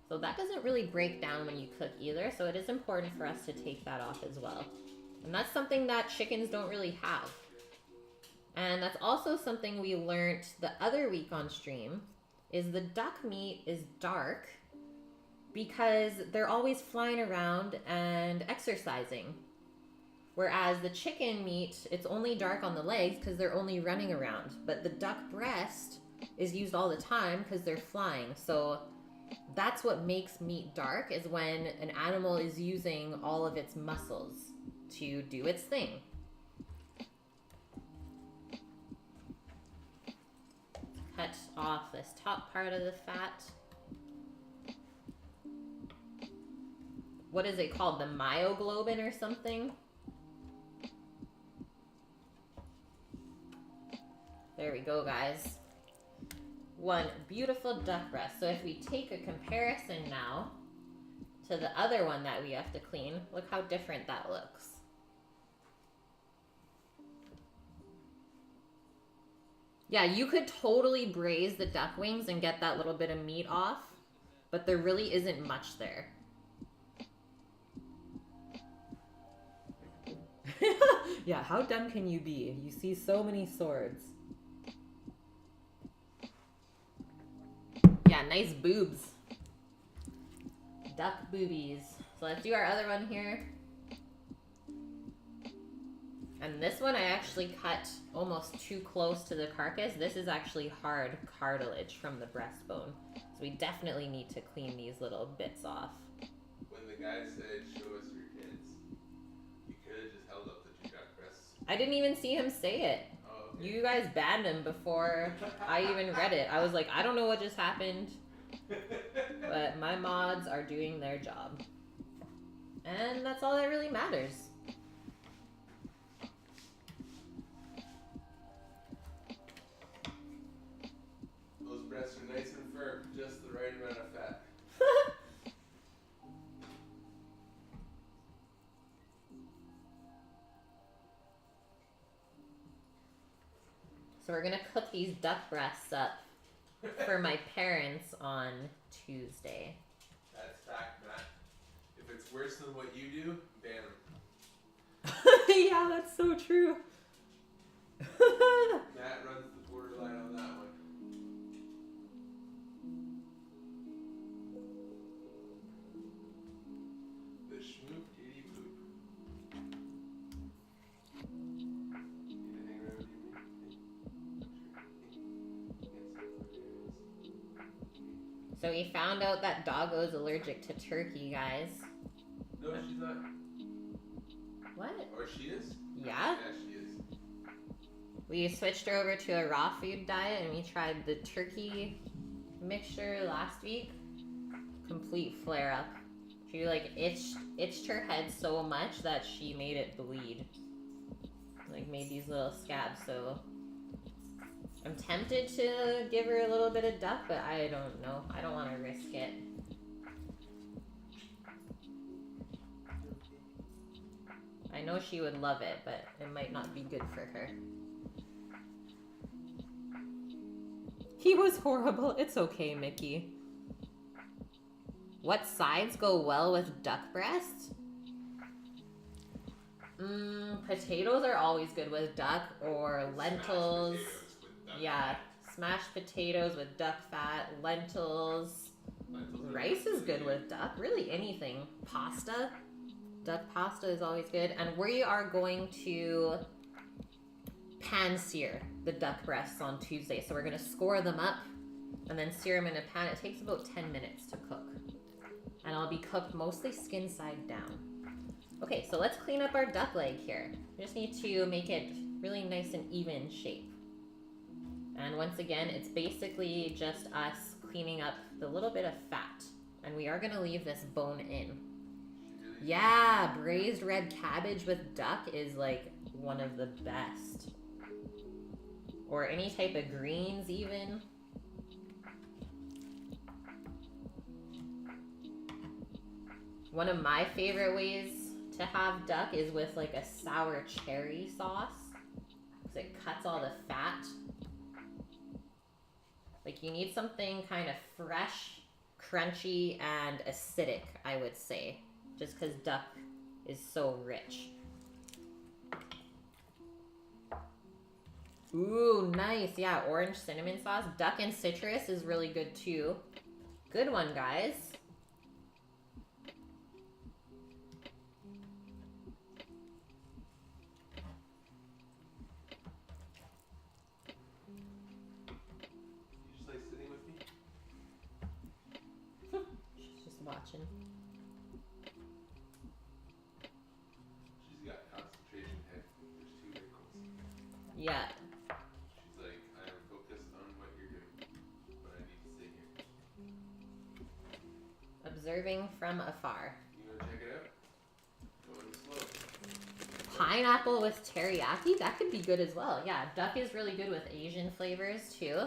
[SPEAKER 4] So that doesn't really break down when you cook either. So it is important for us to take that off as well. And that's something that chickens don't really have. And that's also something we learned the other week on stream, is the duck meat is dark because they're always flying around and exercising. Whereas the chicken meat, it's only dark on the legs because they're only running around. But the duck breast is used all the time because they're flying. So that's what makes meat dark, is when an animal is using all of its muscles to do its thing. Cut off this top part of the fat. What is it called? The myoglobin or something? There we go, guys. One beautiful duck breast. So if we take a comparison now to the other one that we have to clean, look how different that looks. Yeah, you could totally braise the duck wings and get that little bit of meat off, but there really isn't much there. Yeah, how dumb can you be? You see so many swords. Yeah, nice boobs. Duck boobies. So let's do our other one here. And this one I actually cut almost too close to the carcass. This is actually hard cartilage from the breastbone. So we definitely need to clean these little bits off.
[SPEAKER 3] When the guy said, show us your kids, you could have just held up the two duck breasts.
[SPEAKER 4] I didn't even see him say it.
[SPEAKER 3] Oh, okay.
[SPEAKER 4] You guys banned him before I even read it. I was like, I don't know what just happened, but my mods are doing their job. And that's all that really matters.
[SPEAKER 3] Those breasts are nice and firm, just the right amount of fat.
[SPEAKER 4] So we're gonna cook these duck breasts up for my parents on Tuesday.
[SPEAKER 3] That's fact, Matt. If it's worse than what you do, ban him.
[SPEAKER 4] Yeah, that's so true.
[SPEAKER 3] Matt runs the borderline on that one. The schmoop diddy poop. Need to hang around with you, mate?
[SPEAKER 4] So we found out that Doggo's allergic to turkey, guys.
[SPEAKER 3] No, she's not.
[SPEAKER 4] What?
[SPEAKER 3] Or she is?
[SPEAKER 4] Yeah?
[SPEAKER 3] Yeah, she is.
[SPEAKER 4] We switched her over to a raw food diet and we tried the turkey mixture last week. Complete flare up. She like itched her head so much that she made it bleed. Like made these little scabs, so I'm tempted to give her a little bit of duck, but I don't know. I don't want to risk it. I know she would love it, but it might not be good for her. He was horrible. It's okay, Mickey. What sides go well with duck breast? Potatoes are always good with duck, or lentils. Yeah, smashed potatoes with duck fat, lentils. Rice is good with duck. Really anything. Pasta. Duck pasta is always good. And we are going to pan sear the duck breasts on Tuesday. So we're going to score them up and then sear them in a pan. It takes about 10 minutes to cook. And I'll be cooked mostly skin side down. Okay, so let's clean up our duck leg here. We just need to make it really nice and even shape. And once again, it's basically just us cleaning up the little bit of fat. And we are going to leave this bone in. Yeah, braised red cabbage with duck is like one of the best. Or any type of greens even. One of my favorite ways to have duck is with like a sour cherry sauce. Because it cuts all the fat. Like you need something kind of fresh, crunchy, and acidic, I would say. Just because duck is so rich. Ooh, nice. Yeah, orange cinnamon sauce. Duck and citrus is really good too. Good one, guys. watching.
[SPEAKER 3] She's got concentration head. There's 2 wrinkles.
[SPEAKER 4] Yeah.
[SPEAKER 3] She's like, I am focused on what you're doing, but I need to stay here.
[SPEAKER 4] Observing from afar.
[SPEAKER 3] You wanna check it out? Going slow.
[SPEAKER 4] Pineapple with teriyaki? That could be good as well. Yeah, duck is really good with Asian flavors too.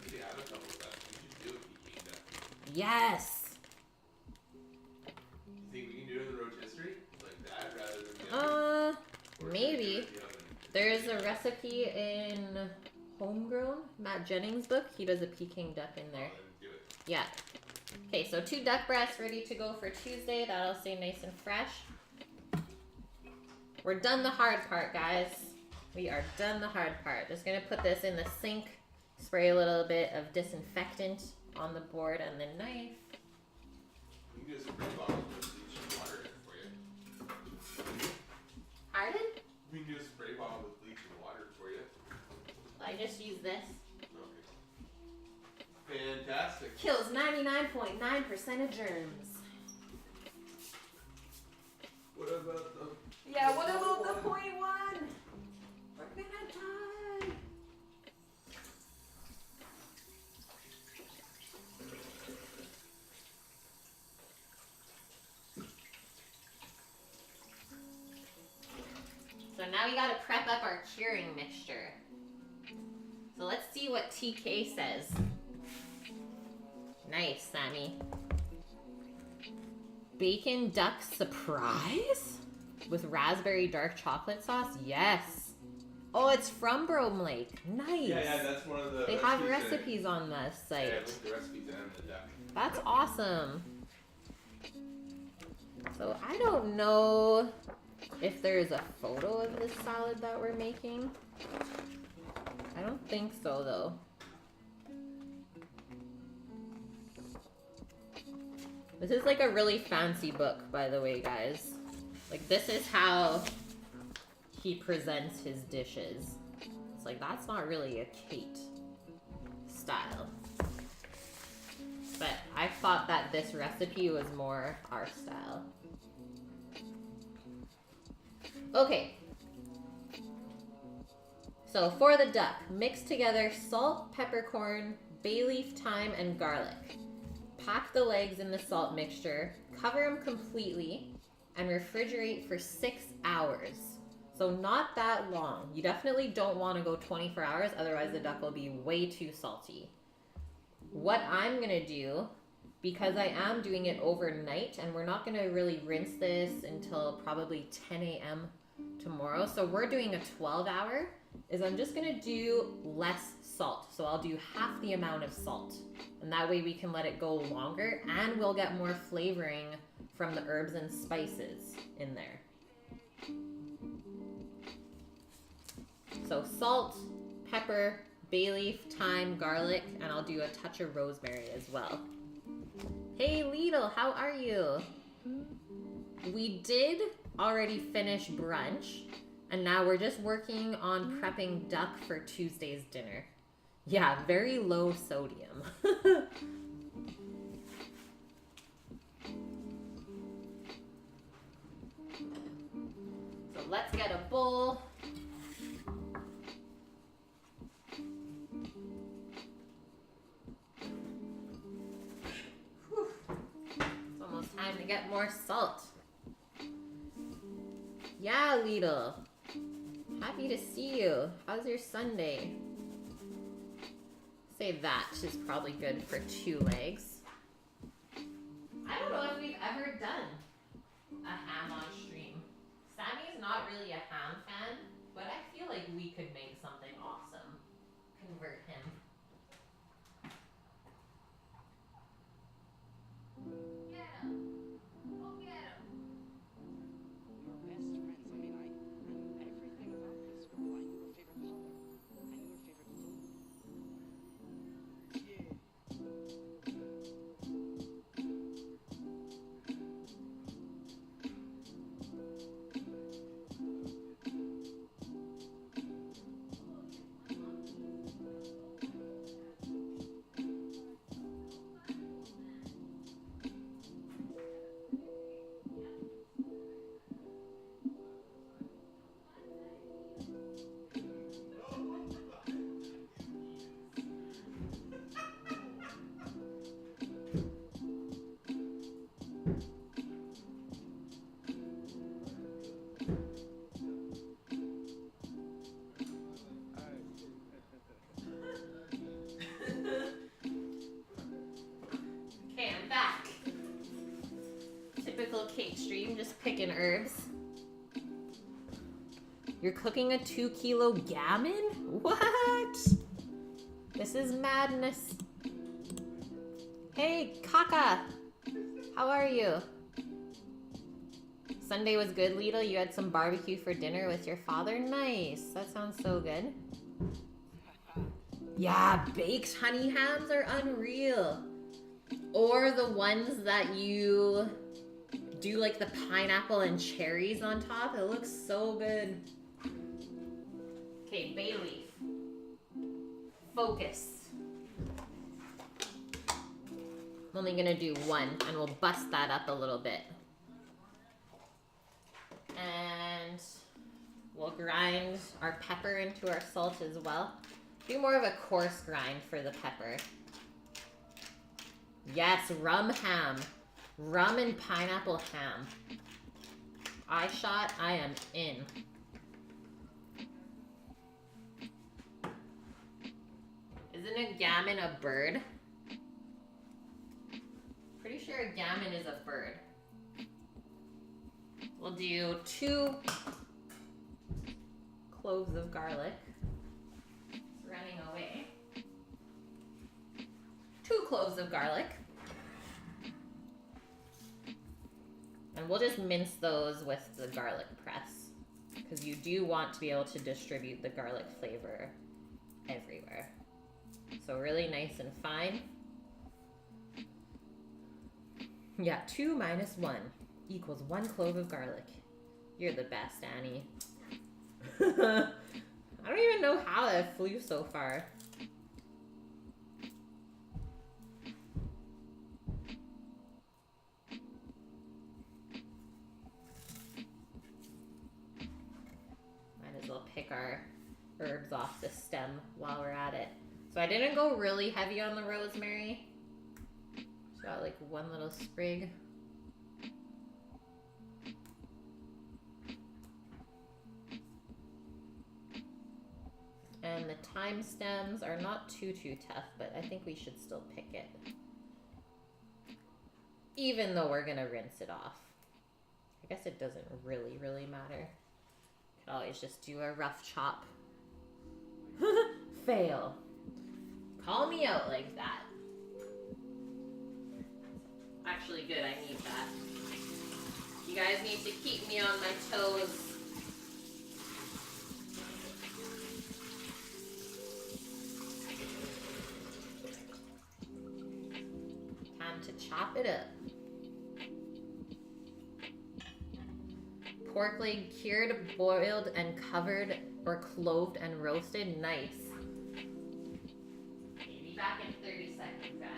[SPEAKER 3] Since you have a couple of ducks, we should do a Peking duck.
[SPEAKER 4] Yes!
[SPEAKER 3] You think we can do it in the rotisserie? Like that rather than the oven? Or should we
[SPEAKER 4] Maybe.
[SPEAKER 3] do it in the oven?
[SPEAKER 4] There's a recipe in Homegrown, Matt Jennings' book. He does a Peking duck in there.
[SPEAKER 3] Oh, then do it.
[SPEAKER 4] Yeah. Okay, so 2 duck breasts ready to go for Tuesday. That'll stay nice and fresh. We're done the hard part, guys. We are done the hard part. Just gonna put this in the sink, spray a little bit of disinfectant on the board and the knife.
[SPEAKER 3] We can do a spray bottle with bleach and water in it for you.
[SPEAKER 4] Pardon?
[SPEAKER 3] We can do a spray bottle with bleach and water for you.
[SPEAKER 4] I just use this.
[SPEAKER 3] Okay. Fantastic.
[SPEAKER 4] Kills 99.9% of germs.
[SPEAKER 3] What about the...
[SPEAKER 4] Yeah, what about the .1? We're gonna die. So now we gotta prep up our curing mixture. So let's see what TK says. Nice, Sammy. Bacon duck surprise? With raspberry dark chocolate sauce? Yes. Oh, it's from Brome Lake. Nice.
[SPEAKER 3] Yeah, that's one of the
[SPEAKER 4] They have
[SPEAKER 3] recipes in it.
[SPEAKER 4] recipes on the
[SPEAKER 3] Yeah,
[SPEAKER 4] site.
[SPEAKER 3] with the recipes and the duck.
[SPEAKER 4] That's awesome. So I don't know if there's a photo of this salad that we're making. I don't think so though. This is like a really fancy book, by the way, guys. Like, this is how he presents his dishes. It's like, that's not really a Kate style. But I thought that this recipe was more our style. Okay. So for the duck, mix together salt, peppercorn, bay leaf, thyme, and garlic. Pack the legs in the salt mixture, cover them completely, and refrigerate for 6 hours. So not that long. You definitely don't want to go 24 hours, otherwise the duck will be way too salty. What I'm gonna do, because I am doing it overnight, and we're not gonna really rinse this until probably 10 a.m. tomorrow, so we're doing a 12-hour, is I'm just gonna do less salt. So I'll do half the amount of salt, and that way we can let it go longer, and we'll get more flavoring from the herbs and spices in there. So salt, pepper, bay leaf, thyme, garlic, and I'll do a touch of rosemary as well. Hey Lidl, how are you? We did already finish brunch, and now we're just working on prepping duck for Tuesday's dinner. Yeah, very low sodium. So let's get a bowl. Whew. It's almost time to get more salt. Yeah, Lidl. Happy to see you. How's your Sunday? Say that is probably good for 2 legs. I don't know if we've ever done a ham on stream. Sammy's not really a ham fan, but I feel like we could make something awesome. Convert him. Get him. Go get him.
[SPEAKER 6] We're best friends. I mean, I knew everything about this girl. I knew her favorite color. I knew her favorite food.
[SPEAKER 4] You're cooking a 2-kilo gammon? What? This is madness. Hey, Kaka. How are you? Sunday was good, Lidl. You had some barbecue for dinner with your father? Nice. That sounds so good. Yeah, baked honey hams are unreal. Or the ones that you do like the pineapple and cherries on top. It looks so good. Okay, bay leaf. Focus. I'm only gonna do one and we'll bust that up a little bit. And we'll grind our pepper into our salt as well. Do more of a coarse grind for the pepper. Yes, rum ham. Rum and pineapple ham. I am in. Isn't a gammon a bird? Pretty sure a gammon is a bird. We'll do 2 cloves of garlic. It's running away. 2 cloves of garlic. And we'll just mince those with the garlic press, because you do want to be able to distribute the garlic flavor everywhere. So really nice and fine. Yeah, 2 minus 1 equals 1 clove of garlic. You're the best, Annie. I don't even know how that flew so far. Might as well pick our herbs off the stem while we're at it. So I didn't go really heavy on the rosemary. Just got like 1 little sprig. And the thyme stems are not too tough, but I think we should still pick it. Even though we're gonna rinse it off. I guess it doesn't really matter. Could always just do a rough chop. Fail. Call me out like that. Actually good, I need that. You guys need to keep me on my toes. Time to chop it up. Pork leg cured, boiled, and covered, or cloved and roasted. Nice. Okay, be back in 30 seconds, guys.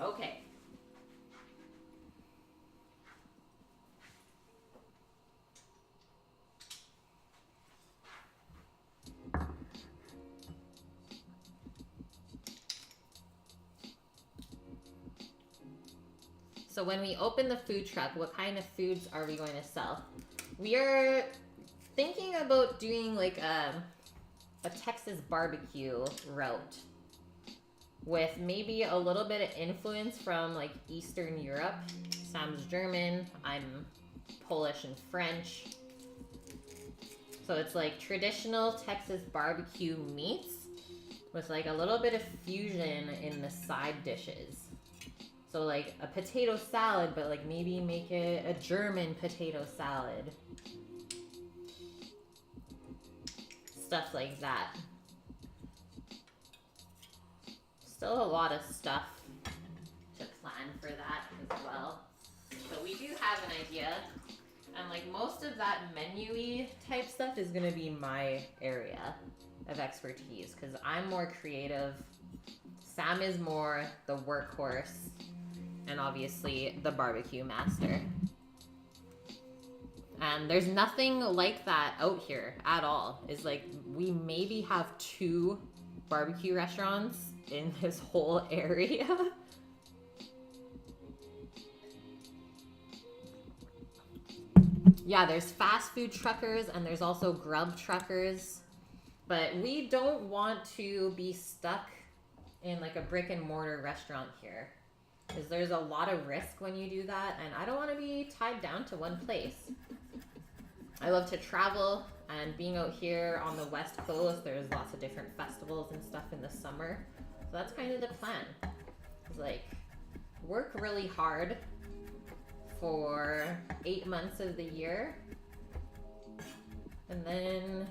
[SPEAKER 4] Okay. So when we open the food truck, what kind of foods are we going to sell? We are thinking about doing like a Texas barbecue route with maybe a little bit of influence from like Eastern Europe. Sam's German, I'm Polish and French. So it's like traditional Texas barbecue meats with like a little bit of fusion in the side dishes. So like a potato salad, but like maybe make it a German potato salad. Stuff like that. Still a lot of stuff to plan for that as well. So we do have an idea. And like most of that menu-y type stuff is gonna be my area. of expertise because I'm more creative. Sam is more the workhorse and obviously the barbecue master. And there's nothing like that out here at all. It's like we maybe have 2 barbecue restaurants in this whole area. Yeah, there's fast food truckers and there's also grub truckers. But we don't want to be stuck in like a brick and mortar restaurant here. Because there's a lot of risk when you do that, and I don't want to be tied down to one place. I love to travel, and being out here on the West Coast, there's lots of different festivals and stuff in the summer. So that's kind of the plan. It's like, work really hard for 8 months of the year, and then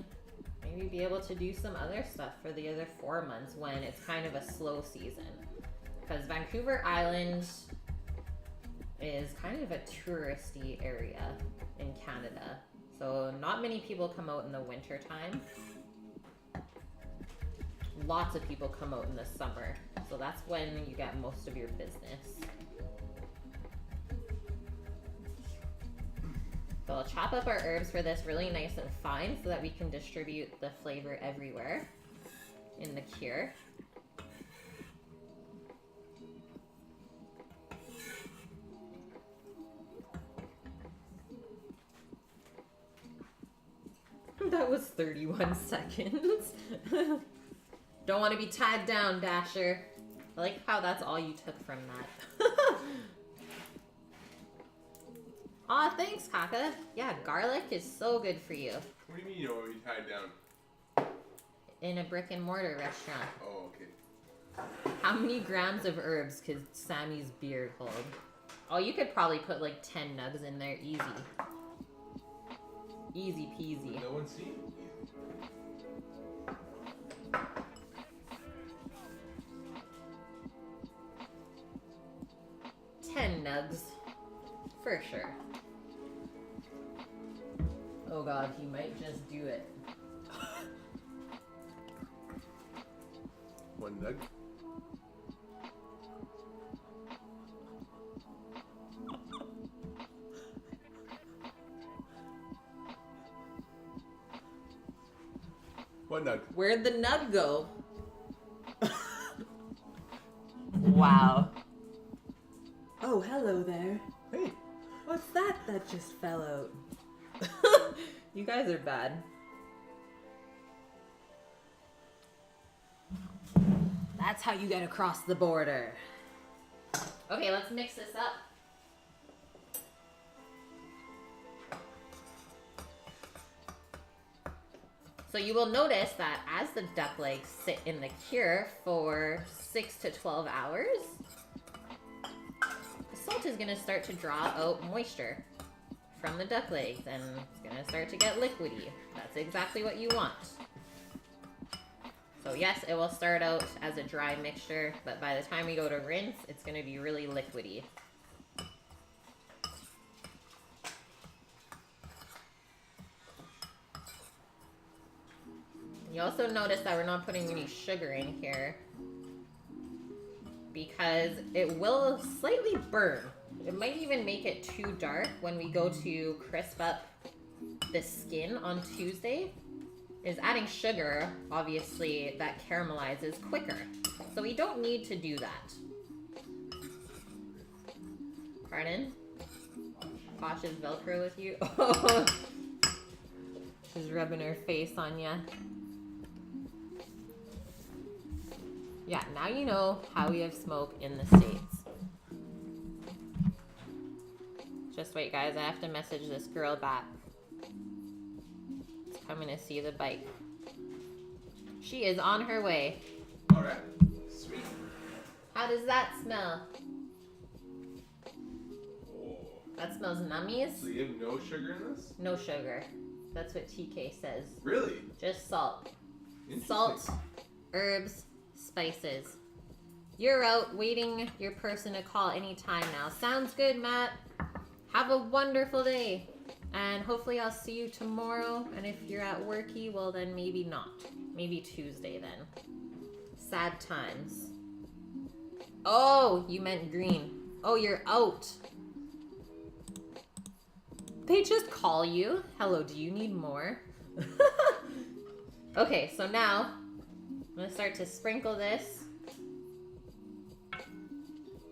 [SPEAKER 4] maybe be able to do some other stuff for the other 4 months when it's kind of a slow season. Because Vancouver Island is kind of a touristy area in Canada. So not many people come out in the winter time. Lots of people come out in the summer. So that's when you get most of your business. So I'll chop up our herbs for this really nice and fine so that we can distribute the flavor everywhere in the cure. That was 31 seconds. Don't want to be tied down, Dasher. I like how that's all you took from that. Aw, thanks, Kaka. Yeah, garlic is so good for you.
[SPEAKER 3] What do you mean you don't want to be tied down?
[SPEAKER 4] In a brick and mortar restaurant.
[SPEAKER 3] Oh, okay.
[SPEAKER 4] How many grams of herbs could Sammy's beard hold? Oh, you could probably put like 10 nugs in there, easy. Easy peasy.
[SPEAKER 3] No one's seen.
[SPEAKER 4] 10 nugs. For sure. Oh god, he might just do it.
[SPEAKER 3] One nug. One nug.
[SPEAKER 4] Where'd the nug go? Wow.
[SPEAKER 7] Oh, hello there.
[SPEAKER 3] Hey.
[SPEAKER 7] What's that just fell out?
[SPEAKER 4] You guys are bad. That's how you get across the border. Okay, let's mix this up. So you will notice that as the duck legs sit in the cure for 6 to 12 hours, the salt is going to start to draw out moisture from the duck legs and it's going to start to get liquidy. That's exactly what you want. So yes, it will start out as a dry mixture, but by the time we go to rinse, it's going to be really liquidy. You also notice that we're not putting any sugar in here because it will slightly burn. It might even make it too dark when we go to crisp up the skin on Tuesday. Is adding sugar, obviously, that caramelizes quicker. So we don't need to do that. Pardon? Posh is Velcro with you? Oh, she's rubbing her face on ya. Yeah, now you know how we have smoke in the States. Just wait, guys. I have to message this girl back. It's coming to see the bike. She is on her way.
[SPEAKER 3] Alright. Sweet.
[SPEAKER 4] How does that smell?
[SPEAKER 3] Oh.
[SPEAKER 4] That smells nummies.
[SPEAKER 3] So you have no sugar in this?
[SPEAKER 4] No sugar. That's what TK says.
[SPEAKER 3] Really?
[SPEAKER 4] Just salt.
[SPEAKER 3] Interesting.
[SPEAKER 4] Salt, herbs, spices. You're out waiting your person to call anytime now. Sounds good, Matt. Have a wonderful day. And hopefully I'll see you tomorrow. And if you're at worky, well then maybe not. Maybe Tuesday then. Sad times. Oh, you meant green. Oh, you're out. They just call you. Hello, do you need more? Okay, so now I'm gonna start to sprinkle this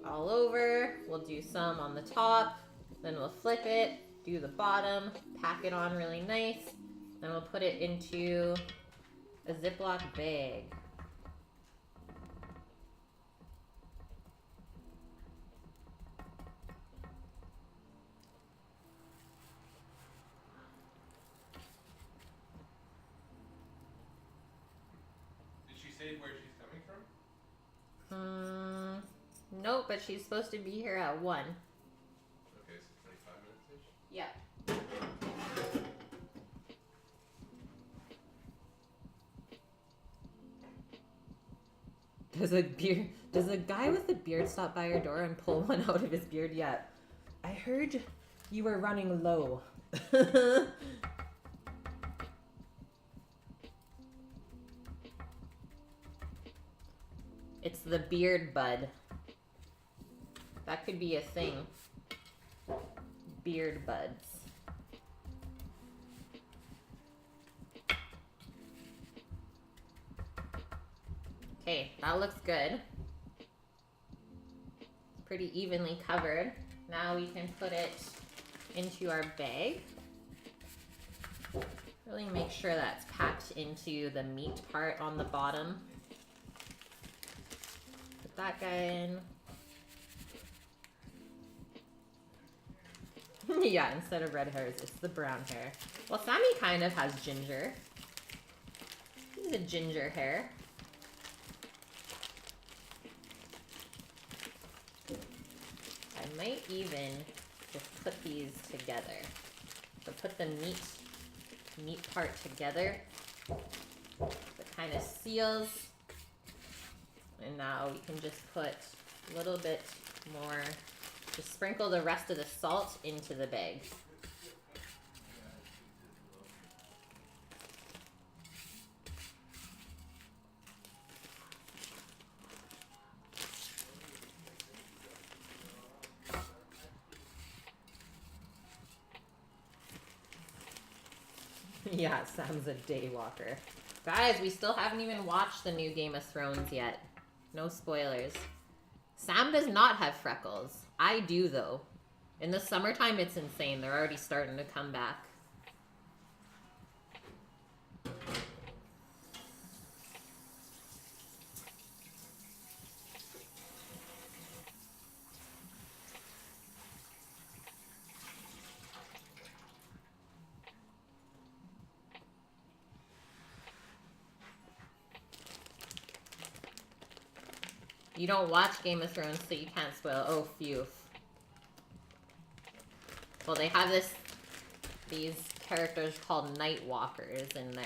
[SPEAKER 4] all over. We'll do some on the top, then we'll flip it, do the bottom, pack it on really nice, then we'll put it into a Ziploc bag.
[SPEAKER 3] Did she say where she's coming from?
[SPEAKER 4] Nope, but she's supposed to be here at 1.
[SPEAKER 3] Okay, so 25 minutes-ish?
[SPEAKER 4] Yeah. Does a guy with a beard stop by your door and pull one out of his beard yet? I heard you were running low. It's the beard bud. That could be a thing. Beard buds. Okay, that looks good. It's pretty evenly covered. Now we can put it into our bag. Really make sure that's packed into the meat part on the bottom. Put that guy in. Yeah, instead of red hairs, it's the brown hair. Well, Sammy kind of has ginger. He's a ginger hair. I might even just put these together. So put the meat part together. That kind of seals. And now we can just put a little bit more, just sprinkle the rest of the salt into the bag. Yeah, Sam's a day walker. Guys, we still haven't even watched the new Game of Thrones yet. No spoilers. Sam does not have freckles. I do, though. In the summertime, it's insane. They're already starting to come back. You don't watch Game of Thrones, so you can't spoil. Oh, phew. Well, they have these characters called Night Walkers in there.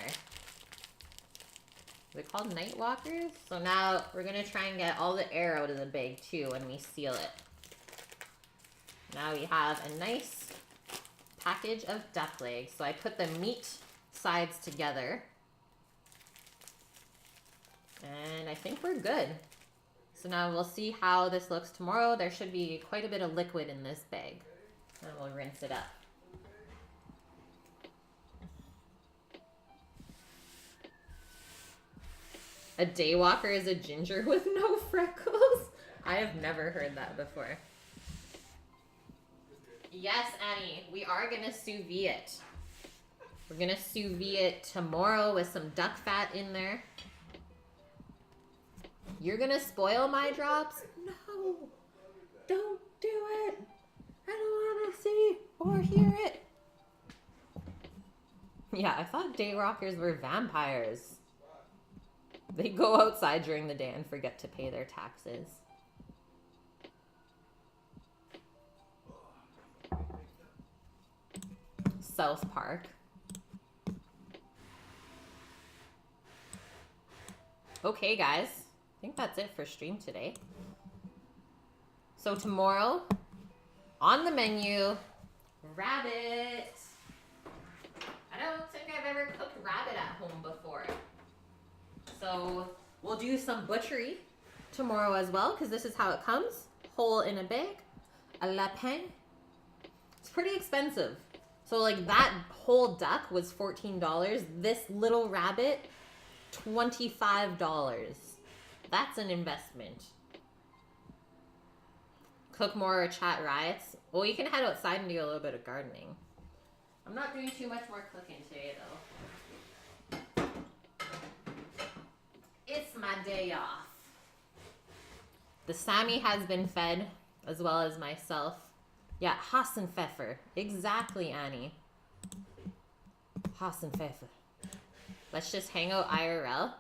[SPEAKER 4] They're called Night Walkers? So now we're gonna try and get all the air out of the bag too when we seal it. Now we have a nice package of duck legs. So I put the meat sides together. And I think we're good. So now we'll see how this looks tomorrow. There should be quite a bit of liquid in this bag. And we'll rinse it up. A daywalker is a ginger with no freckles? I have never heard that before. Yes, Annie, we are gonna sous vide it. We're gonna sous vide it tomorrow with some duck fat in there. You're gonna spoil my drops? No, don't do it. I don't wanna see or hear it. Yeah, I thought day rockers were vampires. They go outside during the day and forget to pay their taxes. South Park. Okay, guys. I think that's it for stream today. So tomorrow, on the menu, rabbit. I don't think I've ever cooked rabbit at home before. So we'll do some butchery tomorrow as well, because this is how it comes. Whole in a bag, a lapin. It's pretty expensive. So like that whole duck was $14. This little rabbit, $25. That's an investment. Cook more or chat riots. Well, you can head outside and do a little bit of gardening. I'm not doing too much more cooking today though. It's my day off. The Sammy has been fed, as well as myself. Yeah, Hassenpfeffer. Exactly, Annie. Hassenpfeffer. Let's just hang out IRL.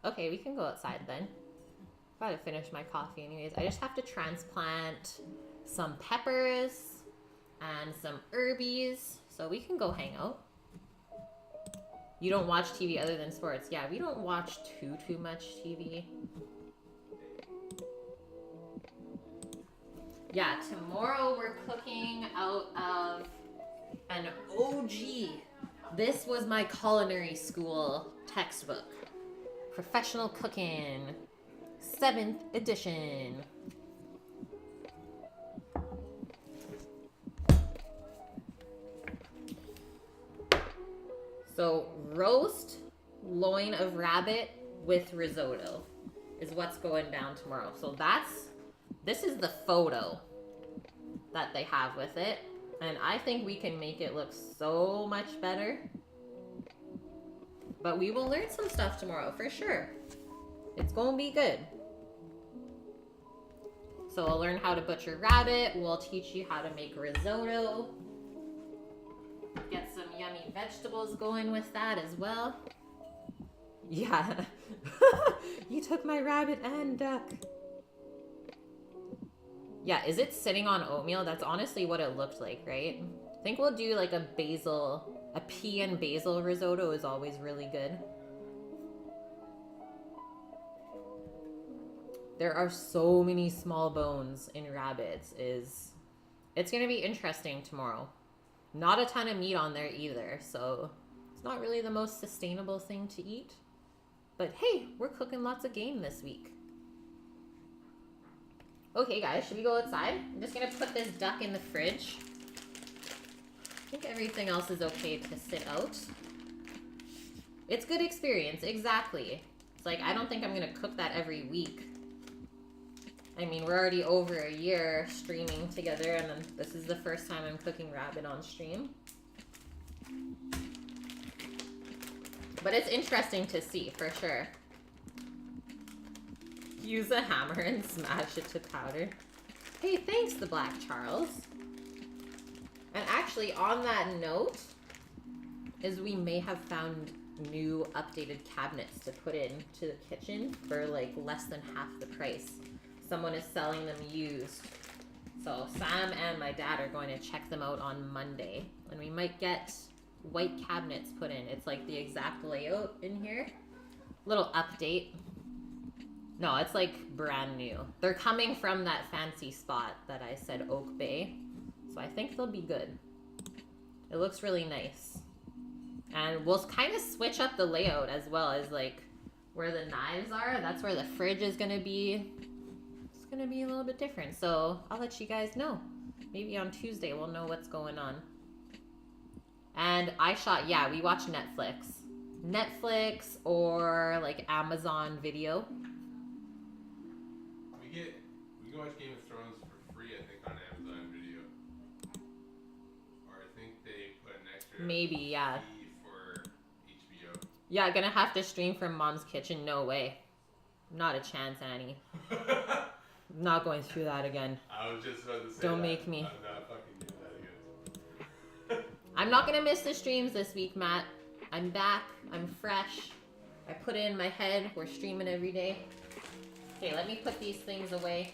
[SPEAKER 4] Okay, we can go outside then. Gotta finish my coffee anyways. I just have to transplant some peppers and some herbies, so we can go hang out. You don't watch TV other than sports. Yeah, we don't watch too much TV. Yeah, tomorrow we're cooking out of an OG. This was my culinary school textbook. Professional Cooking, 7th edition. So roast loin of rabbit with risotto is what's going down tomorrow. So this is the photo that they have with it. And I think we can make it look so much better. But we will learn some stuff tomorrow for sure. It's gonna be good. So we'll learn how to butcher rabbit. We'll teach you how to make risotto. Get some yummy vegetables going with that as well. Yeah. You took my rabbit and duck. Yeah, is it sitting on oatmeal? That's honestly what it looked like, right? I think we'll do like a pea and basil risotto is always really good. There are so many small bones in rabbits. It's gonna be interesting tomorrow. Not a ton of meat on there either, so it's not really the most sustainable thing to eat. But hey, we're cooking lots of game this week. Okay guys, should we go outside? I'm just gonna put this duck in the fridge. I think everything else is okay to sit out. It's good experience, exactly. It's like, I don't think I'm gonna cook that every week. I mean, we're already over a year streaming together, and then this is the first time I'm cooking rabbit on stream. But it's interesting to see, for sure. Use a hammer and smash it to powder. Hey, thanks, the Black Charles. And actually, on that note, is we may have found new updated cabinets to put into the kitchen for like less than half the price. Someone is selling them used. So Sam and my dad are going to check them out on Monday. And we might get white cabinets put in. It's like the exact layout in here. Little update. No, it's like brand new. They're coming from that fancy spot that I said, Oak Bay. So I think they'll be good. It looks really nice. And we'll kind of switch up the layout as well as like where the knives are. That's where the fridge is going to be. It's going to be a little bit different. So I'll let you guys know. Maybe on Tuesday we'll know what's going on. And yeah, we watch Netflix. Netflix or like Amazon Video.
[SPEAKER 3] We can watch Game of Thrones for free, I think, on Amazon Video. Or I think they put an extra
[SPEAKER 4] Maybe, yeah.
[SPEAKER 3] fee for HBO.
[SPEAKER 4] Yeah, gonna have to stream from Mom's Kitchen. No way. Not a chance, Annie. I'm not going through that again.
[SPEAKER 3] I was just about to say
[SPEAKER 4] Don't
[SPEAKER 3] that.
[SPEAKER 4] make me.
[SPEAKER 3] I'm not fucking doing that again.
[SPEAKER 4] I'm not gonna miss the streams this week, Matt. I'm back. I'm fresh. I put it in my head. We're streaming every day. Okay, let me put these things away.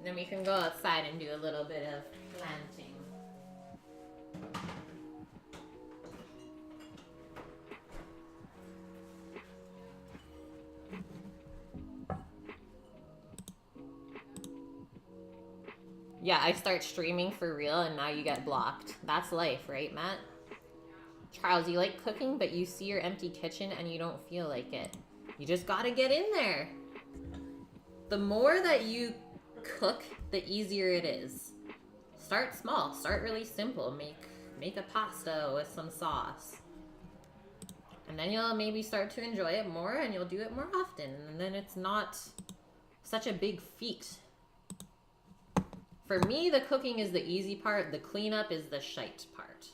[SPEAKER 4] Then we can go outside and do a little bit of planting. Yeah, I start streaming for real and now you get blocked. That's life, right, Matt? Charles, you like cooking, but you see your empty kitchen and you don't feel like it. You just gotta get in there. The more that you cook, the easier it is. Start small. Start really simple. Make a pasta with some sauce. And then you'll maybe start to enjoy it more and you'll do it more often. And then it's not such a big feat. For me, the cooking is the easy part. The cleanup is the shite part.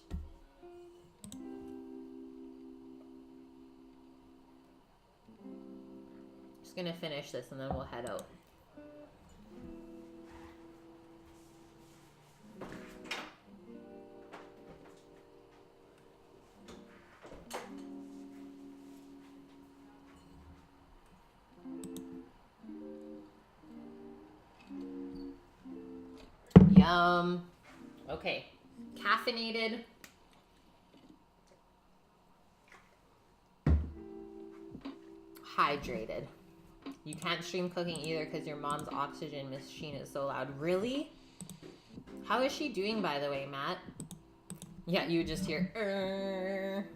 [SPEAKER 4] Just gonna finish this and then we'll head out. Yum. Okay. Caffeinated. Hydrated. You can't stream cooking either because your mom's oxygen machine is so loud. Really? How is she doing, by the way, Matt? Yeah, you just hear.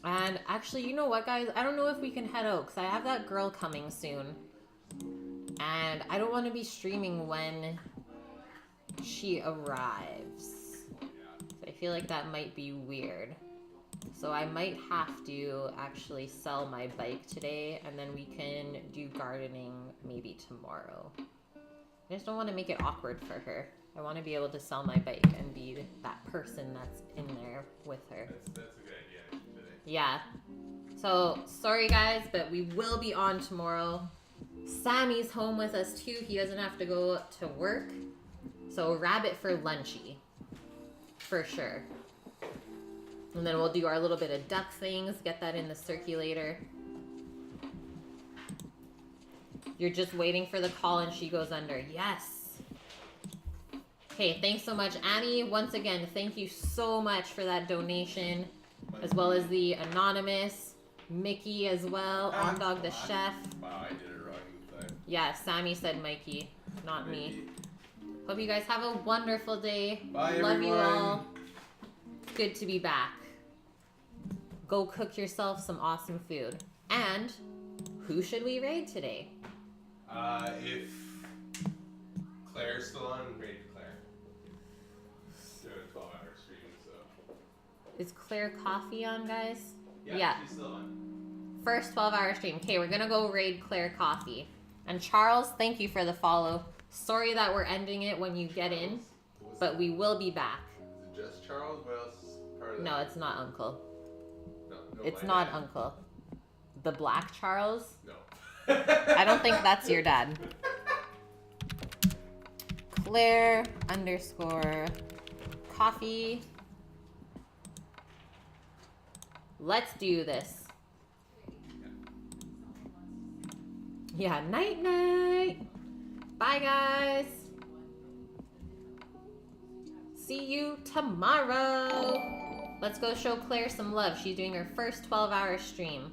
[SPEAKER 4] And actually, you know what, guys? I don't know if we can head out because I have that girl coming soon. And I don't want to be streaming when she arrives. I feel like that might be weird. So I might have to actually sell my bike today and then we can do gardening maybe tomorrow. I just don't want to make it awkward for her. I want to be able to sell my bike and be that person that's in there with her.
[SPEAKER 3] That's a good idea today.
[SPEAKER 4] Yeah. So, sorry guys, but we will be on tomorrow. Sammy's home with us too. He doesn't have to go to work. So, rabbit for lunchy. For sure. And then we'll do our little bit of duck things. Get that in the circulator. You're just waiting for the call and she goes under. Yes. Okay, thanks so much, Annie. Once again, thank you so much for that donation. As well as the anonymous, Mickey as well, On Dog the Chef.
[SPEAKER 3] Wow, I did it wrong time.
[SPEAKER 4] Yeah, Sammy said Mikey, not me. Hope you guys have a wonderful day.
[SPEAKER 3] Bye,
[SPEAKER 4] Love you
[SPEAKER 3] everyone.
[SPEAKER 4] all. It's good to be back. Go cook yourself some awesome food. And who should we raid today?
[SPEAKER 3] If Claire's still on, raid Claire. Doing a 12-hour stream, so.
[SPEAKER 4] Is Claire Coffee on, guys?
[SPEAKER 3] Yeah, she's still on.
[SPEAKER 4] First 12-hour stream. Okay, we're gonna go raid Claire Coffee. And Charles, thank you for the follow. Sorry that we're ending it when you get in, but we will be back.
[SPEAKER 3] Is it just Charles? What else is part of that?
[SPEAKER 4] No, it's not Uncle.
[SPEAKER 3] No,
[SPEAKER 4] It's
[SPEAKER 3] my
[SPEAKER 4] not
[SPEAKER 3] dad.
[SPEAKER 4] Uncle. The Black Charles?
[SPEAKER 3] No.
[SPEAKER 4] I don't think that's your dad. Claire _ coffee. Let's do this. Yeah, night night. Bye guys. See you tomorrow. Let's go show Claire some love. She's doing her first 12-hour stream.